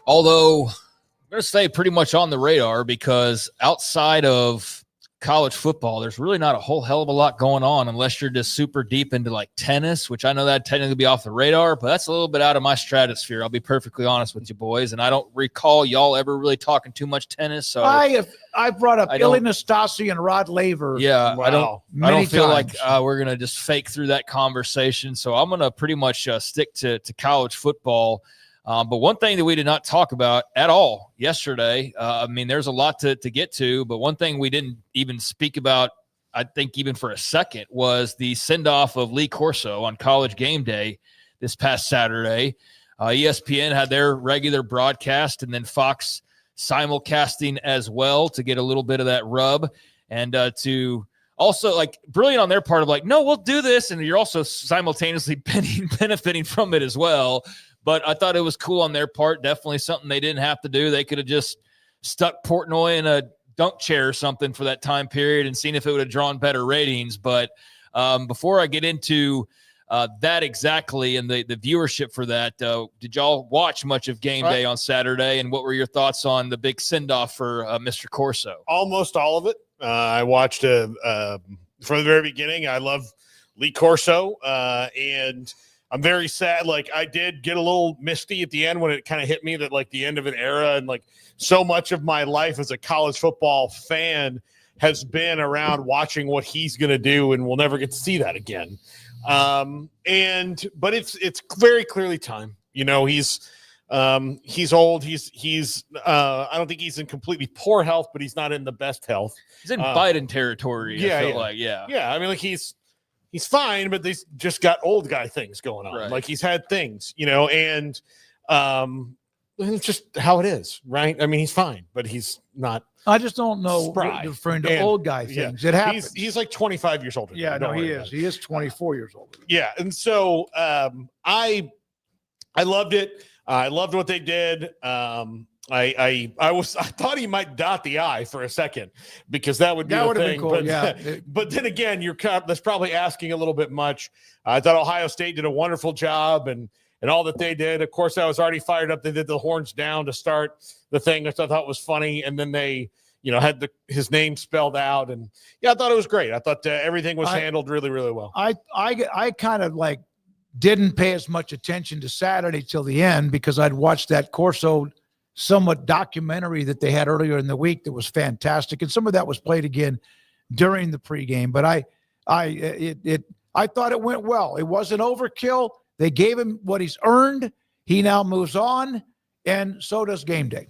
Although I'm going to stay pretty much on the radar because outside of college football, there's really not a whole hell of a lot going on unless you're just super deep into like tennis, which I know that technically be off the radar, but that's a little bit out of my stratosphere. I'll be perfectly honest with you boys. And I don't recall y'all ever really talking too much tennis. So I brought up Ilya Nastasi and Rod Laver. Yeah. Wow. I don't feel like we're going to just fake through that conversation. So I'm going to pretty much stick to college football. But one thing that we did not talk about at all yesterday, I mean, there's a lot to get to, but one thing we didn't even speak about, I think even for a second, was the send-off of Lee Corso on College Game Day this past Saturday. ESPN had their regular broadcast and then Fox simulcasting as well to get a little bit of that rub and to also like brilliant on their part of like, no, we'll do this. And you're also simultaneously benefiting from it as well. But I thought it was cool on their part. Definitely something they didn't have to do. They could have just stuck Portnoy in a dunk chair or something for that time period and seen if it would have drawn better ratings. But before I get into that exactly and the viewership for that, did y'all watch much of Game Day on Saturday? And what were your thoughts on the big send-off for Mr. Corso? Almost all of it. I watched from the very beginning. I love Lee Corso, and I'm very sad. Like, I did get a little misty at the end when it kind of hit me that like the end of an era, and like so much of my life as a college football fan has been around watching what he's going to do, and we'll never get to see that again. But it's very clearly time. You know, he's old. He's I don't think he's in completely poor health, but he's not in the best health. He's in Biden territory. Yeah, I feel like. I mean, like he's fine, but they just got old guy things going on. Right. Like he's had things, you know, and it's just how it is, right? I mean, he's fine, but he's not. I just don't know spry. referring to old guy things. It happens. He's like 25 years older. Yeah, no, he is. He is 24 years old. Yeah, and so I loved it. I loved what they did. I thought he might dot the I for a second because that would be a thing. Cool. But, yeah. But then again, that's probably asking a little bit much. I thought Ohio State did a wonderful job and all that they did. Of course, I was already fired up. They did the horns down to start the thing, which I thought was funny. And then they, had his name spelled out. And yeah, I thought it was great. I thought everything was handled really, really well. I kind of like didn't pay as much attention to Saturday till the end because I'd watched that Corso somewhat documentary that they had earlier in the week that was fantastic, and some of that was played again during the pregame. But I thought it went well. It wasn't overkill. They gave him what he's earned. He now moves on, and so does Game Day.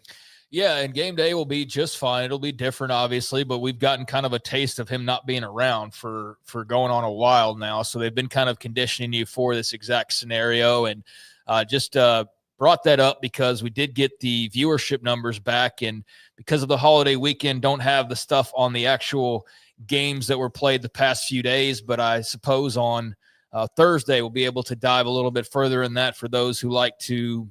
Yeah, and Game Day will be just fine. It'll be different, obviously, but we've gotten kind of a taste of him not being around for going on a while now. So they've been kind of conditioning you for this exact scenario, and just brought that up because we did get the viewership numbers back, and because of the holiday weekend, don't have the stuff on the actual games that were played the past few days, but I suppose on Thursday we'll be able to dive a little bit further in that for those who like to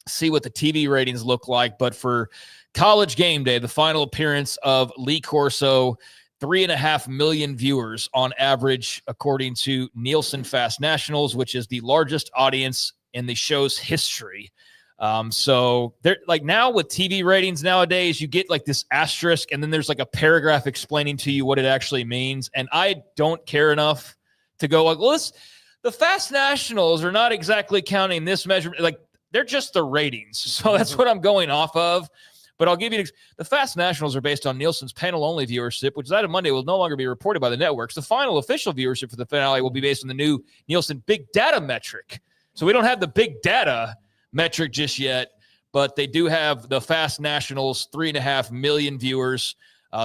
see what the TV ratings look like. But for College Game Day, the final appearance of Lee Corso, 3.5 million viewers on average, according to Nielsen Fast Nationals, which is the largest audience in the show's history. So they're like, now with TV ratings nowadays, you get like this asterisk and then there's like a paragraph explaining to you what it actually means. And I don't care enough to go like, well, the Fast Nationals are not exactly counting this measurement. Like, they're just the ratings. So that's what I'm going off of. But I'll give you the Fast Nationals are based on Nielsen's panel-only viewership, which as of Monday will no longer be reported by the networks. The final official viewership for the finale will be based on the new Nielsen Big Data metric. So we don't have the Big Data metric just yet, but they do have the Fast Nationals, 3.5 million viewers,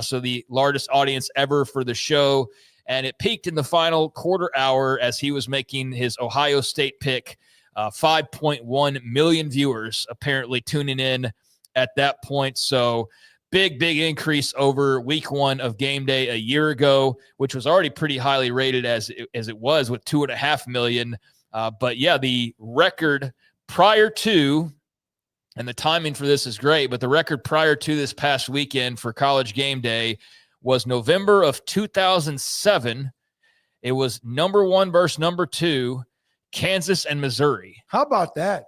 so the largest audience ever for the show. And it peaked in the final quarter hour as he was making his Ohio State pick. 5.1 million viewers apparently tuning in at that point. So big increase over week 1 of game day a year ago, which was already pretty highly rated as it was with 2.5 million. But yeah, the record prior to, and the timing for this is great, but the record prior to this past weekend for College Game Day was November of 2007. It was number 1 versus number 2, Kansas and Missouri. How about that?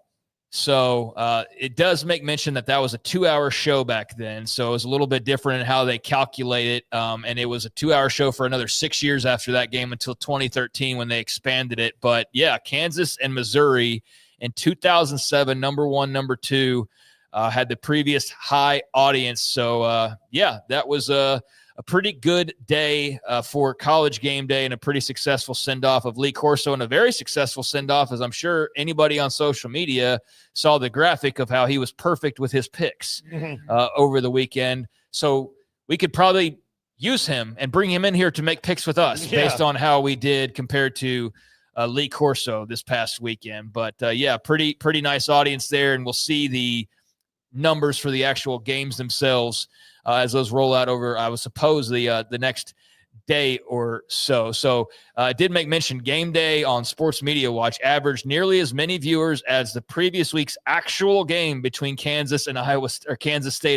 So it does make mention that was a 2-hour show back then. So it was a little bit different in how they calculate it. And it was a 2-hour show for another 6 years after that game until 2013 when they expanded it. But yeah, Kansas and Missouri in 2007, number 1, number 2, had the previous high audience. So yeah, that was a pretty good day for College Game Day and a pretty successful send-off of Lee Corso and a very successful send-off, as I'm sure anybody on social media saw the graphic of how he was perfect with his picks over the weekend. So we could probably use him and bring him in here to make picks with us based on how we did compared to Lee Corso this past weekend. But yeah, pretty nice audience there, and we'll see the numbers for the actual games themselves as those roll out over, I would suppose, the next day or so. So it did make mention Game Day on Sports Media Watch averaged nearly as many viewers as the previous week's actual game between Kansas State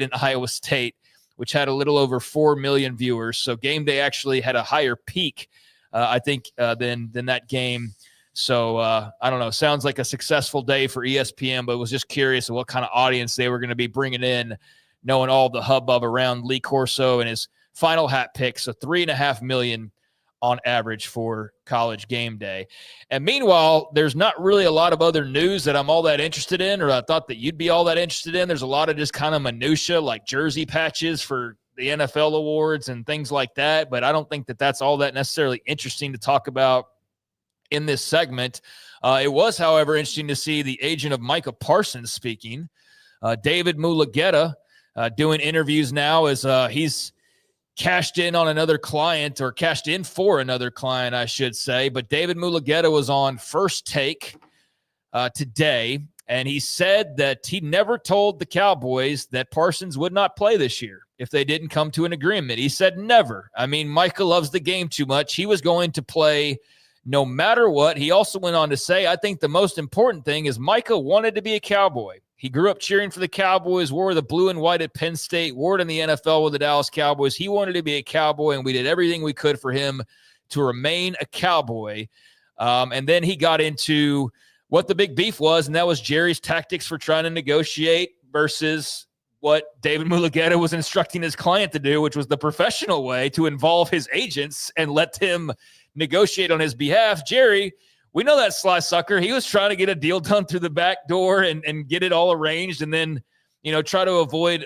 and Iowa State, which had a little over 4 million viewers. So Game Day actually had a higher peak, I think, than that game. So I don't know. Sounds like a successful day for ESPN, but was just curious of what kind of audience they were going to be bringing in, knowing all the hubbub around Lee Corso and his final hat pick. So 3.5 million on average for College Game Day. And meanwhile, there's not really a lot of other news that I'm all that interested in, or I thought that you'd be all that interested in. There's a lot of just kind of minutia, like jersey patches for the NFL awards and things like that. But I don't think that that's all that necessarily interesting to talk about in this segment. It was, however, interesting to see the agent of Micah Parsons speaking, David Mulugeta, doing interviews now as he's cashed in on another client, or cashed in for another client, I should say. But David Mulugeta was on First Take today, and he said that he never told the Cowboys that Parsons would not play this year if they didn't come to an agreement. He said never. I mean, Micah loves the game too much. He was going to play no matter what. He also went on to say, I think the most important thing is Micah wanted to be a Cowboy. He grew up cheering for the Cowboys, wore the blue and white at Penn State, wore it in the NFL with the Dallas Cowboys. He wanted to be a Cowboy, and we did everything we could for him to remain a Cowboy. And then he got into what the big beef was, and that was Jerry's tactics for trying to negotiate versus what David Mulugeta was instructing his client to do, which was the professional way, to involve his agents and let him negotiate on his behalf. Jerry, we know that sly sucker. He was trying to get a deal done through the back door and get it all arranged, and then, try to avoid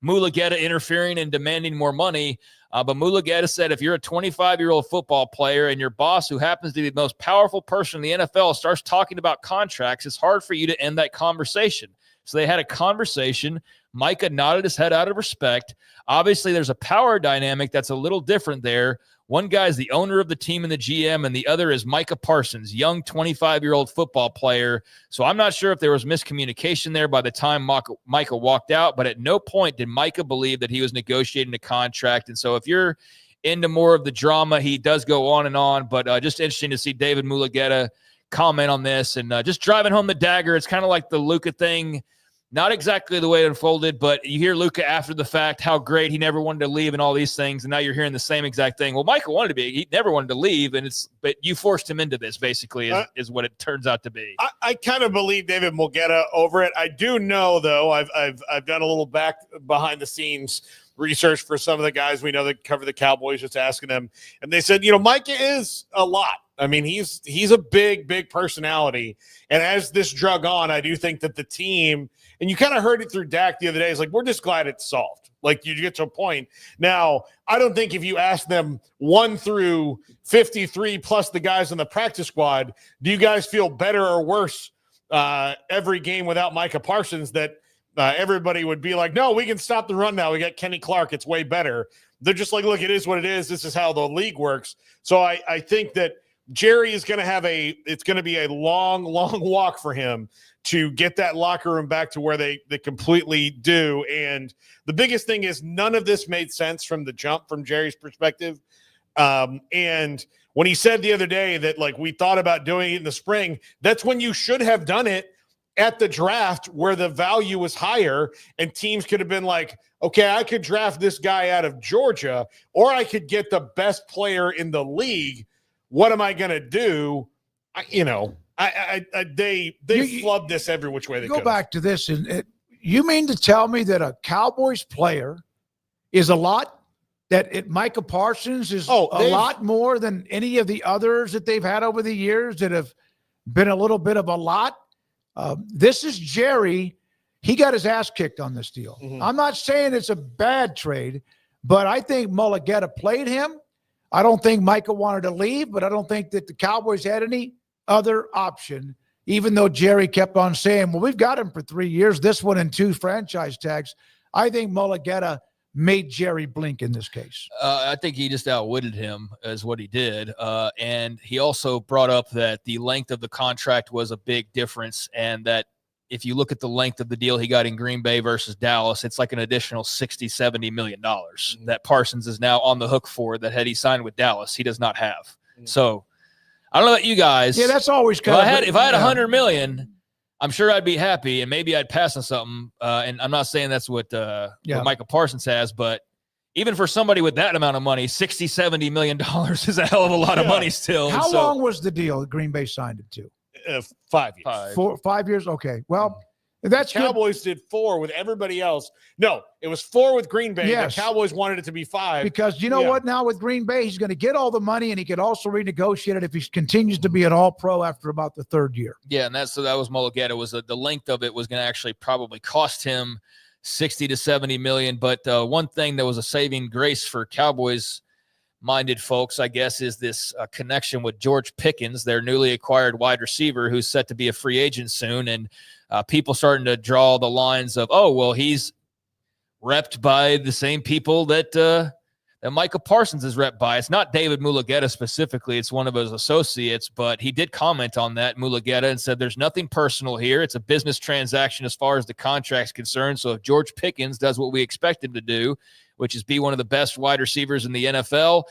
Mulugeta interfering and demanding more money. But Mulugeta said, if you're a 25-year-old football player and your boss, who happens to be the most powerful person in the NFL, starts talking about contracts, it's hard for you to end that conversation. So they had a conversation. Micah nodded his head out of respect. Obviously, there's a power dynamic that's a little different there. One guy is the owner of the team and the GM, and the other is Micah Parsons, young 25-year-old football player. So I'm not sure if there was miscommunication there by the time Micah walked out, but at no point did Micah believe that he was negotiating a contract. And so if you're into more of the drama, he does go on and on, but just interesting to see David Mulugeta comment on this and just driving home the dagger. It's kind of like the Luka thing. Not exactly the way it unfolded, but you hear Luka after the fact, how great he never wanted to leave and all these things, and now you're hearing the same exact thing. Well, Michael wanted to be. He never wanted to leave, but you forced him into this, basically, is what it turns out to be. I kind of believe David Mulugeta over it. I do know, though, I've done a little behind the scenes research for some of the guys we know that cover the Cowboys, just asking them, and they said, Micah is a lot. I mean, he's a big personality. And as this drug on, I do think that the team, and you kind of heard it through Dak the other day, is like, we're just glad it's solved. Like, you get to a point. Now, I don't think if you ask them 1 through 53 plus the guys on the practice squad, do you guys feel better or worse every game without Micah Parsons, that everybody would be like, no, we can stop the run now. We got Kenny Clark. It's way better. They're just like, look, it is what it is. This is how the league works. So I think that Jerry is going to it's going to be a long walk for him to get that locker room back to where they completely do. And the biggest thing is none of this made sense from the jump from Jerry's perspective. And when he said the other day that, like, we thought about doing it in the spring, that's when you should have done it at the draft where the value was higher and teams could have been like, okay, I could draft this guy out of Georgia, or I could get the best player in the league. What am I going to do? They flubbed this every which way they go could. Back to this. And you mean to tell me that a Cowboys player is a lot, that Micah Parsons is a lot more than any of the others that they've had over the years that have been a little bit of a lot? This is Jerry. He got his ass kicked on this deal. Mm-hmm. I'm not saying it's a bad trade, but I think Mulligetta played him. I don't think Micah wanted to leave, but I don't think that the Cowboys had any other option, even though Jerry kept on saying, well, we've got him for 3 years, this one and 2 franchise tags. I think Mulligetta made Jerry blink in this case. I think he just outwitted him is what he did. And he also brought up that the length of the contract was a big difference, and that if you look at the length of the deal he got in Green Bay versus Dallas, it's like an additional $60-70 million that Parsons is now on the hook for, that had he signed with Dallas, he does not have. So I don't know about you guys. Yeah, that's always if I had $100 million, I'm sure I'd be happy, and maybe I'd pass on something. And I'm not saying that's what Micah Parsons has, but even for somebody with that amount of money, $60-70 million is a hell of a lot of money still. How long was the deal that Green Bay signed him to? 5 years. 5 years? Okay. Well, that's Cowboys did 4 with everybody else. No, it was 4 with Green Bay. Yes. The Cowboys wanted it to be 5. Because you know what? Now with Green Bay, he's going to get all the money, and he could also renegotiate it if he continues to be an all-pro after about the 3rd year. Yeah, and that was Mulligetta. Was the length of it was going to actually probably cost him $60-70 million. But one thing that was a saving grace for Cowboys-minded folks, I guess, is this connection with George Pickens, their newly acquired wide receiver, who's set to be a free agent soon. And people starting to draw the lines of, oh, well, he's repped by the same people that Micah Parsons is repped by. It's not David Mulligetta specifically. It's one of his associates, but he did comment on that, Mulligetta, and said there's nothing personal here. It's a business transaction as far as the contract's concerned. So if George Pickens does what we expect him to do, which is be one of the best wide receivers in the NFL,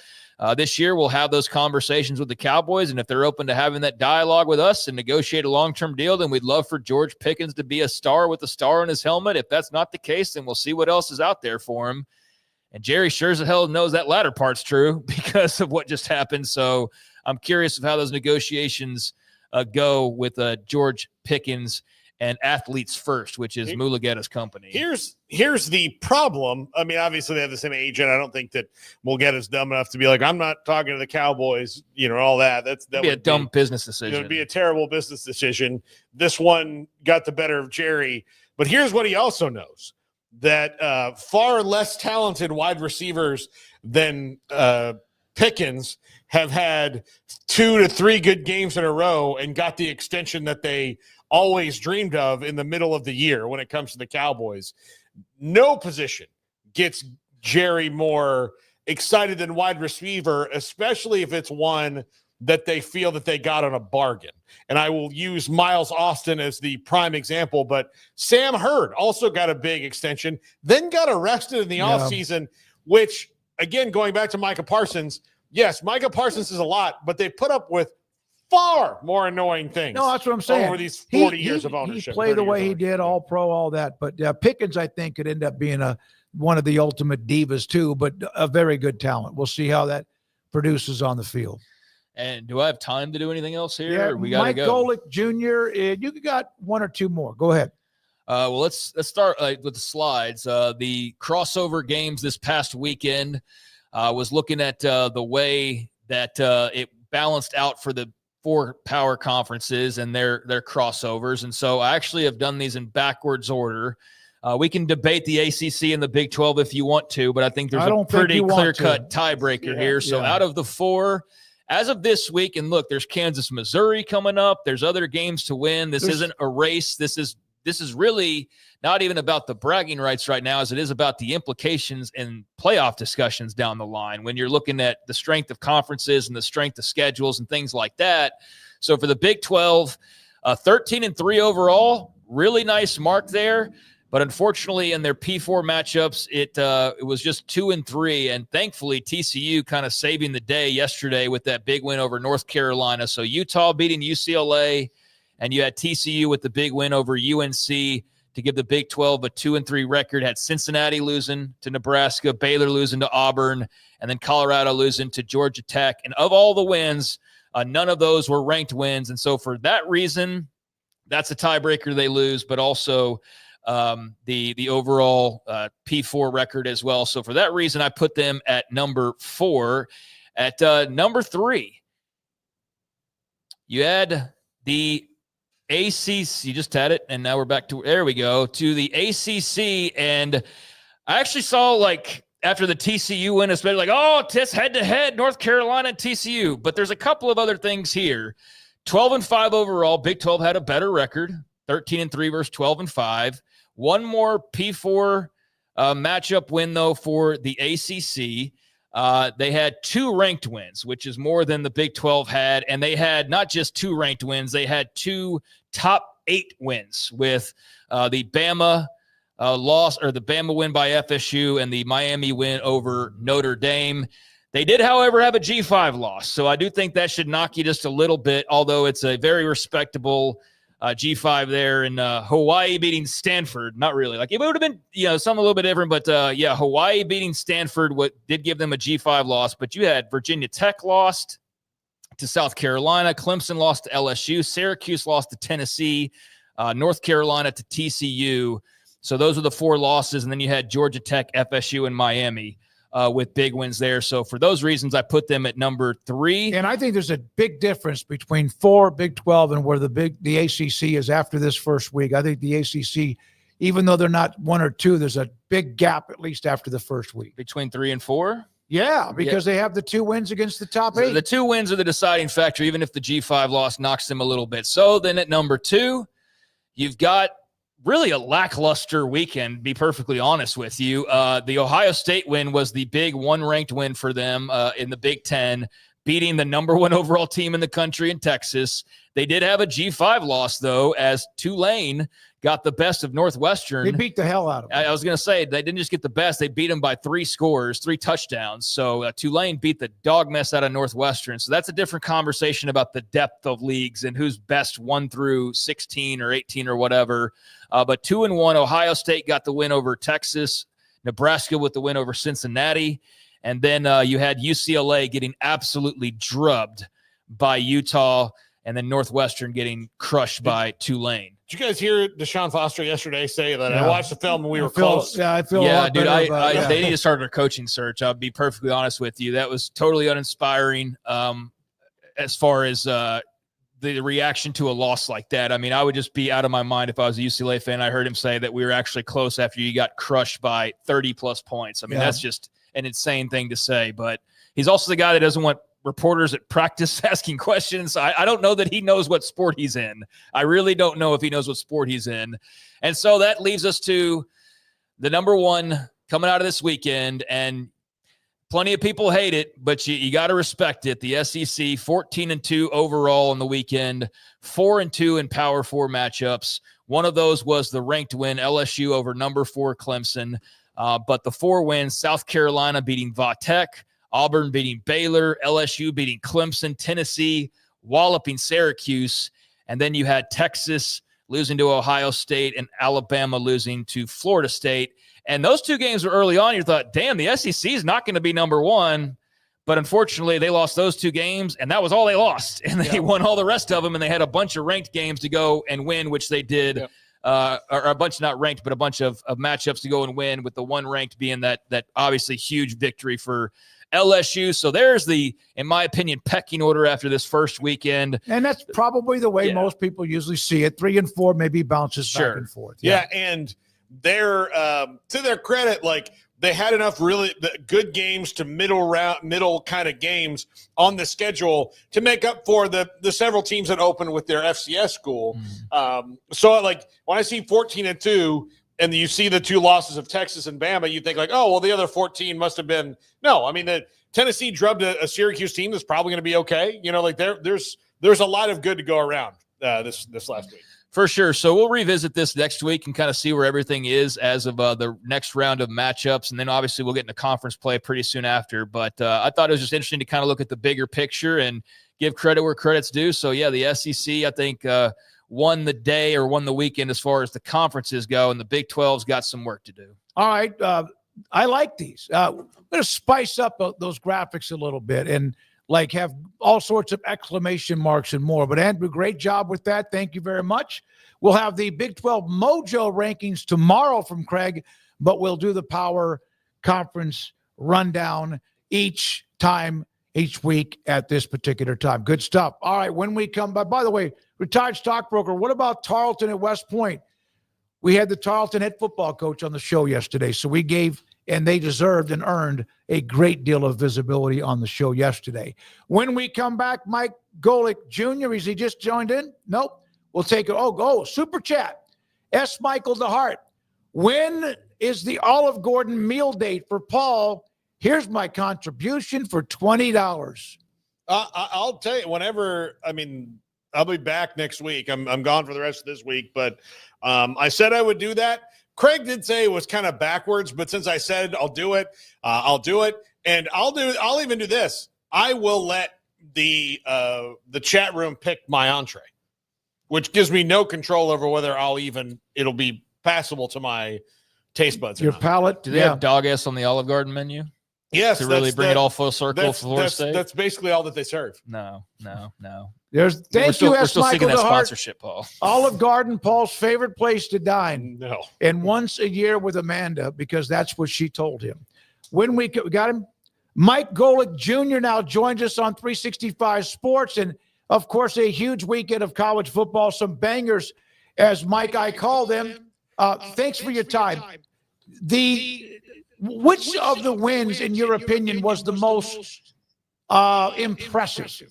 this year we'll have those conversations with the Cowboys, and if they're open to having that dialogue with us and negotiate a long-term deal, then we'd love for George Pickens to be a star with a star on his helmet. If that's not the case, then we'll see what else is out there for him. And Jerry sure as hell knows that latter part's true because of what just happened. So I'm curious of how those negotiations go with George Pickens and Athletes First, which is Mulligetta's company. Here's the problem. I mean, obviously they have the same agent. I don't think that Mulligetta's dumb enough to be like, I'm not talking to the Cowboys, all that. That would be a dumb business decision. It would be a terrible business decision. This one got the better of Jerry. But here's what he also knows, that far less talented wide receivers than Pickens have had 2 to 3 good games in a row and got the extension that they always dreamed of in the middle of the year when it comes to the Cowboys. No position gets Jerry more excited than wide receiver, especially if it's one that they feel that they got on a bargain. And I will use Miles Austin as the prime example, but Sam Hurd also got a big extension, then got arrested in the offseason, which, again, going back to Micah Parsons, yes, Micah Parsons is a lot, but they put up with far more annoying things. No, that's what I'm saying. Over these 40 years of ownership. He played the way he did, all pro, all that. But Pickens, I think, could end up being one of the ultimate divas too, but a very good talent. We'll see how that produces on the field. And do I have time to do anything else here? Yeah, or we got to go. Golic Jr., you got 1 or 2 more. Go ahead. Well, let's start with the slides. The crossover games this past weekend was looking at the way that it balanced out for the 4 power conferences and their crossovers. And so I actually have done these in backwards order. We can debate the ACC and the Big 12 if you want to, but I think there's a pretty clear-cut tiebreaker here. So out of the 4, as of this week, and look, there's Kansas, Missouri coming up. There's other games to win. This isn't a race. This is really not even about the bragging rights right now as it is about the implications and playoff discussions down the line when you're looking at the strength of conferences and the strength of schedules and things like that. So for the Big 12, 13-3 overall, really nice mark there. But unfortunately, in their P4 matchups, it was just 2-3, and thankfully TCU kind of saving the day yesterday with that big win over North Carolina. So Utah beating UCLA, and you had TCU with the big win over UNC to give the Big 12 a 2-3 record. Had Cincinnati losing to Nebraska, Baylor losing to Auburn, and then Colorado losing to Georgia Tech. And of all the wins, none of those were ranked wins. And so for that reason, that's a tiebreaker they lose, but also the overall P4 record as well. So for that reason, I put them at number 4. At number 3, you had the ACC. You just had it, and now we're back to, there we go, to the ACC. And I actually saw, like, after the TCU win, especially like, oh, it's head-to-head, North Carolina and TCU. But there's a couple of other things here. 12-5 overall. Big 12 had a better record, 13-3 versus 12-5. One more P4 matchup win, though, for the ACC. They had 2 ranked wins, which is more than the Big 12 had. And they had not just 2 ranked wins, they had 2 top 8 wins with the Bama loss, or the Bama win by FSU, and the Miami win over Notre Dame. They did, however, have a G5 loss. So I do think that should knock you just a little bit, although it's a very respectable G5 there. In Hawaii beating Stanford. Not really. Like, it would have been, something a little bit different, but Hawaii beating Stanford did give them a G5 loss. But you had Virginia Tech lost to South Carolina, Clemson lost to LSU, Syracuse lost to Tennessee, North Carolina to TCU. So those are the 4 losses. And then you had Georgia Tech, FSU, and Miami with big wins there. So for those reasons, I put them at number 3. And I think there's a big difference between 4, Big 12, and where the ACC is after this first week. I think the ACC, even though they're not 1 or 2, there's a big gap at least after the first week. Between 3 and 4? Yeah, because they have the 2 wins against the top 8. So the 2 wins are the deciding factor, even if the G5 loss knocks them a little bit. So then at number 2, you've got really a lackluster weekend, be perfectly honest with you. The Ohio State win was the big 1-ranked win for them in the Big 10, beating the number 1 overall team in the country in Texas. They did have a G5 loss, though, as Tulane got the best of Northwestern. They beat the hell out of them. I was going to say, they didn't just get the best. They beat them by 3 touchdowns. So Tulane beat the dog mess out of Northwestern. So that's a different conversation about the depth of leagues and who's best 1 through 16 or 18 or whatever. But 2-1, Ohio State got the win over Texas, Nebraska with the win over Cincinnati. And then you had UCLA getting absolutely drubbed by Utah, and then Northwestern getting crushed by Tulane. Did you guys hear Deshaun Foster yesterday say that I watched the film and we were close? I feel a lot dude, better they need to start their coaching search. I'll be perfectly honest with you. That was totally uninspiring as far as the reaction to a loss like that. I mean, I would just be out of my mind if I was a UCLA fan. I heard him say that we were actually close after you got crushed by 30-plus points. I mean, that's just an insane thing to say. But he's also the guy that doesn't want reporters at practice asking questions. I don't know that he knows what sport he's in. I really don't know if he knows what sport he's in. And so that leaves us to the number 1 coming out of this weekend. And plenty of people hate it, but you got to respect it. The SEC, 14-2 overall on the weekend, 4-2 in Power 4 matchups. One of those was the ranked win, LSU over number 4 Clemson. But the 4 wins, South Carolina beating Vatech, Auburn beating Baylor, LSU beating Clemson, Tennessee walloping Syracuse, and then you had Texas losing to Ohio State and Alabama losing to Florida State. And those 2 games were early on. You thought, damn, the SEC is not going to be number 1. But unfortunately, they lost those 2 games, and that was all they lost. And they won all the rest of them, and they had a bunch of ranked games to go and win, which they did. Yeah. Or a bunch not ranked, but a bunch of matchups to go and win, with the 1 ranked being that obviously huge victory for LSU. So there's the, in my opinion, pecking order after this first weekend. And that's probably the way most people usually see it. 3 and 4 maybe bounces back and forth. Yeah, and they're to their credit, like they had enough really good games to middle kind of games on the schedule to make up for the several teams that opened with their FCS school. So like when I see 14-2 and you see the 2 losses of Texas and Bama, you think like, oh, well, the other 14 must have been no. I mean, the Tennessee drubbed a Syracuse team that's probably going to be okay. You know, like there's a lot of good to go around this last week. For sure. So we'll revisit this next week and kind of see where everything is as of the next round of matchups. And then obviously we'll get into conference play pretty soon after. But I thought it was just interesting to kind of look at the bigger picture and give credit where credit's due. So, yeah, the SEC, I think, won the day or won the weekend as far as the conferences go, and the Big 12's got some work to do. All right. I like these. We're going to spice up those graphics a little bit and like have all sorts of exclamation marks and more. But Andrew, great job with that. Thank you very much. We'll have the Big 12 Mojo rankings tomorrow from Craig, but we'll do the Power Conference rundown each week at this particular time. Good stuff. All right, when we come by the way, retired stockbroker, what about Tarleton at West Point? We had the Tarleton head football coach on the show yesterday, so we gave, and they deserved and earned a great deal of visibility on the show yesterday. When we come back, Mike Golic Jr., is he just joined in? Nope. We'll take it. Oh, super chat. S. Michael DeHart. When is the Olive Garden meal date for Paul? Here's my contribution for $20. I'll tell you, whenever, I mean, I'll be back next week. I'm gone for the rest of this week, but I said I would do that. Craig did say it was kind of backwards, but since I said I'll do it, I'll do it. And I'll even do this. I will let the chat room pick my entree, which gives me no control over whether it'll be passable to my taste buds. Your palate. Do they have dog ass on the Olive Garden menu? Yes. To really bring it all full circle. That's basically all that they serve. No. Thank you, we're still seeking that DeHart. sponsorship, Paul. Olive Garden, Paul's favorite place to dine. No. And once a year with Amanda, because that's what she told him. When we got him, Mike Golic Jr. now joins us on 365 Sports. And, of course, a huge weekend of college football. Some bangers, as Mike, I call them. Thanks for your time. Which of the wins, in your opinion, was the most impressive?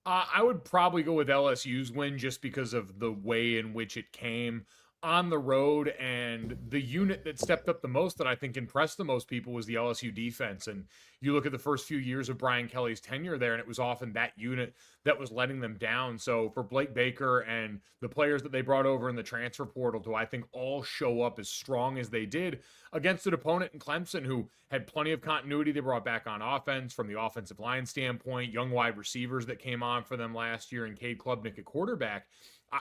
I would probably go with LSU's win just because of the way in which it came on the road, and the unit that stepped up the most that I think impressed the most people was the LSU defense. And you look at the first few years of Brian Kelly's tenure there, and it was often that unit that was letting them down. So for Blake Baker and the players that they brought over in the transfer portal to, I think, all show up as strong as they did against an opponent in Clemson who had plenty of continuity they brought back on offense from the offensive line standpoint, young wide receivers that came on for them last year, and Cade Klubnik at quarterback.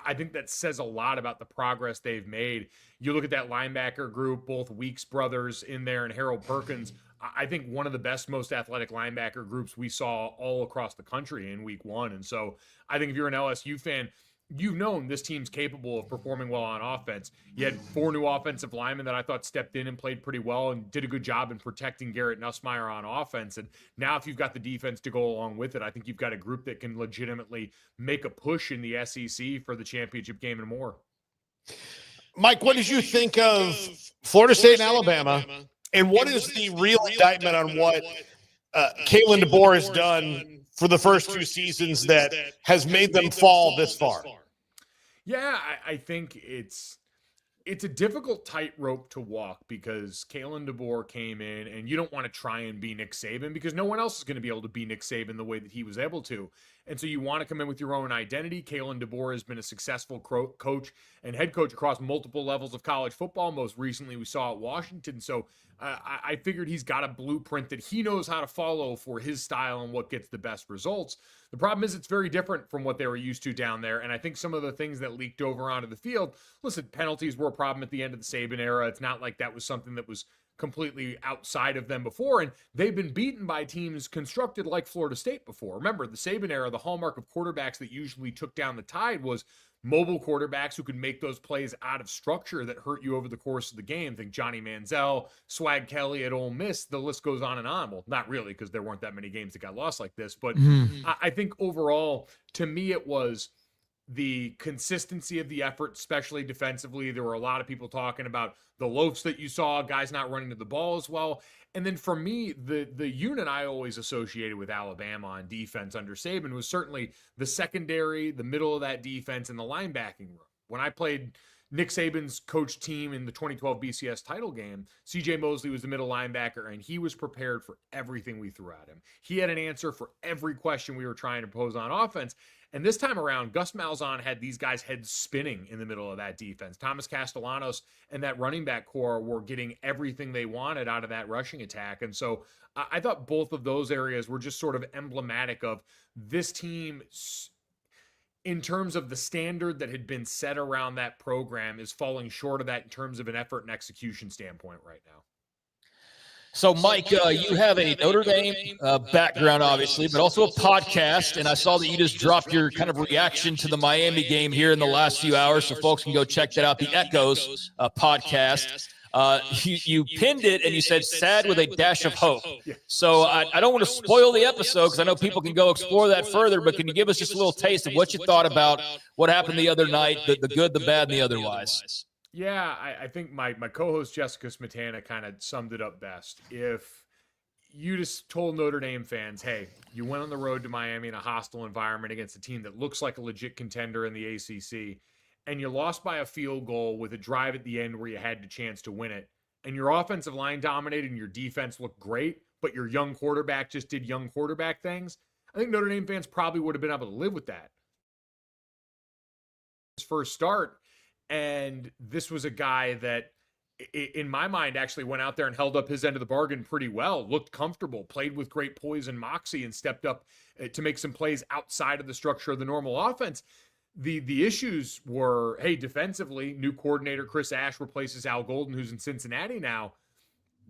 I think that says a lot about the progress they've made. You look at that linebacker group, both Weeks brothers in there and Harold Perkins. I think one of the best, most athletic linebacker groups we saw all across the country in week 1. And so I think if you're an LSU fan, you've known this team's capable of performing well on offense. You had 4 new offensive linemen that I thought stepped in and played pretty well and did a good job in protecting Garrett Nussmeier on offense. And now if you've got the defense to go along with it, I think you've got a group that can legitimately make a push in the SEC for the championship game and more. Mike, what did you think of Florida State and Alabama? And what is the real indictment on what Kalen DeBoer has done for the first 2 seasons that has made them fall this far? Yeah, I think it's a difficult tightrope to walk because Kalen DeBoer came in, and you don't want to try and be Nick Saban because no one else is going to be able to be Nick Saban the way that he was able to. And so you want to come in with your own identity. Kalen DeBoer has been a successful coach and head coach across multiple levels of college football. Most recently, we saw at Washington. So I figured he's got a blueprint that he knows how to follow for his style and what gets the best results. The problem is it's very different from what they were used to down there. And I think some of the things that leaked over onto the field, listen, penalties were a problem at the end of the Saban era. It's not like that was something that was completely outside of them before, and they've been beaten by teams constructed like Florida State before. Remember, the Saban era, the hallmark of quarterbacks that usually took down the Tide was mobile quarterbacks who can make those plays out of structure that hurt you over the course of the game. Think Johnny Manziel, Swag Kelly at Ole Miss. The list goes on and on. Well, not really, because there weren't that many games that got lost like this. But I think overall, to me, it was the consistency of the effort, especially defensively. There were a lot of people talking about the loafs that you saw, guys not running to the ball as well. And then for me, the unit I always associated with Alabama on defense under Saban was certainly the secondary, the middle of that defense, and the linebacking room. When I played Nick Saban's coach team in the 2012 BCS title game, CJ Mosley was the middle linebacker, and he was prepared for everything we threw at him. He had an answer for every question we were trying to pose on offense. And this time around, Gus Malzahn had these guys' heads spinning in the middle of that defense. Thomas Castellanos and that running back core were getting everything they wanted out of that rushing attack. And so I thought both of those areas were just sort of emblematic of this team in terms of the standard that had been set around that program is falling short of that in terms of an effort and execution standpoint right now. So, Mike, you have a Notre Dame background, obviously, but also a podcast, and I saw that you just dropped your kind of reaction to the Miami game here in the last few hours, so folks can go check that out, the Echoes podcast. You pinned it, and you said, sad with a dash of hope. So I don't want to spoil the episode because I know people can go explore that further, but can you give us just a little taste of what you thought about what happened the other night, the good, the bad, and the otherwise? Yeah, I think my co-host Jessica Smetana kind of summed it up best. If you just told Notre Dame fans, hey, you went on the road to Miami in a hostile environment against a team that looks like a legit contender in the ACC, and you lost by a field goal with a drive at the end where you had the chance to win it, and your offensive line dominated and your defense looked great, but your young quarterback just did young quarterback things, I think Notre Dame fans probably would have been able to live with that. His first start. And this was a guy that, in my mind, actually went out there and held up his end of the bargain pretty well, looked comfortable, played with great poise and moxie, and stepped up to make some plays outside of the structure of the normal offense. The issues were, hey, defensively, new coordinator Chris Ash replaces Al Golden, who's in Cincinnati now.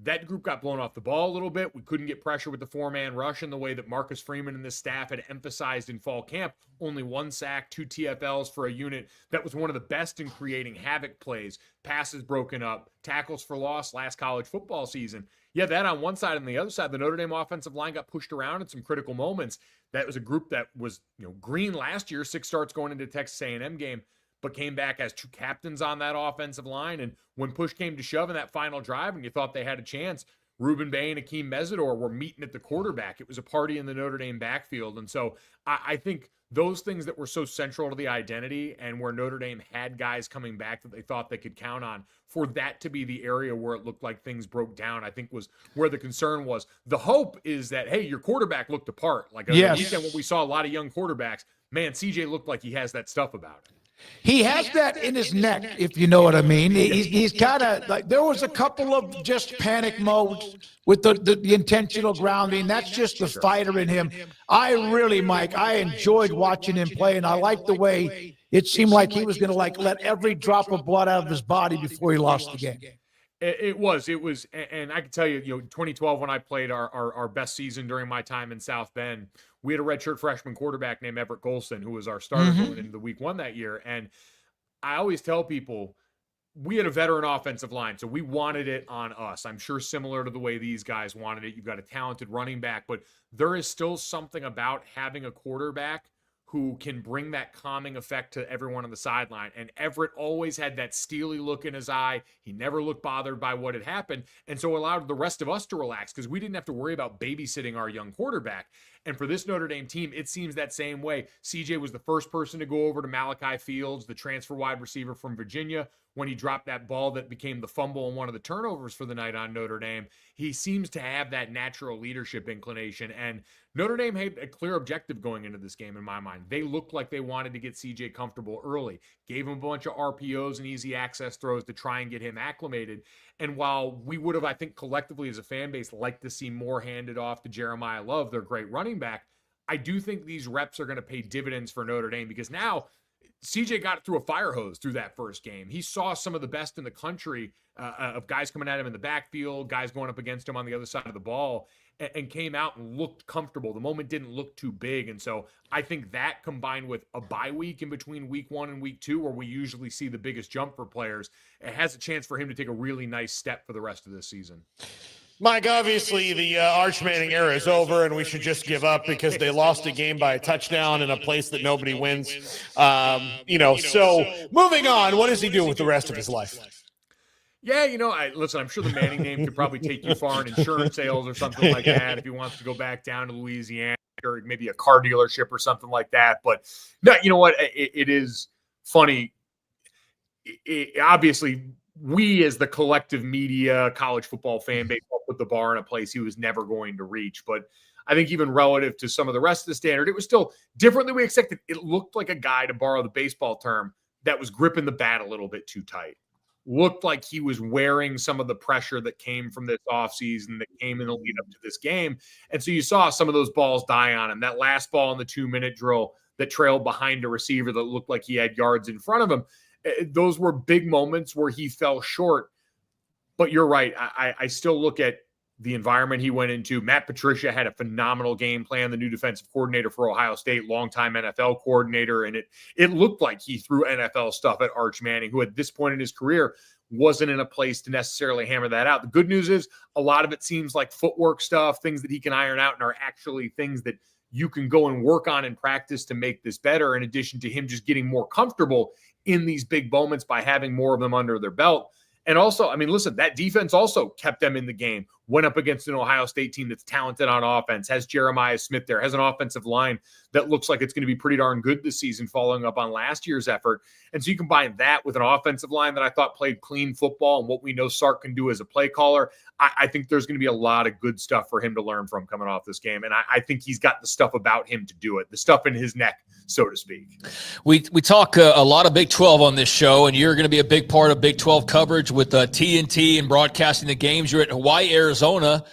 That group got blown off the ball a little bit. We couldn't get pressure with the four-man rush in the way that Marcus Freeman and the staff had emphasized in fall camp. Only 1 sack, 2 TFLs for a unit that was one of the best in creating havoc plays, passes broken up, tackles for loss last college football season. Yeah, that on one side. On the other side, the Notre Dame offensive line got pushed around in some critical moments. That was a group that was, green last year, 6 starts going into the Texas A&M game, but came back as 2 captains on that offensive line. And when push came to shove in that final drive and you thought they had a chance, Ruben Bay and Akeem Mesidor were meeting at the quarterback. It was a party in the Notre Dame backfield. And so I think those things that were so central to the identity and where Notre Dame had guys coming back that they thought they could count on, for that to be the area where it looked like things broke down, I think was where the concern was. The hope is that, hey, your quarterback looked apart. Like the weekend when we saw a lot of young quarterbacks, man, CJ looked like he has that stuff about him. He has that in his neck, if you know what I mean. He's kind of like, there was a couple of just panic modes with the intentional grounding. That's just the fighter in him. I really, Mike, I enjoyed watching him play, and I liked the way it seemed like he was going to let every drop of blood out of his body before he lost the game. It was, and I can tell you, 2012 when I played our best season during my time in South Bend, we had a redshirt freshman quarterback named Everett Golston, who was our starter going into the week 1 that year. And I always tell people, we had a veteran offensive line, so we wanted it on us. I'm sure similar to the way these guys wanted it. You've got a talented running back, but there is still something about having a quarterback who can bring that calming effect to everyone on the sideline. And Everett always had that steely look in his eye. He never looked bothered by what had happened. And so allowed the rest of us to relax because we didn't have to worry about babysitting our young quarterback. And for this Notre Dame team, it seems that same way. CJ was the first person to go over to Malachi Fields, the transfer wide receiver from Virginia, when he dropped that ball that became the fumble and one of the turnovers for the night on Notre Dame. He seems to have that natural leadership inclination. And Notre Dame had a clear objective going into this game in my mind. They looked like they wanted to get CJ comfortable early, gave him a bunch of RPOs and easy access throws to try and get him acclimated. And while we would have, I think, collectively as a fan base, liked to see more handed off to Jeremiah Love, their great running back, I do think these reps are going to pay dividends for Notre Dame because now CJ got through a fire hose through that first game. He saw some of the best in the country of guys coming at him in the backfield, guys going up against him on the other side of the ball. and came out and looked comfortable. The moment didn't look too big. And so I think that combined with a bye week in between week 1 and week 2, where we usually see the biggest jump for players, it has a chance for him to take a really nice step for the rest of this season. Mike, obviously the Arch Manning era is over, and we should just give up because they lost a game by a touchdown in a place that nobody wins. So moving on, what does he do with the rest of his life? Yeah, listen, I'm sure the Manning name could probably take you far in insurance sales or something like that if he wants to go back down to Louisiana or maybe a car dealership or something like that. But no, you know what? It is funny. Obviously, we as the collective media, college football fan base, put the bar in a place he was never going to reach. But I think even relative to some of the rest of the standard, it was still different than we expected. It looked like a guy, to borrow the baseball term, that was gripping the bat a little bit too tight. Looked like he was wearing some of the pressure that came from this offseason, that came in the lead up to this game. And so you saw some of those balls die on him. That last ball in the 2-minute drill that trailed behind a receiver that looked like he had yards in front of him. Those were big moments where he fell short. But you're right. I still look at the environment he went into. Matt Patricia had a phenomenal game plan, the new defensive coordinator for Ohio State, longtime NFL coordinator, and it looked like he threw NFL stuff at Arch Manning, who at this point in his career wasn't in a place to necessarily hammer that out. The good news is a lot of it seems like footwork stuff, things that he can iron out and are actually things that you can go and work on in practice to make this better, in addition to him just getting more comfortable in these big moments by having more of them under their belt. And also, I mean, listen, that defense also kept them in the game, went up against an Ohio State team that's talented on offense, has Jeremiah Smith there, has an offensive line that looks like it's going to be pretty darn good this season, following up on last year's effort. And so you combine that with an offensive line that I thought played clean football and what we know Sark can do as a play caller. I think there's going to be a lot of good stuff for him to learn from coming off this game. And I think he's got the stuff about him to do it, the stuff in his neck, so to speak. We talk a lot of Big 12 on this show, and you're going to be a big part of Big 12 coverage with TNT and broadcasting the games. You're at Hawaii, Arizona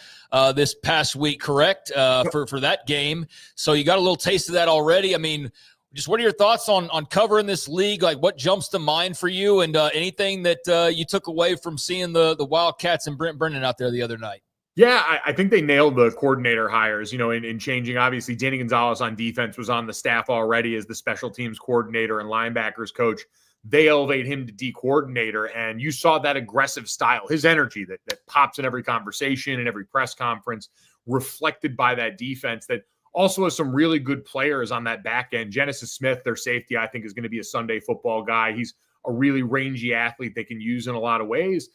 this past week, correct, for that game. So you got a little taste of that already. I mean, just what are your thoughts on covering this league? Like, what jumps to mind for you, and anything that you took away from seeing the Wildcats and Brent Brennan out there the other night? Yeah, I think they nailed the coordinator hires, in changing. Obviously, Danny Gonzalez on defense was on the staff already as the special teams coordinator and linebackers coach. They elevate him to D coordinator, and you saw that aggressive style, his energy that pops in every conversation and every press conference, reflected by that defense that also has some really good players on that back end. Genesis Smith, their safety, I think is going to be a Sunday football guy. He's a really rangy athlete they can use in a lot of ways.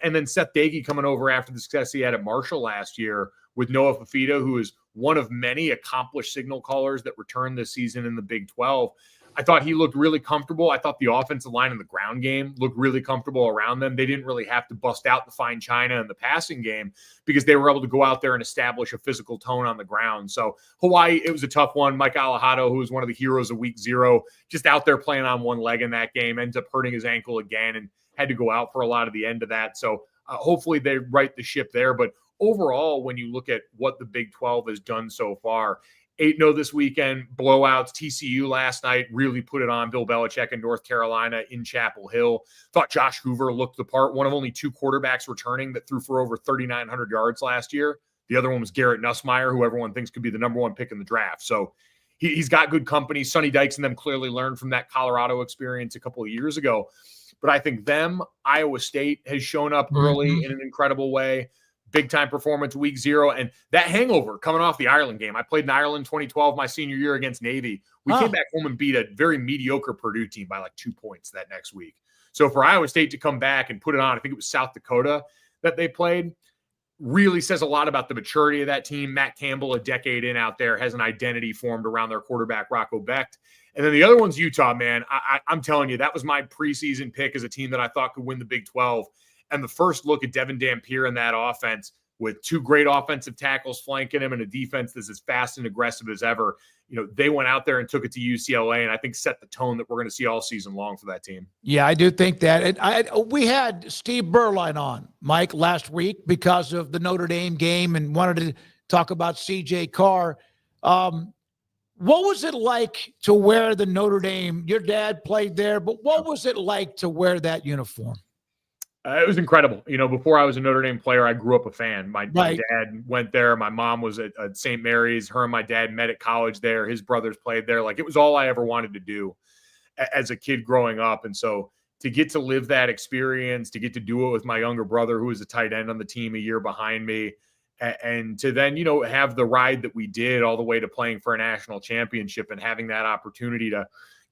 And then Seth Dagey coming over after the success he had at Marshall last year with Noah Fafita, who is one of many accomplished signal callers that returned this season in the Big 12. I thought he looked really comfortable. I thought the offensive line in the ground game looked really comfortable around them. They didn't really have to bust out the fine china in the passing game because they were able to go out there and establish a physical tone on the ground. So Hawaii, it was a tough one. Mike Alejado, who was one of the heroes of week 0, just out there playing on one leg in that game, ends up hurting his ankle again and had to go out for a lot of the end of that. So hopefully they right the ship there. But overall, when you look at what the Big 12 has done so far, 8-0 this weekend, blowouts. TCU last night really put it on Bill Belichick in North Carolina in Chapel Hill. Thought Josh Hoover looked the part. One of only 2 quarterbacks returning that threw for over 3,900 yards last year. The other one was Garrett Nussmeier, who everyone thinks could be the number 1 pick in the draft. So he's got good company. Sonny Dykes and them clearly learned from that Colorado experience a couple of years ago. But I think Iowa State has shown up early in an incredible way. Big-time performance week 0. And that hangover coming off the Ireland game. I played in Ireland 2012, my senior year against Navy. We came back home and beat a very mediocre Purdue team by like 2 points that next week. So for Iowa State to come back and put it on, I think it was South Dakota that they played, really says a lot about the maturity of that team. Matt Campbell, a decade in out there, has an identity formed around their quarterback, Rocco Beck. And then the other one's Utah, man. I'm telling you, that was my preseason pick as a team that I thought could win the Big 12. And the first look at Devin Dampier in that offense with 2 great offensive tackles flanking him and a defense that's as fast and aggressive as ever, they went out there and took it to UCLA, and I think set the tone that we're going to see all season long for that team. Yeah, I do think that. And we had Steve Berline on, Mike, last week because of the Notre Dame game and wanted to talk about CJ Carr. What was it like to wear the Notre Dame? Your dad played there, but what was it like to wear that uniform? It was incredible. Before I was a Notre Dame player, I grew up a fan. My Right. dad went there. My mom was at St. Mary's. Her and my dad met at college there. His brothers played there. Like, it was all I ever wanted to do as a kid growing up. And so to get to live that experience, to get to do it with my younger brother, who was a tight end on the team a year behind me, and to then, have the ride that we did all the way to playing for a national championship and having that opportunity to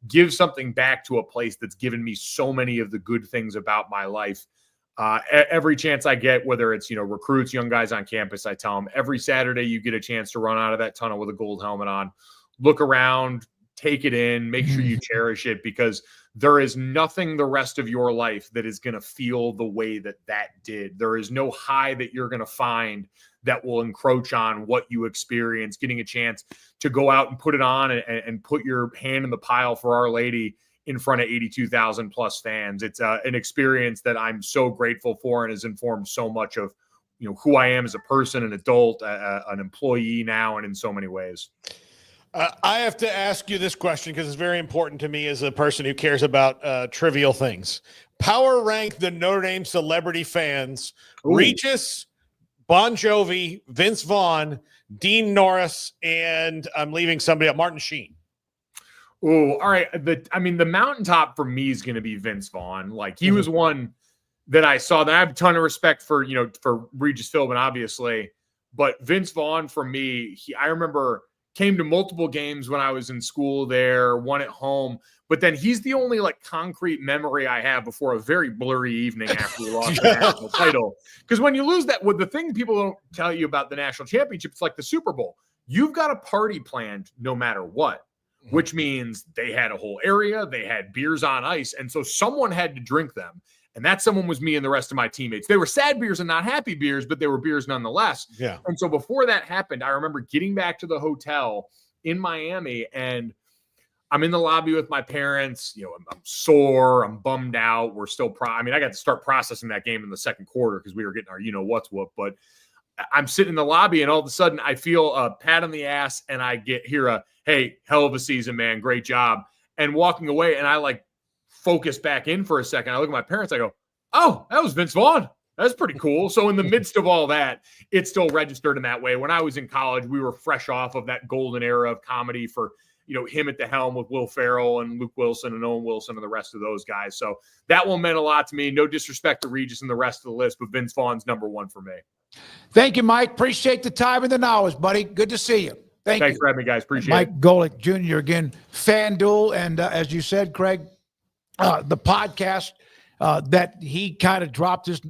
give something back to a place that's given me so many of the good things about my life. Every chance I get, whether it's, recruits, young guys on campus, I tell them every Saturday you get a chance to run out of that tunnel with a gold helmet on, look around, take it in, make sure you cherish it, because there is nothing the rest of your life that is going to feel the way that did. There is no high that you're going to find that will encroach on what you experience, getting a chance to go out and put it on and put your hand in the pile for Our Lady in front of 82,000 plus fans. It's an experience that I'm so grateful for and has informed so much of, who I am as a person, an adult, an employee now, and in so many ways. I have to ask you this question because it's very important to me as a person who cares about trivial things. Power rank the Notre Dame celebrity fans: Ooh. Regis, Bon Jovi, Vince Vaughn, Dean Norris, and I'm leaving somebody up, Martin Sheen. Oh, all right. The mountaintop for me is going to be Vince Vaughn. Like, he was one that I saw that I have a ton of respect for, for Regis Philbin, obviously. But Vince Vaughn, for me, I remember came to multiple games when I was in school there, one at home. But then he's the only concrete memory I have before a very blurry evening after we lost the national title. Because when you lose that, the thing people don't tell you about the national championship, it's like the Super Bowl. You've got a party planned no matter what, which means they had a whole area, they had beers on ice, and so someone had to drink them. And that someone was me and the rest of my teammates. They were sad beers and not happy beers, but they were beers nonetheless. Yeah. And so before that happened, I remember getting back to the hotel in Miami, and I'm in the lobby with my parents. I'm sore, I'm bummed out. We're still I got to start processing that game in the second quarter because we were getting our what's whoop. But I'm sitting in the lobby, and all of a sudden I feel a pat on the ass, and I hear a, "Hey, hell of a season, man. Great job." And walking away, and I focus back in for a second. I look at my parents. I go, "Oh, that was Vince Vaughn. That's pretty cool." So in the midst of all that, it still registered in that way. When I was in college, we were fresh off of that golden era of comedy for, him at the helm with Will Ferrell and Luke Wilson and Owen Wilson and the rest of those guys. So that one meant a lot to me. No disrespect to Regis and the rest of the list, but Vince Vaughn's number one for me. Thank you, Mike. Appreciate the time and the knowledge, buddy. Good to see you. Thanks you. for having me, guys. Appreciate Mike it. Golic Jr. again, FanDuel. And as you said, Craig, the podcast that he kind of dropped his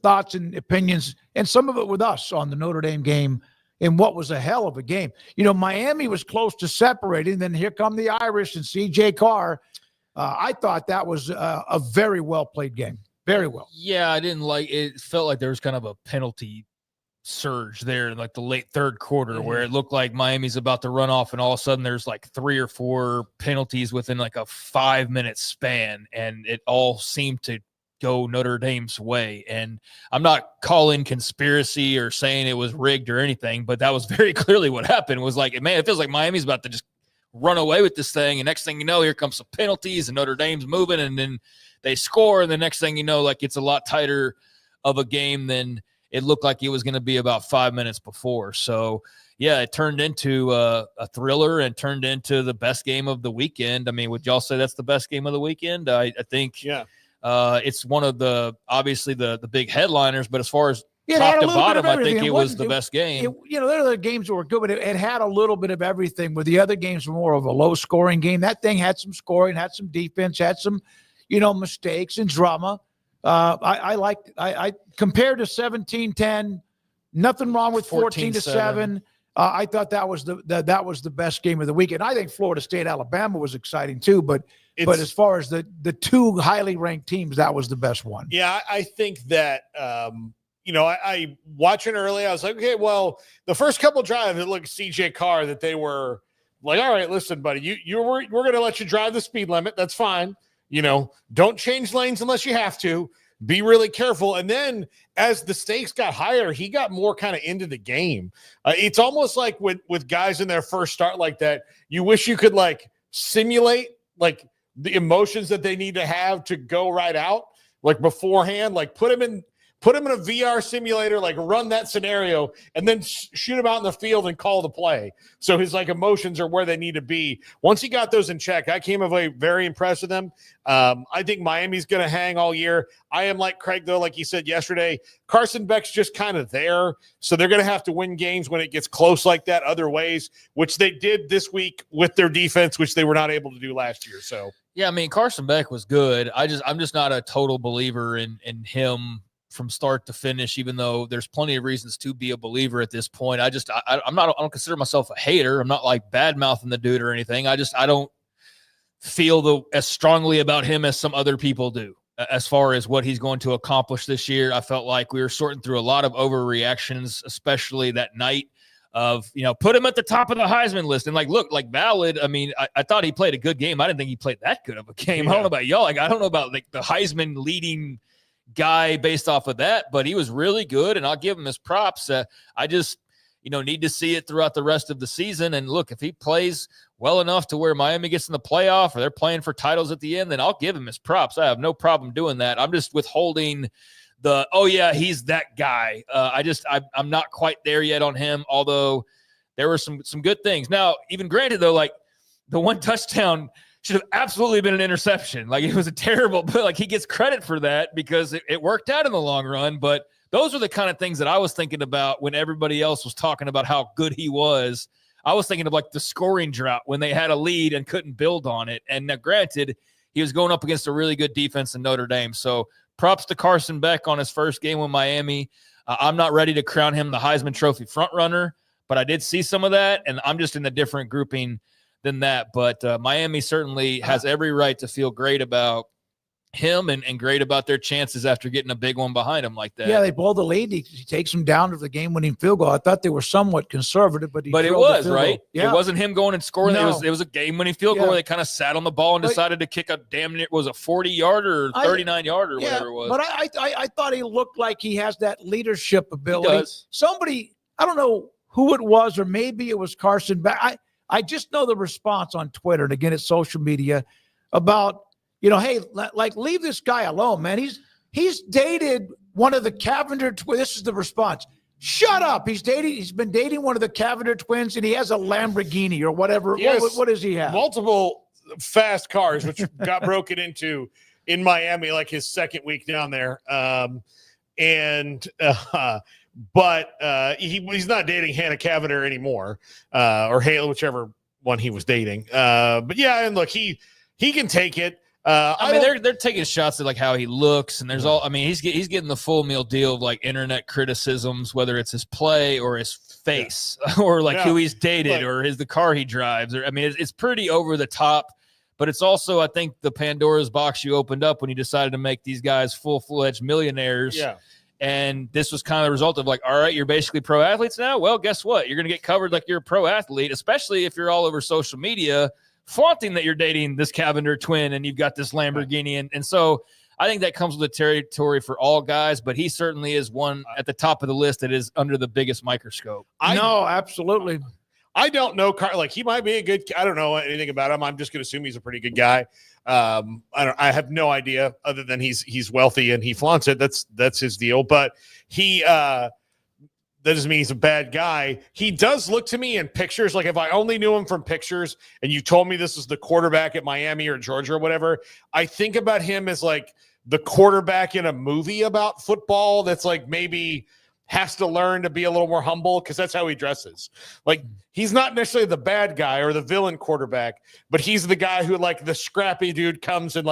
thoughts and opinions, and some of it with us on the Notre Dame game, in what was a hell of a game. Miami was close to separating. Then here come the Irish and C.J. Carr. I thought that was a very well played game. Very well. Yeah, I didn't like it. It felt like there was kind of a penalty surge there in the late third quarter where it looked like Miami's about to run off, and all of a sudden there's 3 or 4 penalties within a 5-minute span, and it all seemed to go Notre Dame's way. And I'm not calling conspiracy or saying it was rigged or anything, but that was very clearly what happened. Was it feels like Miami's about to just run away with this thing, and next thing you know, here comes some penalties and Notre Dame's moving, and then they score, and the next thing you know, it's a lot tighter of a game than it looked like it was going to be about 5 minutes before. So yeah, it turned into a thriller and turned into the best game of the weekend. I mean, would y'all say that's the best game of the weekend? I think it's one of obviously the big headliners, but as far as top to bottom, I think it was the best game. There are the games that were good, but it had a little bit of everything, where the other games were more of a low-scoring game. That thing had some scoring, had some defense, had some, mistakes and drama. I compared to 17-10, nothing wrong with 14-7. I thought that was the best game of the weekend. I think Florida State, Alabama was exciting too, but as far as the two highly ranked teams, that was the best one. Yeah, I think that I watching early, I was like, okay, well, the first couple drives, it looked CJ Carr that they were like, all right, listen, buddy, we're going to let you drive the speed limit. That's fine. Don't change lanes unless you have to. Be really careful. And then as the stakes got higher, he got more kind of into the game. It's almost like with guys in their first start like that, you wish you could simulate the emotions that they need to have to go right out. like beforehand, like put him in a VR simulator, like run that scenario, and then shoot him out in the field and call the play. So his like emotions are where they need to be. Once he got those in check, I came away very impressed with him. I think Miami's going to hang all year. I am like Craig, though, like he said yesterday, Carson Beck's just kind of there. So they're going to have to win games when it gets close like that other ways, which they did this week with their defense, which they were not able to do last year. So, yeah, I mean, Carson Beck was good. I'm just not a total believer in him from start to finish, even though there's plenty of reasons to be a believer at this point. I don't consider myself a hater. I'm not like bad mouthing the dude or anything. I don't feel as strongly about him as some other people do as far as what he's going to accomplish this year. I felt like we were sorting through a lot of overreactions, especially that night of, put him at the top of the Heisman list and look, valid. I mean, I thought he played a good game. I didn't think he played that good of a game. Yeah. I don't know about y'all. I don't know about the Heisman leading guy based off of that, but he was really good, and I'll give him his props. I just, need to see it throughout the rest of the season. And look, if he plays well enough to where Miami gets in the playoff or they're playing for titles at the end, then I'll give him his props. I have no problem doing that. I'm just withholding he's that guy. I'm not quite there yet on him, although there were some good things. Now, even granted, though, the one touchdown should have absolutely been an interception. It was a terrible, but he gets credit for that because it worked out in the long run. But those are the kind of things that I was thinking about when everybody else was talking about how good he was. I was thinking of the scoring drought when they had a lead and couldn't build on it. And now, granted, he was going up against a really good defense in Notre Dame. So props to Carson Beck on his first game with Miami. I'm not ready to crown him the Heisman Trophy frontrunner, but I did see some of that, and I'm just in a different grouping than that. But Miami certainly has every right to feel great about him and great about their chances after getting a big one behind him like that. Yeah, they blow the lead. He takes them down to the game-winning field goal. I thought they were somewhat conservative, but it was right. Yeah. It wasn't him going and scoring. No. It was a game-winning field goal where they kind of sat on the ball and decided to kick a damn near, was a 40-yarder or 39-yarder or whatever it was. But I thought he looked like he has that leadership ability. He does. Somebody, I don't know who it was, or maybe it was Carson Beck. I just know the response on Twitter, and again, it's social media, about, hey, leave this guy alone, man. He's dated one of the Cavender twins. This is the response. Shut up. He's been dating one of the Cavender twins, and he has a Lamborghini or whatever. Yes, what does he have? Multiple fast cars, which got broken into in Miami, his second week down there. But he's not dating Hannah Cavender anymore, or Haley, whichever one he was dating. But yeah, and look, he can take it. They're taking shots at how he looks, and there's all. I mean, he's getting the full meal deal of internet criticisms, whether it's his play or his face, or who he's dated, or the car he drives. Or it's pretty over the top. But it's also, I think, the Pandora's box you opened up when you decided to make these guys full-fledged millionaires. Yeah. And this was kind of the result of all right, you're basically pro athletes now. Well, guess what? You're going to get covered like you're a pro athlete, especially if you're all over social media flaunting that you're dating this Cavender twin and you've got this Lamborghini. And so I think that comes with the territory for all guys, but he certainly is one at the top of the list that is under the biggest microscope. No, absolutely. I don't know, he might be a good. I don't know anything about him. I'm just going to assume he's a pretty good guy. I have no idea other than he's wealthy and he flaunts it. That's his deal. But that doesn't mean he's a bad guy. He does look to me in pictures. If I only knew him from pictures and you told me this is the quarterback at Miami or Georgia or whatever, I think about him as the quarterback in a movie about football. That's maybe has to learn to be a little more humble, because that's how he dresses. He's not necessarily the bad guy or the villain quarterback, but he's the guy who the scrappy dude comes and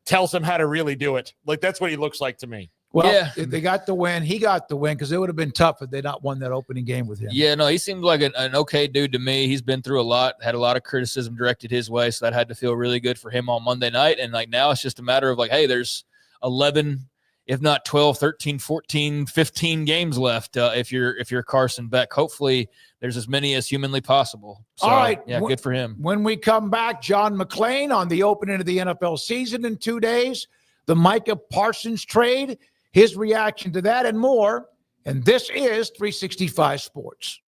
tells him how to really do it. That's what he looks like to me. Well, yeah. They got the win. He got the win, because it would have been tough if they not won that opening game with him. Yeah, no, he seemed like an okay dude to me. He's been through a lot, had a lot of criticism directed his way, so that had to feel really good for him on Monday night. And now it's just a matter of hey, there's 11, if not 12, 13, 14, 15 games left if you're Carson Beck. Hopefully there's as many as humanly possible. So, all right. Yeah, good for him. When we come back, John McClain on the opening of the NFL season in 2 days, the Micah Parsons trade, his reaction to that and more. And this is 365 Sports.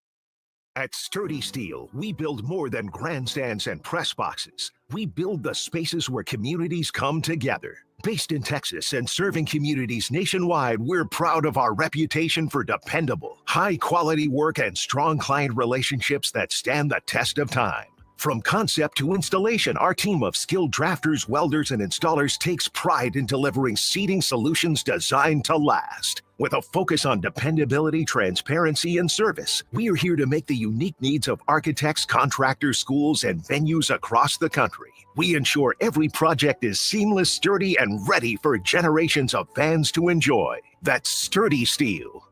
At Sturdy Steel, we build more than grandstands and press boxes. We build the spaces where communities come together. Based in Texas and serving communities nationwide, we're proud of our reputation for dependable, high-quality work and strong client relationships that stand the test of time. From concept to installation, our team of skilled drafters, welders, and installers takes pride in delivering seating solutions designed to last. With a focus on dependability, transparency, and service, we are here to make the unique needs of architects, contractors, schools, and venues across the country. We ensure every project is seamless, sturdy, and ready for generations of fans to enjoy. That's sturdy steel.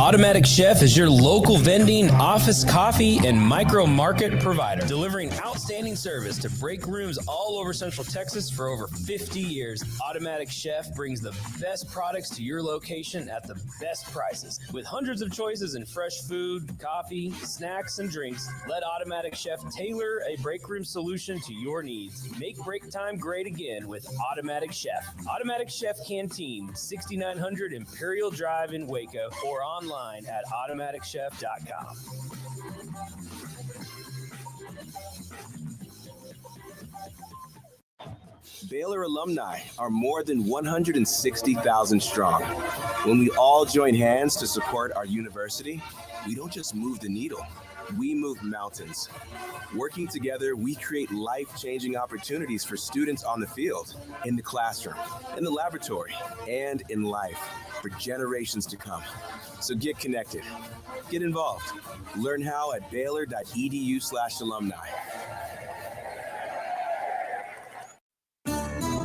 Automatic Chef is your local vending, office coffee, and micro market provider, delivering outstanding service to break rooms all over Central Texas for over 50 years. Automatic Chef brings the best products to your location at the best prices. With hundreds of choices in fresh food, coffee, snacks, and drinks, let Automatic Chef tailor a break room solution to your needs. Make break time great again with Automatic Chef. Automatic Chef Canteen, 6900 Imperial Drive in Waco, or online at automaticchef.com. Baylor alumni are more than 160,000 strong. When we all join hands to support our university, we don't just move the needle, we move mountains. Working together, we create life-changing opportunities for students on the field, in the classroom, in the laboratory, and in life for generations to come. So get connected, get involved. Learn how at baylor.edu/alumni.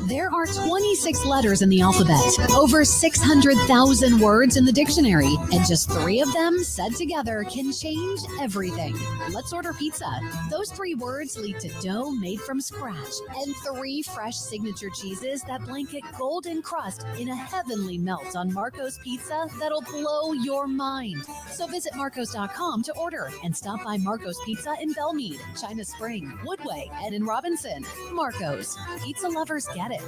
There are 26 letters in the alphabet, over 600,000 words in the dictionary, and just 3 of them said together can change everything. Let's order pizza. Those 3 words lead to dough made from scratch and 3 fresh signature cheeses that blanket golden crust in a heavenly melt on Marco's Pizza that'll blow your mind. So visit marcos.com to order and stop by Marco's Pizza in Belmead, China Spring, Woodway, and in Robinson. Marco's. Pizza lovers get it.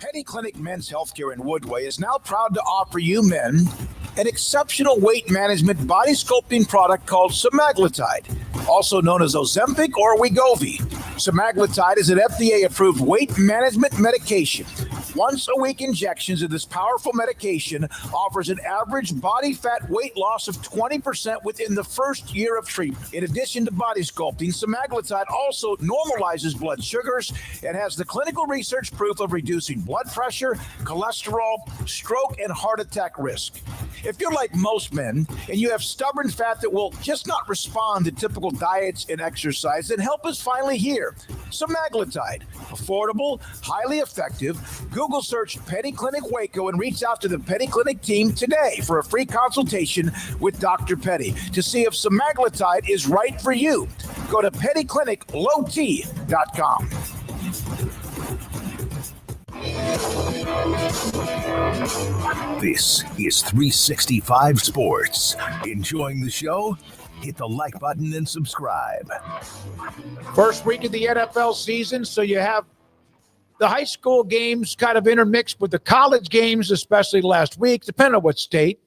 Penny Clinic Men's Healthcare in Woodway is now proud to offer you men an exceptional weight management body sculpting product called semaglutide, also known as Ozempic or Wegovy. Semaglutide is an FDA-approved weight management medication. Once-a-week injections of this powerful medication offers an average body fat weight loss of 20% within the first year of treatment. In addition to body sculpting, semaglutide also normalizes blood sugars and has the clinical research proof of reducing blood pressure, cholesterol, stroke, and heart attack risk. If you're like most men and you have stubborn fat that will just not respond to typical diets and exercise, then help us finally hear. Semaglutide, affordable, highly effective. Google search Penny Clinic Waco and reach out to the Penny Clinic team today for a free consultation with Dr. Penny to see if semaglutide is right for you. Go to pennycliniclowt.com. This is 365 Sports. Enjoying the show? Hit the like button and subscribe. First week of the NFL season, so you have the high school games kind of intermixed with the college games, especially last week, depending on what state.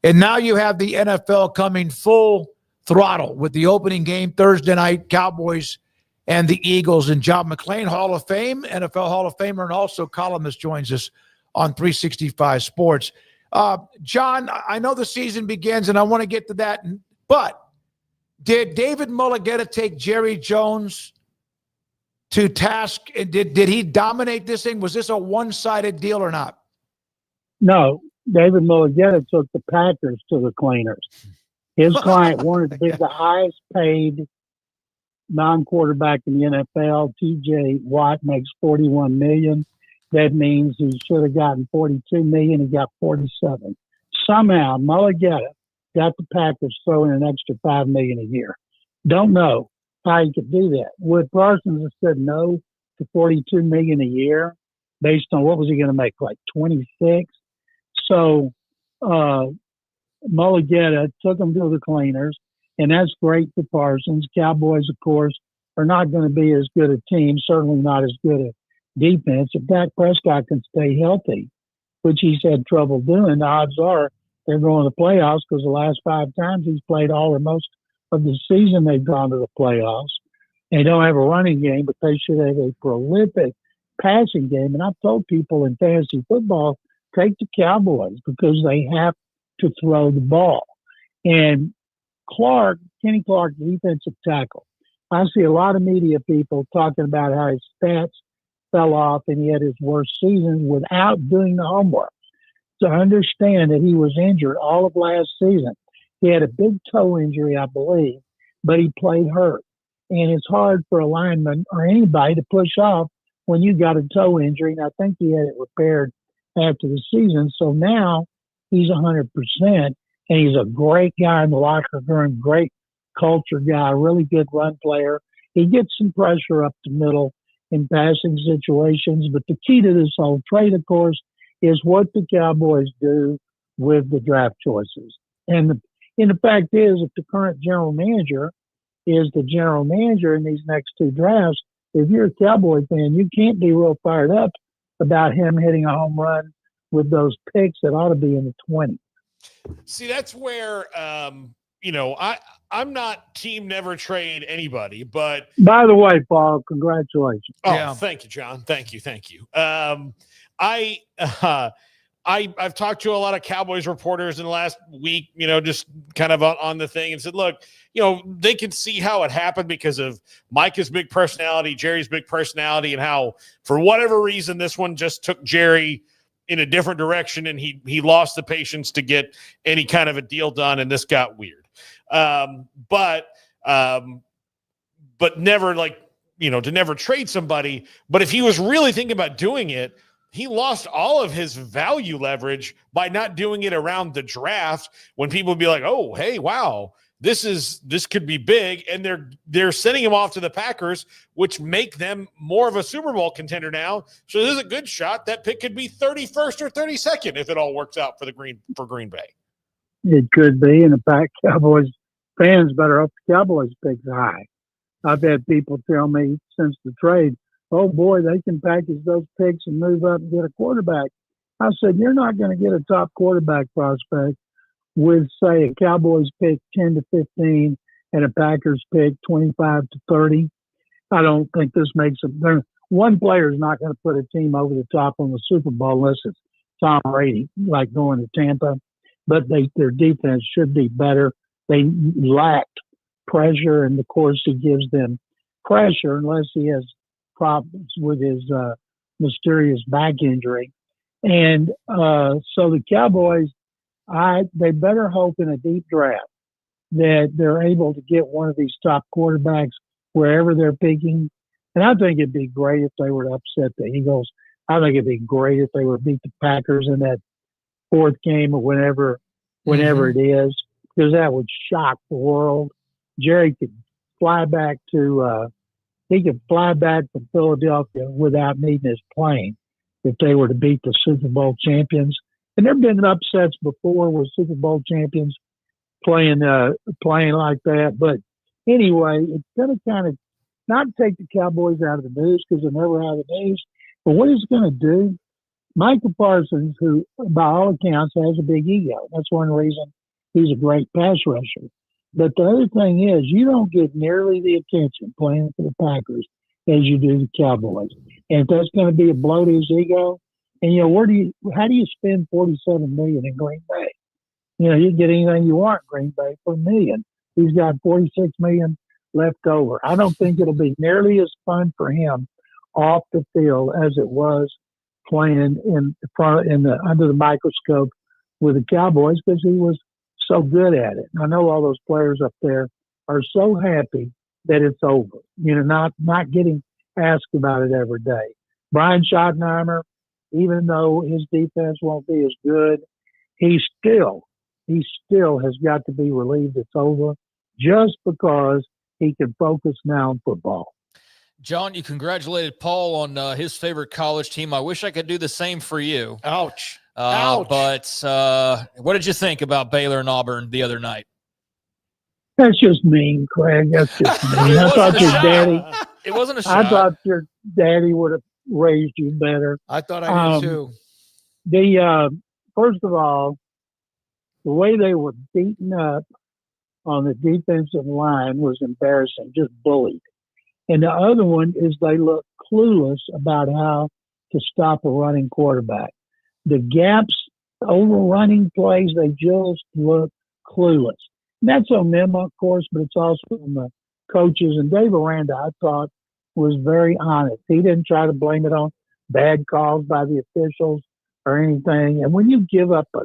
And now you have the NFL coming full throttle with the opening game Thursday night, Cowboys and the Eagles. And John McClain, Hall of Fame, NFL Hall of Famer, and also columnist, joins us on 365 Sports. John, I know the season begins, and I want to get to that, but did David Mulligetta take Jerry Jones to task? And did he dominate this thing? Was this a one-sided deal or not? No, David Mulligetta took the Packers to the cleaners. His client wanted to be the highest paid non-quarterback in the NFL. TJ Watt makes $41 million. That means he should have gotten $42 million. He got $47. Somehow Mulligetta got the Packers throwing an extra $5 million a year. Don't know how he could do that. Would Parsons have said no to $42 million a year based on what was he going to make, like 26? So Mulligetta took him to the cleaners, and that's great for Parsons. Cowboys, of course, are not going to be as good a team, certainly not as good a defense. If Dak Prescott can stay healthy, which he's had trouble doing, the odds are they're going to the playoffs because the last 5 times he's played all or most of the season they've gone to the playoffs. They don't have a running game, but they should have a prolific passing game. And I've told people in fantasy football, take the Cowboys because they have to throw the ball. And Kenny Clark, defensive tackle. I see a lot of media people talking about how his stats fell off and he had his worst season without doing the homework. To understand that he was injured all of last season. He had a big toe injury, I believe, but he played hurt. And it's hard for a lineman or anybody to push off when you got a toe injury. And I think he had it repaired after the season. So now he's 100%, and he's a great guy in the locker room, great culture guy, really good run player. He gets some pressure up the middle in passing situations. But the key to this whole trade, of course, is what the Cowboys do with the draft choices. And the fact is, if the current general manager is the general manager in these next two drafts, if you're a Cowboy fan, you can't be real fired up about him hitting a home run with those picks that ought to be in the 20s. See, that's where, I'm not team never trade anybody, but. By the way, Paul, congratulations. Oh, Thank you, John. Thank you. I've talked to a lot of Cowboys reporters in the last week, just kind of on the thing and said, look, they can see how it happened because of Micah's big personality, Jerry's big personality, and how for whatever reason, this one just took Jerry in a different direction and he lost the patience to get any kind of a deal done. And this got weird. But never to never trade somebody. But if he was really thinking about doing it, he lost all of his value leverage by not doing it around the draft when people would be like, oh, hey, wow, this could be big. And they're sending him off to the Packers, which make them more of a Super Bowl contender now. So there's a good shot that pick could be 31st or 32nd if it all works out for Green Bay. It could be. And in fact, Cowboys fans better hope the Cowboys pick high. I've had people tell me since the trade, oh boy, they can package those picks and move up and get a quarterback. I said, you're not going to get a top quarterback prospect with, say, a Cowboys pick 10 to 15 and a Packers pick 25 to 30. I don't think this makes them. One player is not going to put a team over the top on the Super Bowl unless it's Tom Brady, like going to Tampa. But their defense should be better. They lacked pressure, and of course he gives them pressure unless he has problems with his mysterious back injury. And so the Cowboys, they better hope in a deep draft that they're able to get one of these top quarterbacks wherever they're picking. And I think it'd be great if they were to upset the Eagles. I think it'd be great if they were to beat the Packers in that fourth game or whenever it is, because that would shock the world. Jerry could fly back from Philadelphia without needing his plane if they were to beat the Super Bowl champions. And there have been upsets before with Super Bowl champions playing like that. But anyway, it's going to kind of not take the Cowboys out of the news because they're never out of the news. But what it's going to do, Micah Parsons, who by all accounts has a big ego. That's one reason he's a great pass rusher. But the other thing is, you don't get nearly the attention playing for the Packers as you do the Cowboys. And if that's going to be a blow to his ego, and how do you spend $47 million in Green Bay? You get anything you want in Green Bay for $1 million. He's got $46 million left over. I don't think it'll be nearly as fun for him off the field as it was playing under the microscope with the Cowboys because he was so good at it. I know all those players up there are so happy that it's over, not getting asked about it every day. Brian Schottenheimer, even though his defense won't be as good, he still has got to be relieved it's over just because he can focus now on football. John, you congratulated Paul on his favorite college team. I wish I could do the same for you. Ouch. But what did you think about Baylor and Auburn the other night? That's just mean, Craig. That's just mean. I thought your daddy. It wasn't a shot. I thought your daddy would have raised you better. I thought I did too. First of all, the way they were beaten up on the defensive line was embarrassing, just bullied. And the other one is they look clueless about how to stop a running quarterback. The gaps over running plays, they just look clueless. And that's on them, of course, but it's also on the coaches. And Dave Aranda, I thought, was very honest. He didn't try to blame it on bad calls by the officials or anything. And when you give up a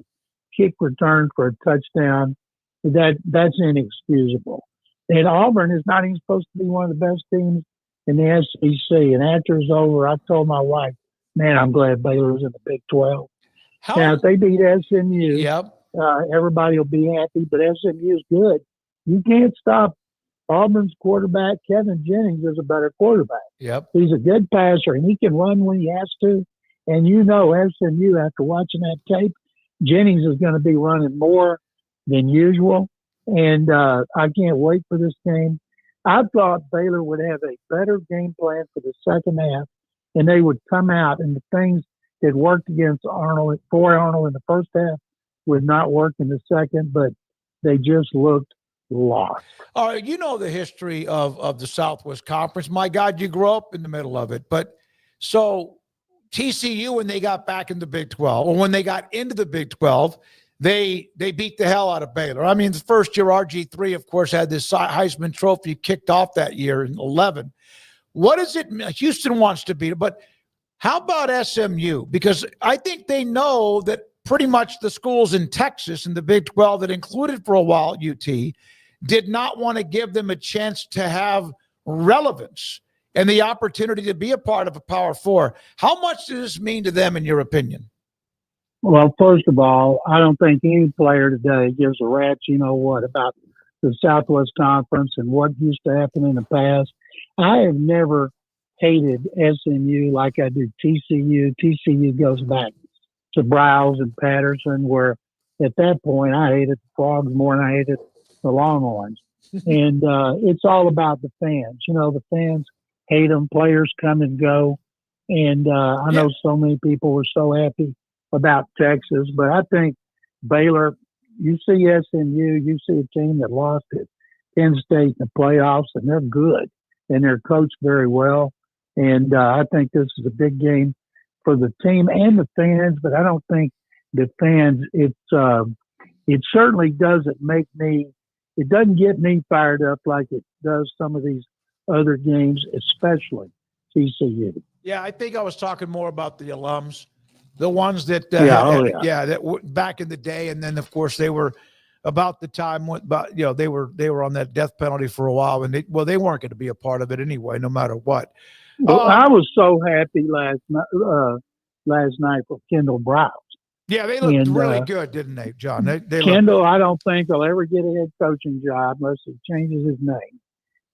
kick return for a touchdown, that's inexcusable. And Auburn is not even supposed to be one of the best teams in the SEC. And after it's over, I told my wife, man, I'm glad Baylor's in the Big 12. Now, if they beat SMU, everybody will be happy, but SMU is good. You can't stop Auburn's quarterback. Kevin Jennings is a better quarterback. Yep. He's a good passer, and he can run when he has to. And you know, SMU, after watching that tape, Jennings is going to be running more than usual. And I can't wait for this game. I thought Baylor would have a better game plan for the second half, and they would come out, and the things that worked against Arnold in the first half would not work in the second, but they just looked lost. All right, you know the history of the Southwest Conference. My God, you grew up in the middle of it. But so TCU, when they got back in the Big 12, or when they got into the Big 12, they beat the hell out of Baylor. I mean, the first year, RG3, of course, had this Heisman Trophy kicked off that year in 11. What is it? Houston wants to beat it, but how about SMU? Because I think they know that pretty much the schools in Texas in the Big 12 that included for a while UT did not want to give them a chance to have relevance and the opportunity to be a part of a Power Four. How much does this mean to them, in your opinion? Well, first of all, I don't think any player today gives a rat's about the Southwest Conference and what used to happen in the past. I have never hated SMU like I do TCU. TCU goes back to Browse and Patterson, where at that point I hated the Frogs more than I hated the Longhorns. And it's all about the fans. The fans hate them. Players come and go. And I know so many people were so happy about Texas, but I think Baylor, you see SMU, you see a team that lost at Penn State in the playoffs, and they're good, and they're coached very well. And I think this is a big game for the team and the fans, but I don't think the fans, it certainly doesn't it doesn't get me fired up like it does some of these other games, especially TCU. Yeah, I think I was talking more about the alums. The ones that, back in the day, and then of course they were about the time when, they were on that death penalty for a while, and they weren't going to be a part of it anyway, no matter what. Well, I was so happy last night for Kendall Browse. Yeah, they looked really good, didn't they, John? Kendall, I don't think he'll ever get a head coaching job unless he changes his name,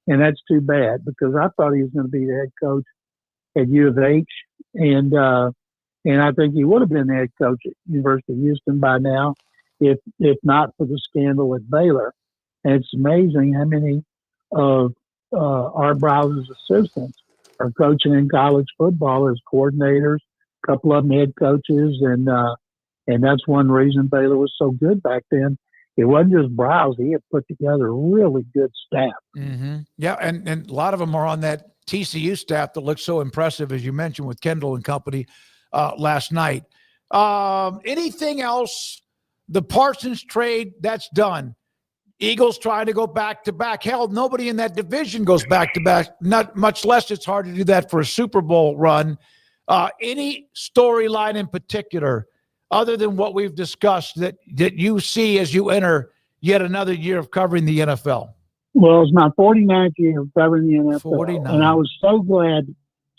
and that's too bad because I thought he was going to be the head coach at U of H, and I think he would have been the head coach at University of Houston by now, if not for the scandal at Baylor. And it's amazing how many of our Browse's assistants are coaching in college football as coordinators, a couple of them head coaches, and that's one reason Baylor was so good back then. It wasn't just Browse; he had put together a really good staff. Mm-hmm. Yeah, and a lot of them are on that TCU staff that looks so impressive, as you mentioned, with Kendall and company. Last night. Anything else? The Parsons trade, that's done. Eagles trying to go back-to-back. Hell, nobody in that division goes back-to-back, not much less it's hard to do that for a Super Bowl run. Any storyline in particular, other than what we've discussed, that you see as you enter yet another year of covering the NFL? Well, it's my 49th year of covering the NFL. 49. And I was so glad to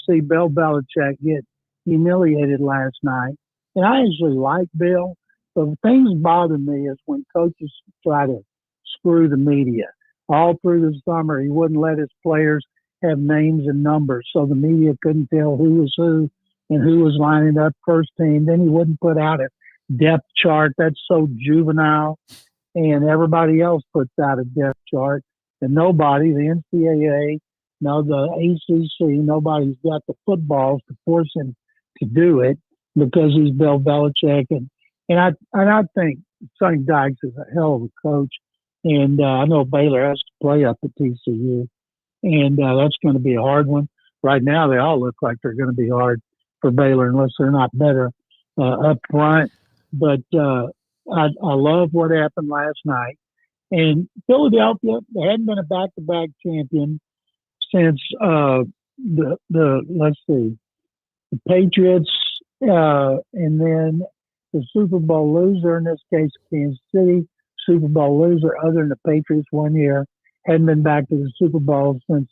see Bill Belichick get humiliated last night. And I actually like Bill, but the things bother me is when coaches try to screw the media. All through the summer, he wouldn't let his players have names and numbers, so the media couldn't tell who was who and who was lining up first team. Then he wouldn't put out a depth chart. That's so juvenile. And everybody else puts out a depth chart. And nobody, the NCAA, no, the ACC, nobody's got the footballs to force him to do it because he's Bill Belichick. And I think Sonny Dykes is a hell of a coach. And I know Baylor has to play up at TCU, and that's going to be a hard one. Right now, they all look like they're going to be hard for Baylor unless they're not better up front. But I love what happened last night. And Philadelphia, they hadn't been a back-to-back champion since the Patriots, and then the Super Bowl loser, in this case Kansas City, Super Bowl loser other than the Patriots 1 year, hadn't been back to the Super Bowl since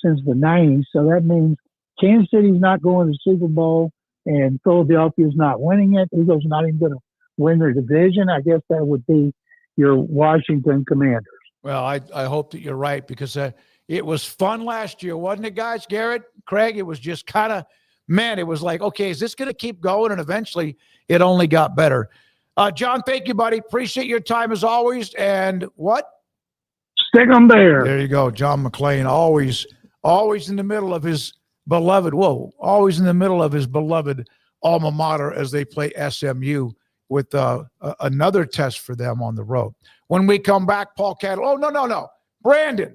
the 90s. So that means Kansas City's not going to the Super Bowl and Philadelphia's not winning it. Eagles not even going to win their division. I guess that would be your Washington Commanders. Well, I hope that you're right, because it was fun last year, wasn't it, guys? Garrett, Craig, it was just kind of, man, it was like, okay, is this going to keep going? And eventually it only got better. John, thank you, buddy. Appreciate your time as always. And what? Stick 'em there. There you go. John McClain, always in the middle of his beloved, always in the middle of his beloved alma mater as they play SMU with another test for them on the road. When we come back, Paul Cattle. Oh, no. Brandon,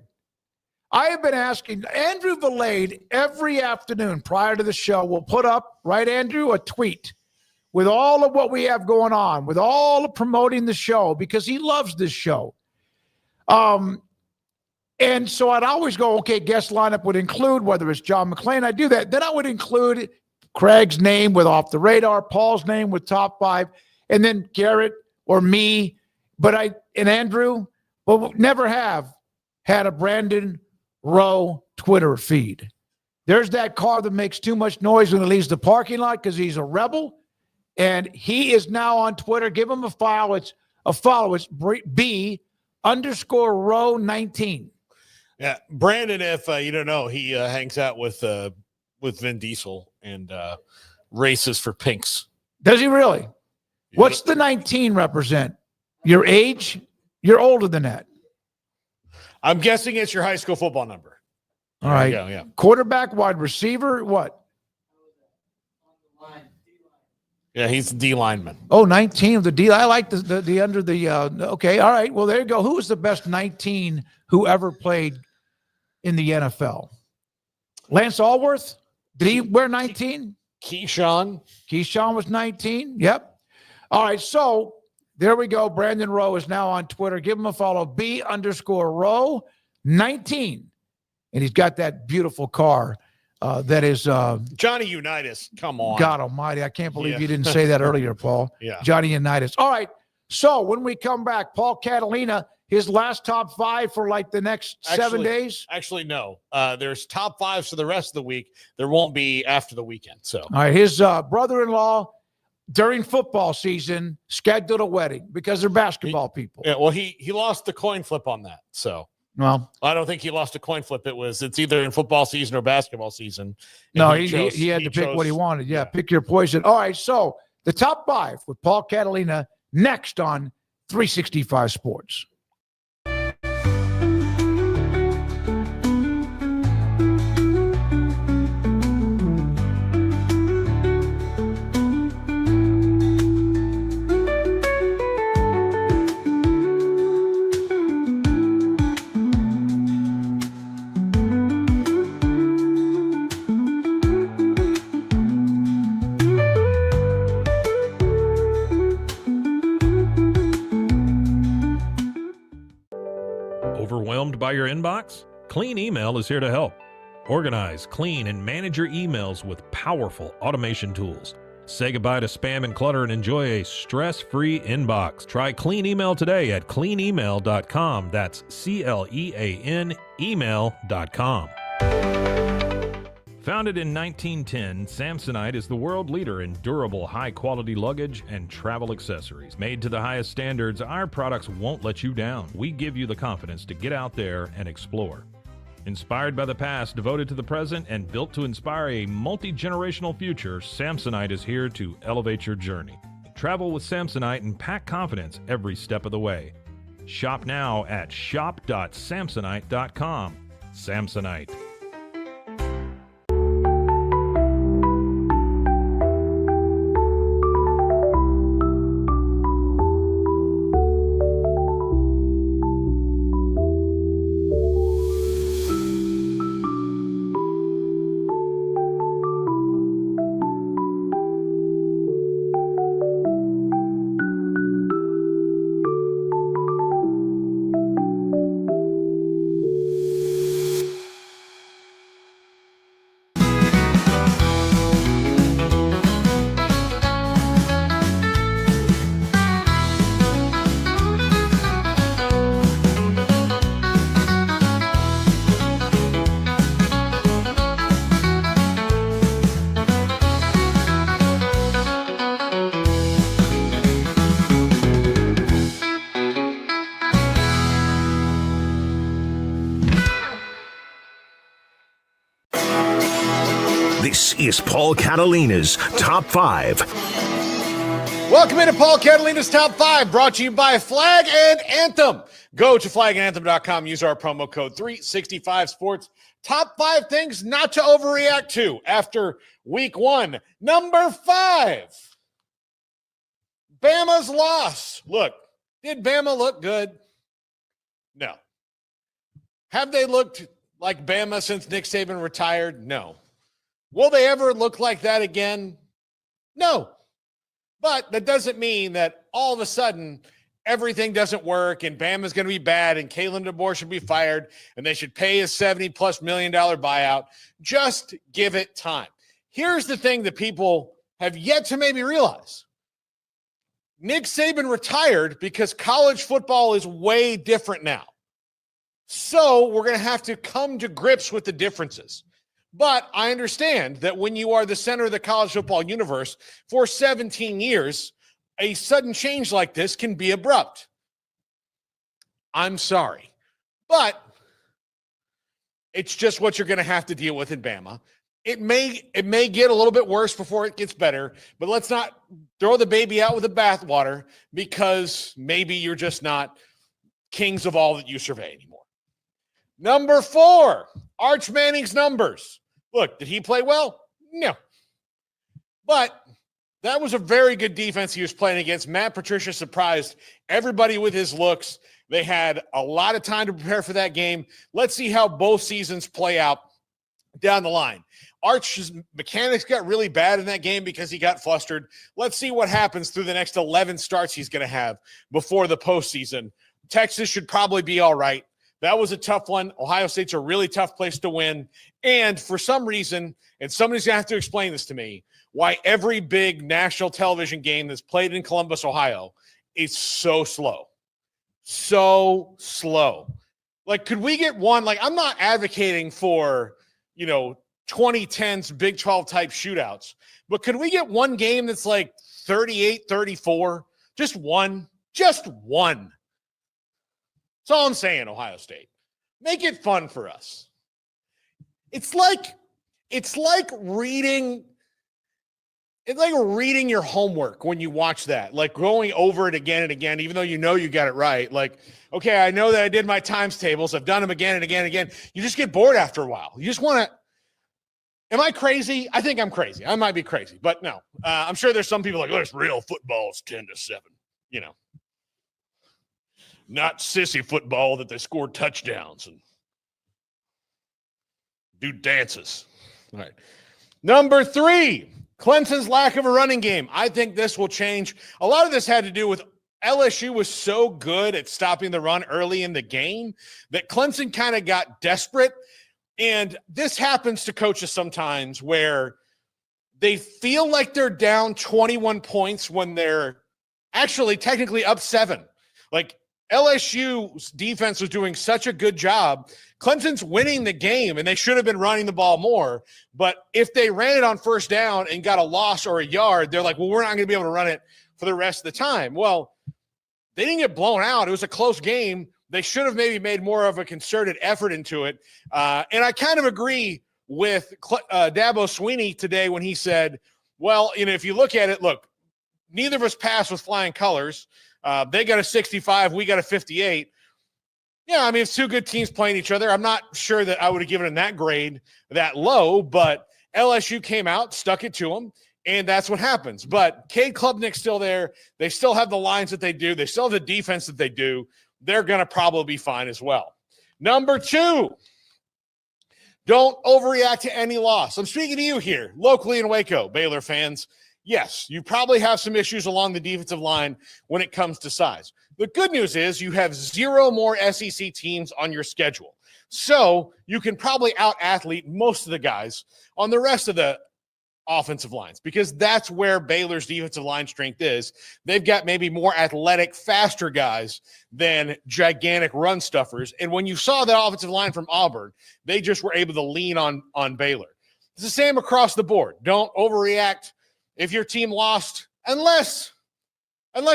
I have been asking Andrew Valade every afternoon prior to the show. We'll put up, right, Andrew, a tweet with all of what we have going on, with all of promoting the show, because he loves this show. And so I'd always go, okay, guest lineup would include, whether it's John McClain, I do that. Then I would include Craig's name with Off the Radar, Paul's name with Top 5, and then Garrett or me. But Andrew, never have had a Brandon Rowe Twitter feed. There's that car that makes too much noise when it leaves the parking lot because he's a rebel. And he is now on Twitter. Give him a follow. It's B_Rowe19. Yeah, Brandon, if you don't know, he hangs out with Vin Diesel and races for pinks. Does he really? What's the 19 represent? Your age? You're older than that. I'm guessing it's your high school football number. All right. There you go, yeah. Quarterback, wide receiver, what? Yeah, he's the D lineman. Oh, 19 of the D. I like the under the okay, all right. Well, there you go. Who was the best 19 who ever played in the NFL? Lance Allworth? Did he wear 19? Keyshawn was 19. Yep. All right, so there we go. Brandon Rowe is now on Twitter. Give him a follow. B_Rowe19. And he's got that beautiful car that is Johnny Unitas. Come on. God almighty. I can't believe you didn't say that earlier, Paul. Yeah. Johnny Unitas. All right. So when we come back, Paul Catalina, his last top 5 for like the next 7 days? Actually, no. There's top 5s for the rest of the week. There won't be after the weekend. So, all right. His brother-in-law during football season scheduled a wedding because they're basketball people. Yeah, well, he lost the coin flip on that. So, well, I don't think he lost a coin flip. It's either in football season or basketball season. No, he had to pick what he wanted. Yeah, pick your poison. All right, so the top 5 with Paul Catalina next on 365 Sports. Overwhelmed by your inbox? Clean Email is here to help. Organize, clean, and manage your emails with powerful automation tools. Say goodbye to spam and clutter and enjoy a stress-free inbox. Try Clean Email today at cleanemail.com. That's CLEAN email.com. Founded in 1910, Samsonite is the world leader in durable, high-quality luggage and travel accessories. Made to the highest standards, our products won't let you down. We give you the confidence to get out there and explore. Inspired by the past, devoted to the present, and built to inspire a multi-generational future, Samsonite is here to elevate your journey. Travel with Samsonite and pack confidence every step of the way. Shop now at shop.samsonite.com. Samsonite. is Paul Catalina's Top 5. Welcome into Paul Catalina's Top 5, brought to you by Flag and Anthem. Go to flagandanthem.com, use our promo code 365sports. Top 5 things not to overreact to after week 1. Number 5, Bama's loss. Look, did Bama look good? No. Have they looked like Bama since Nick Saban retired? No. Will they ever look like that again? No. But that doesn't mean that all of a sudden everything doesn't work and Bama's going to be bad and Kalen DeBoer should be fired and they should pay a $70+ million buyout. Just give it time. Here's the thing that people have yet to maybe realize. Nick Saban retired because college football is way different now. So we're going to have to come to grips with the differences. But I understand that when you are the center of the college football universe for 17 years, a sudden change like this can be abrupt. I'm sorry. But it's just what you're going to have to deal with in Bama. It may get a little bit worse before it gets better, but let's not throw the baby out with the bathwater because maybe you're just not kings of all that you survey anymore. Number 4, Arch Manning's numbers. Look, did he play well? No. But that was a very good defense he was playing against. Matt Patricia surprised everybody with his looks. They had a lot of time to prepare for that game. Let's see how both seasons play out down the line. Arch's mechanics got really bad in that game because he got flustered. Let's see what happens through the next 11 starts he's going to have before the postseason. Texas should probably be all right. That was a tough one. Ohio State's a really tough place to win. And for some reason, and somebody's going to have to explain this to me, why every big national television game that's played in Columbus, Ohio is so slow. So slow. Like, could we get one? Like, I'm not advocating for, 2010s Big 12 type shootouts, but could we get one game that's like 38-34? Just one. Just one. That's all I'm saying, Ohio State. Make it fun for us. It's like reading your homework when you watch that, like going over it again and again, even though you know you got it right. Like, okay, I know that I did my times tables. I've done them again and again and again. You just get bored after a while. You just want to. Am I crazy? I think I'm crazy. I might be crazy, but no. I'm sure there's some people like, oh, it's real football. It's 10-7. Not sissy football that they score touchdowns and do dances. All right. Number 3, Clemson's lack of a running game. I think this will change. A lot of this had to do with LSU was so good at stopping the run early in the game that Clemson kind of got desperate. And this happens to coaches sometimes where they feel like they're down 21 points when they're actually technically up 7. Like, LSU's defense was doing such a good job. Clemson's winning the game, and they should have been running the ball more. But if they ran it on first down and got a loss or a yard, they're like, well, we're not going to be able to run it for the rest of the time. Well, they didn't get blown out. It was a close game. They should have maybe made more of a concerted effort into it. And I kind of agree with Dabo Swinney today when he said, well, if you look at it, look, neither of us passed with flying colors. They got a 65. We got a 58. Yeah, I mean, it's two good teams playing each other. I'm not sure that I would have given them that grade that low, but LSU came out, stuck it to them, and that's what happens. But Cade Klubnik's still there. They still have the lines that they do. They still have the defense that they do. They're going to probably be fine as well. Number 2, don't overreact to any loss. I'm speaking to you here, locally in Waco, Baylor fans. Yes, you probably have some issues along the defensive line when it comes to size. The good news is you have 0 more SEC teams on your schedule. So you can probably out-athlete most of the guys on the rest of the offensive lines because that's where Baylor's defensive line strength is. They've got maybe more athletic, faster guys than gigantic run stuffers. And when you saw the offensive line from Auburn, they just were able to lean on Baylor. It's the same across the board. Don't overreact if your team lost, unless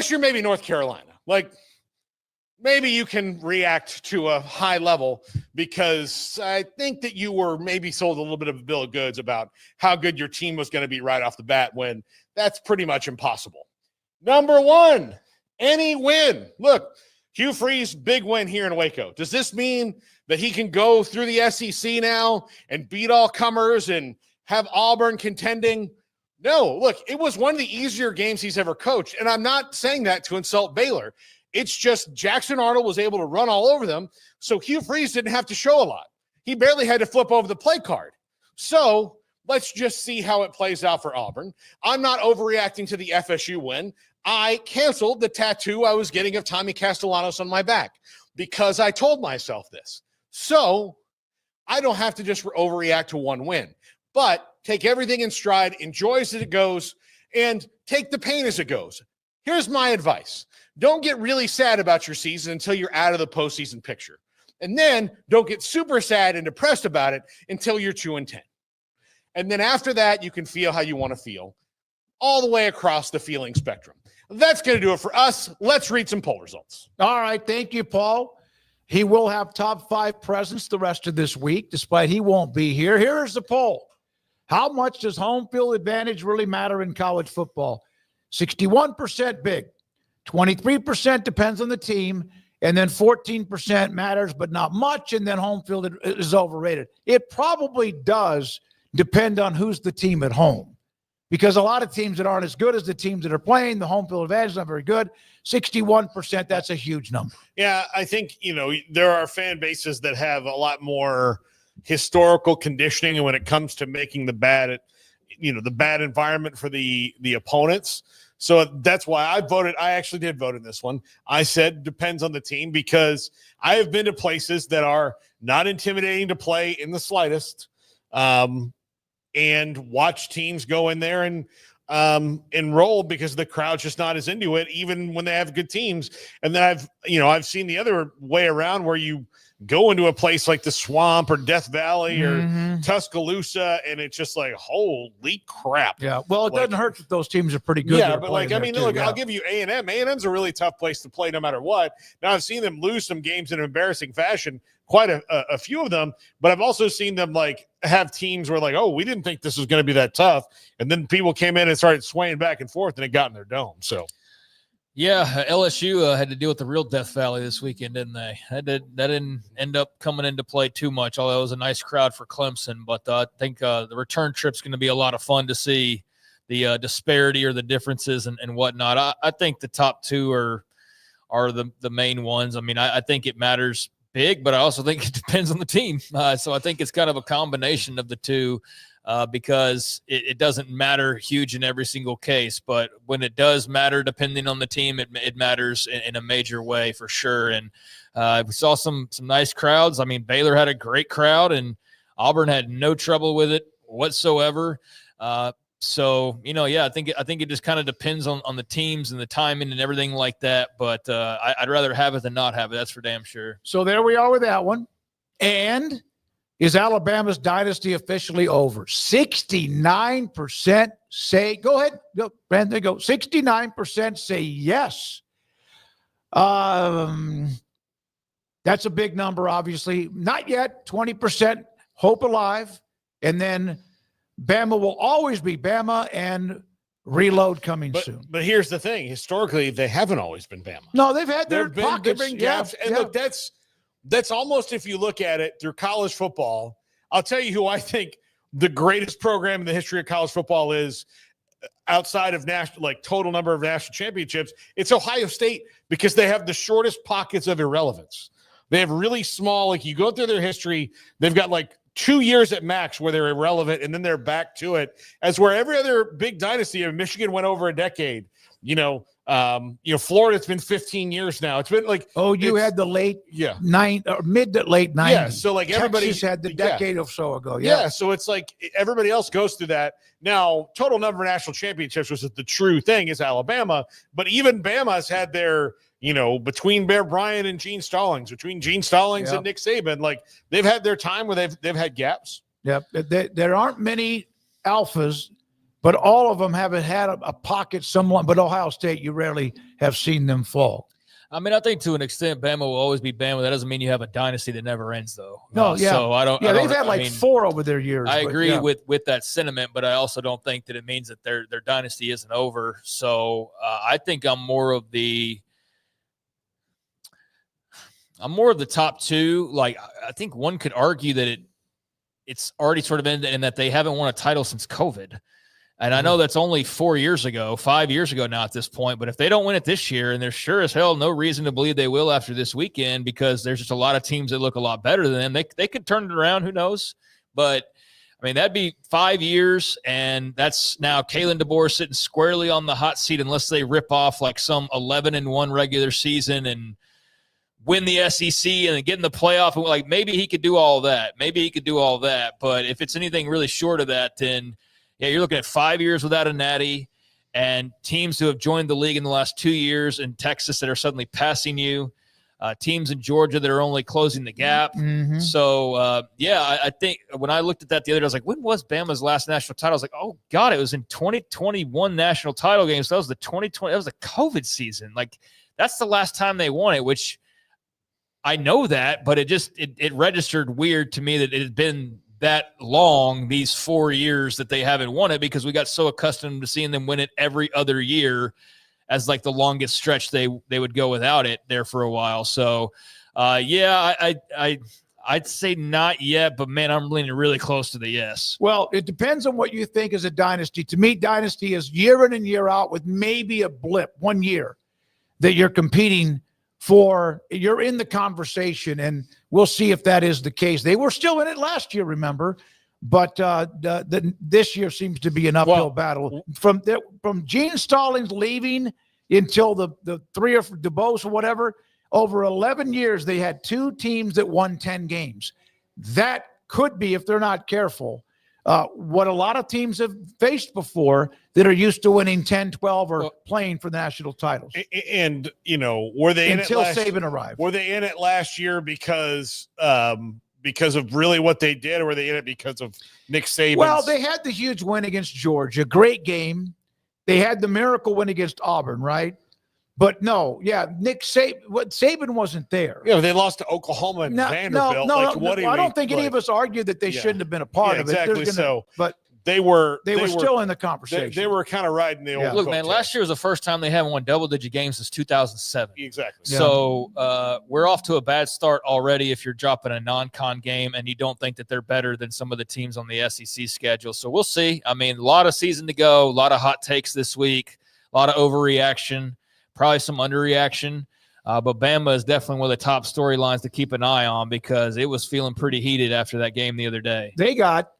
you're maybe North Carolina. Like, maybe you can react to a high level, because I think that you were maybe sold a little bit of a bill of goods about how good your team was going to be right off the bat, when that's pretty much impossible. Number one, any win. Look, Hugh Freeze, big win here in Waco. Does this mean that he can go through the SEC now and beat all comers and have Auburn contending? No. Look, it was one of the easier games he's ever coached, and I'm not saying that to insult Baylor. It's just Jackson Arnold was able to run all over them, so Hugh Freeze didn't have to show a lot. He barely had to flip over the play card. So let's just see how it plays out for Auburn. I'm not overreacting to the FSU win. I canceled the tattoo I was getting of Tommy Castellanos on my back because I told myself this. So I don't have to just overreact to one win, but take everything in stride, enjoy as it goes, and take the pain as it goes. Here's my advice. Don't get really sad about your season until you're out of the postseason picture. And then don't get super sad and depressed about it until you're 2-10. And then after that, you can feel how you want to feel all the way across the feeling spectrum. That's going to do it for us. Let's read some poll results. All right. Thank you, Paul. He will have top 5 presence the rest of this week, despite he won't be here. Here's the poll. How much does home field advantage really matter in college football? 61% big. 23% depends on the team, and then 14% matters, but not much, and then home field is overrated. It probably does depend on who's the team at home, because a lot of teams that aren't as good as the teams that are playing, the home field advantage is not very good. 61%, that's a huge number. Yeah, I think, there are fan bases that have a lot more historical conditioning when it comes to making the bad environment for the opponents. So that's why I voted. I actually did vote in this one. I said depends on the team, because I have been to places that are not intimidating to play in the slightest, and watch teams go in there and enroll because the crowd's just not as into it, even when they have good teams. And then I've seen the other way around, where you go into a place like the Swamp or Death Valley or Tuscaloosa, and it's just like, holy crap. Yeah, well, it doesn't hurt that those teams are pretty good. Yeah, but I'll give you A&M. A&M's a really tough place to play no matter what. Now, I've seen them lose some games in an embarrassing fashion, quite a few of them, but I've also seen them have teams where we didn't think this was going to be that tough, and then people came in and started swaying back and forth, and it got in their dome. So yeah, LSU had to deal with the real Death Valley this weekend, didn't they? That didn't end up coming into play too much, although it was a nice crowd for Clemson. But I think the return trip's going to be a lot of fun to see the disparity or the differences and whatnot. I think the top 2 are the main ones. I mean, I think it matters big, but I also think it depends on the team. So I think it's kind of a combination of the two. Because it doesn't matter huge in every single case, but when it does matter, depending on the team, it matters in a major way for sure. And we saw some nice crowds. I mean, Baylor had a great crowd, and Auburn had no trouble with it whatsoever. So I think it just kind of depends on the teams and the timing and everything like that. But I'd rather have it than not have it. That's for damn sure. So there we are with that one. And is Alabama's dynasty officially over? 69% say, go ahead, go, Brandon, there you go. 69% say yes. That's a big number, obviously. Not yet. 20% hope alive. And then Bama will always be Bama, and reload coming soon. But here's the thing. Historically, they haven't always been Bama. No, they've had their pockets. There have been gaps. And look, that's almost, if you look at it through college football, I'll tell you who I think the greatest program in the history of college football is, outside of total number of national championships. It's Ohio State, because they have the shortest pockets of irrelevance. They have really small, you go through their history, they've got 2 years at max where they're irrelevant, and then they're back to it. As where every other big dynasty, Michigan went over a decade. Florida's been 15 years now. It's been you had the mid to late 90s. Yeah, so everybody had the decade or so ago. Yeah, so it's everybody else goes through that. Now, total number of national championships was the true thing is Alabama, but even Bama's had their, between Bear Bryant and Gene Stallings, between Gene Stallings and Nick Saban, they've had their time where they've had gaps. Yep, there aren't many alphas, but all of them haven't had a pocket somewhat. But Ohio State, you rarely have seen them fall. I mean, I think to an extent, Bama will always be Bama. That doesn't mean you have a dynasty that never ends, though. No, yeah. So I don't. Yeah, I don't, they've had like 4 over their years. I agree yeah. with that sentiment, but I also don't think that it means that their dynasty isn't over. So I think I'm more of the top 2. Like, I think one could argue that it's already sort of ended and that they haven't won a title since COVID. And I know that's only 5 years ago now at this point. But if they don't win it this year, and there's sure as hell no reason to believe they will after this weekend, because there's just a lot of teams that look a lot better than them, they could turn it around. Who knows? But, I mean, that'd be 5 years, and that's now Kalen DeBoer sitting squarely on the hot seat unless they rip off like some 11-1 regular season and win the SEC and then get in the playoff. And like, maybe he could do all that. But if it's anything really short of that, then – yeah, you're looking at 5 years without a natty, and teams who have joined the league in the last 2 years in Texas that are suddenly passing you, teams in Georgia that are only closing the gap. Mm-hmm. So, I think when I looked at that the other day, I was like, when was Bama's last national title? I was like, oh, God, it was in 2021 national title games. So that was the 2020. That was the COVID season. Like, that's the last time they won it, which I know that, but it registered weird to me that it had been that long, these 4 years that they haven't won it, because we got so accustomed to seeing them win it every other year as like the longest stretch they would go without it there for a while. So, I'd say not yet, but man, I'm leaning really close to the yes. Well, it depends on what you think is a dynasty. To me, dynasty is year in and year out with maybe a blip 1 year that you're competing for. You're in the conversation, and we'll see if that is the case. They were still in it last year, remember, but this year seems to be an uphill battle. From Gene Stallings leaving until the 3 or DeBose or whatever, over 11 years, they had 2 teams that won 10 games. That could be, if they're not careful, what a lot of teams have faced before that are used to winning 10, 12, or playing for national titles. And, were they until Saban arrived? Were they in it last year because of really what they did, or were they in it because of Nick Saban? Well, they had the huge win against Georgia. Great game. They had the miracle win against Auburn, right? But no, Nick Saban wasn't there. They lost to Oklahoma and Vanderbilt. I don't think any of us argued that they shouldn't have been a part of it. Exactly. But they were still in the conversation. They were kind of riding the old. Look, man, last year was the first time they haven't won double-digit games since 2007. Exactly. So we're off to a bad start already if you're dropping a non-con game and you don't think that they're better than some of the teams on the SEC schedule. So we'll see. I mean, a lot of season to go, a lot of hot takes this week, a lot of overreaction. Probably some underreaction, but Bama is definitely one of the top storylines to keep an eye on, because it was feeling pretty heated after that game the other day. They got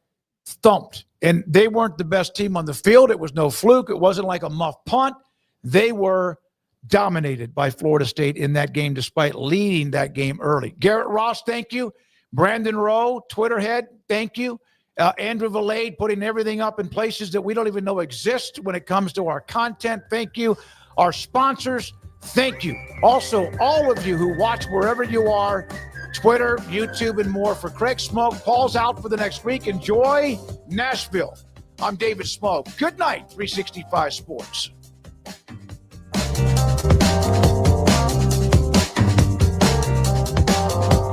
thumped, and they weren't the best team on the field. It was no fluke. It wasn't like a muff punt. They were dominated by Florida State in that game, despite leading that game early. Garrett Ross, thank you. Brandon Rowe, Twitter head, thank you. Andrew Valade, putting everything up in places that we don't even know exist when it comes to our content. Thank you. Our sponsors, thank you. Also, all of you who watch wherever you are, Twitter, YouTube, and more. For Craig Smoak, Paul's out for the next week. Enjoy Nashville. I'm David Smoak. Good night, 365 Sports.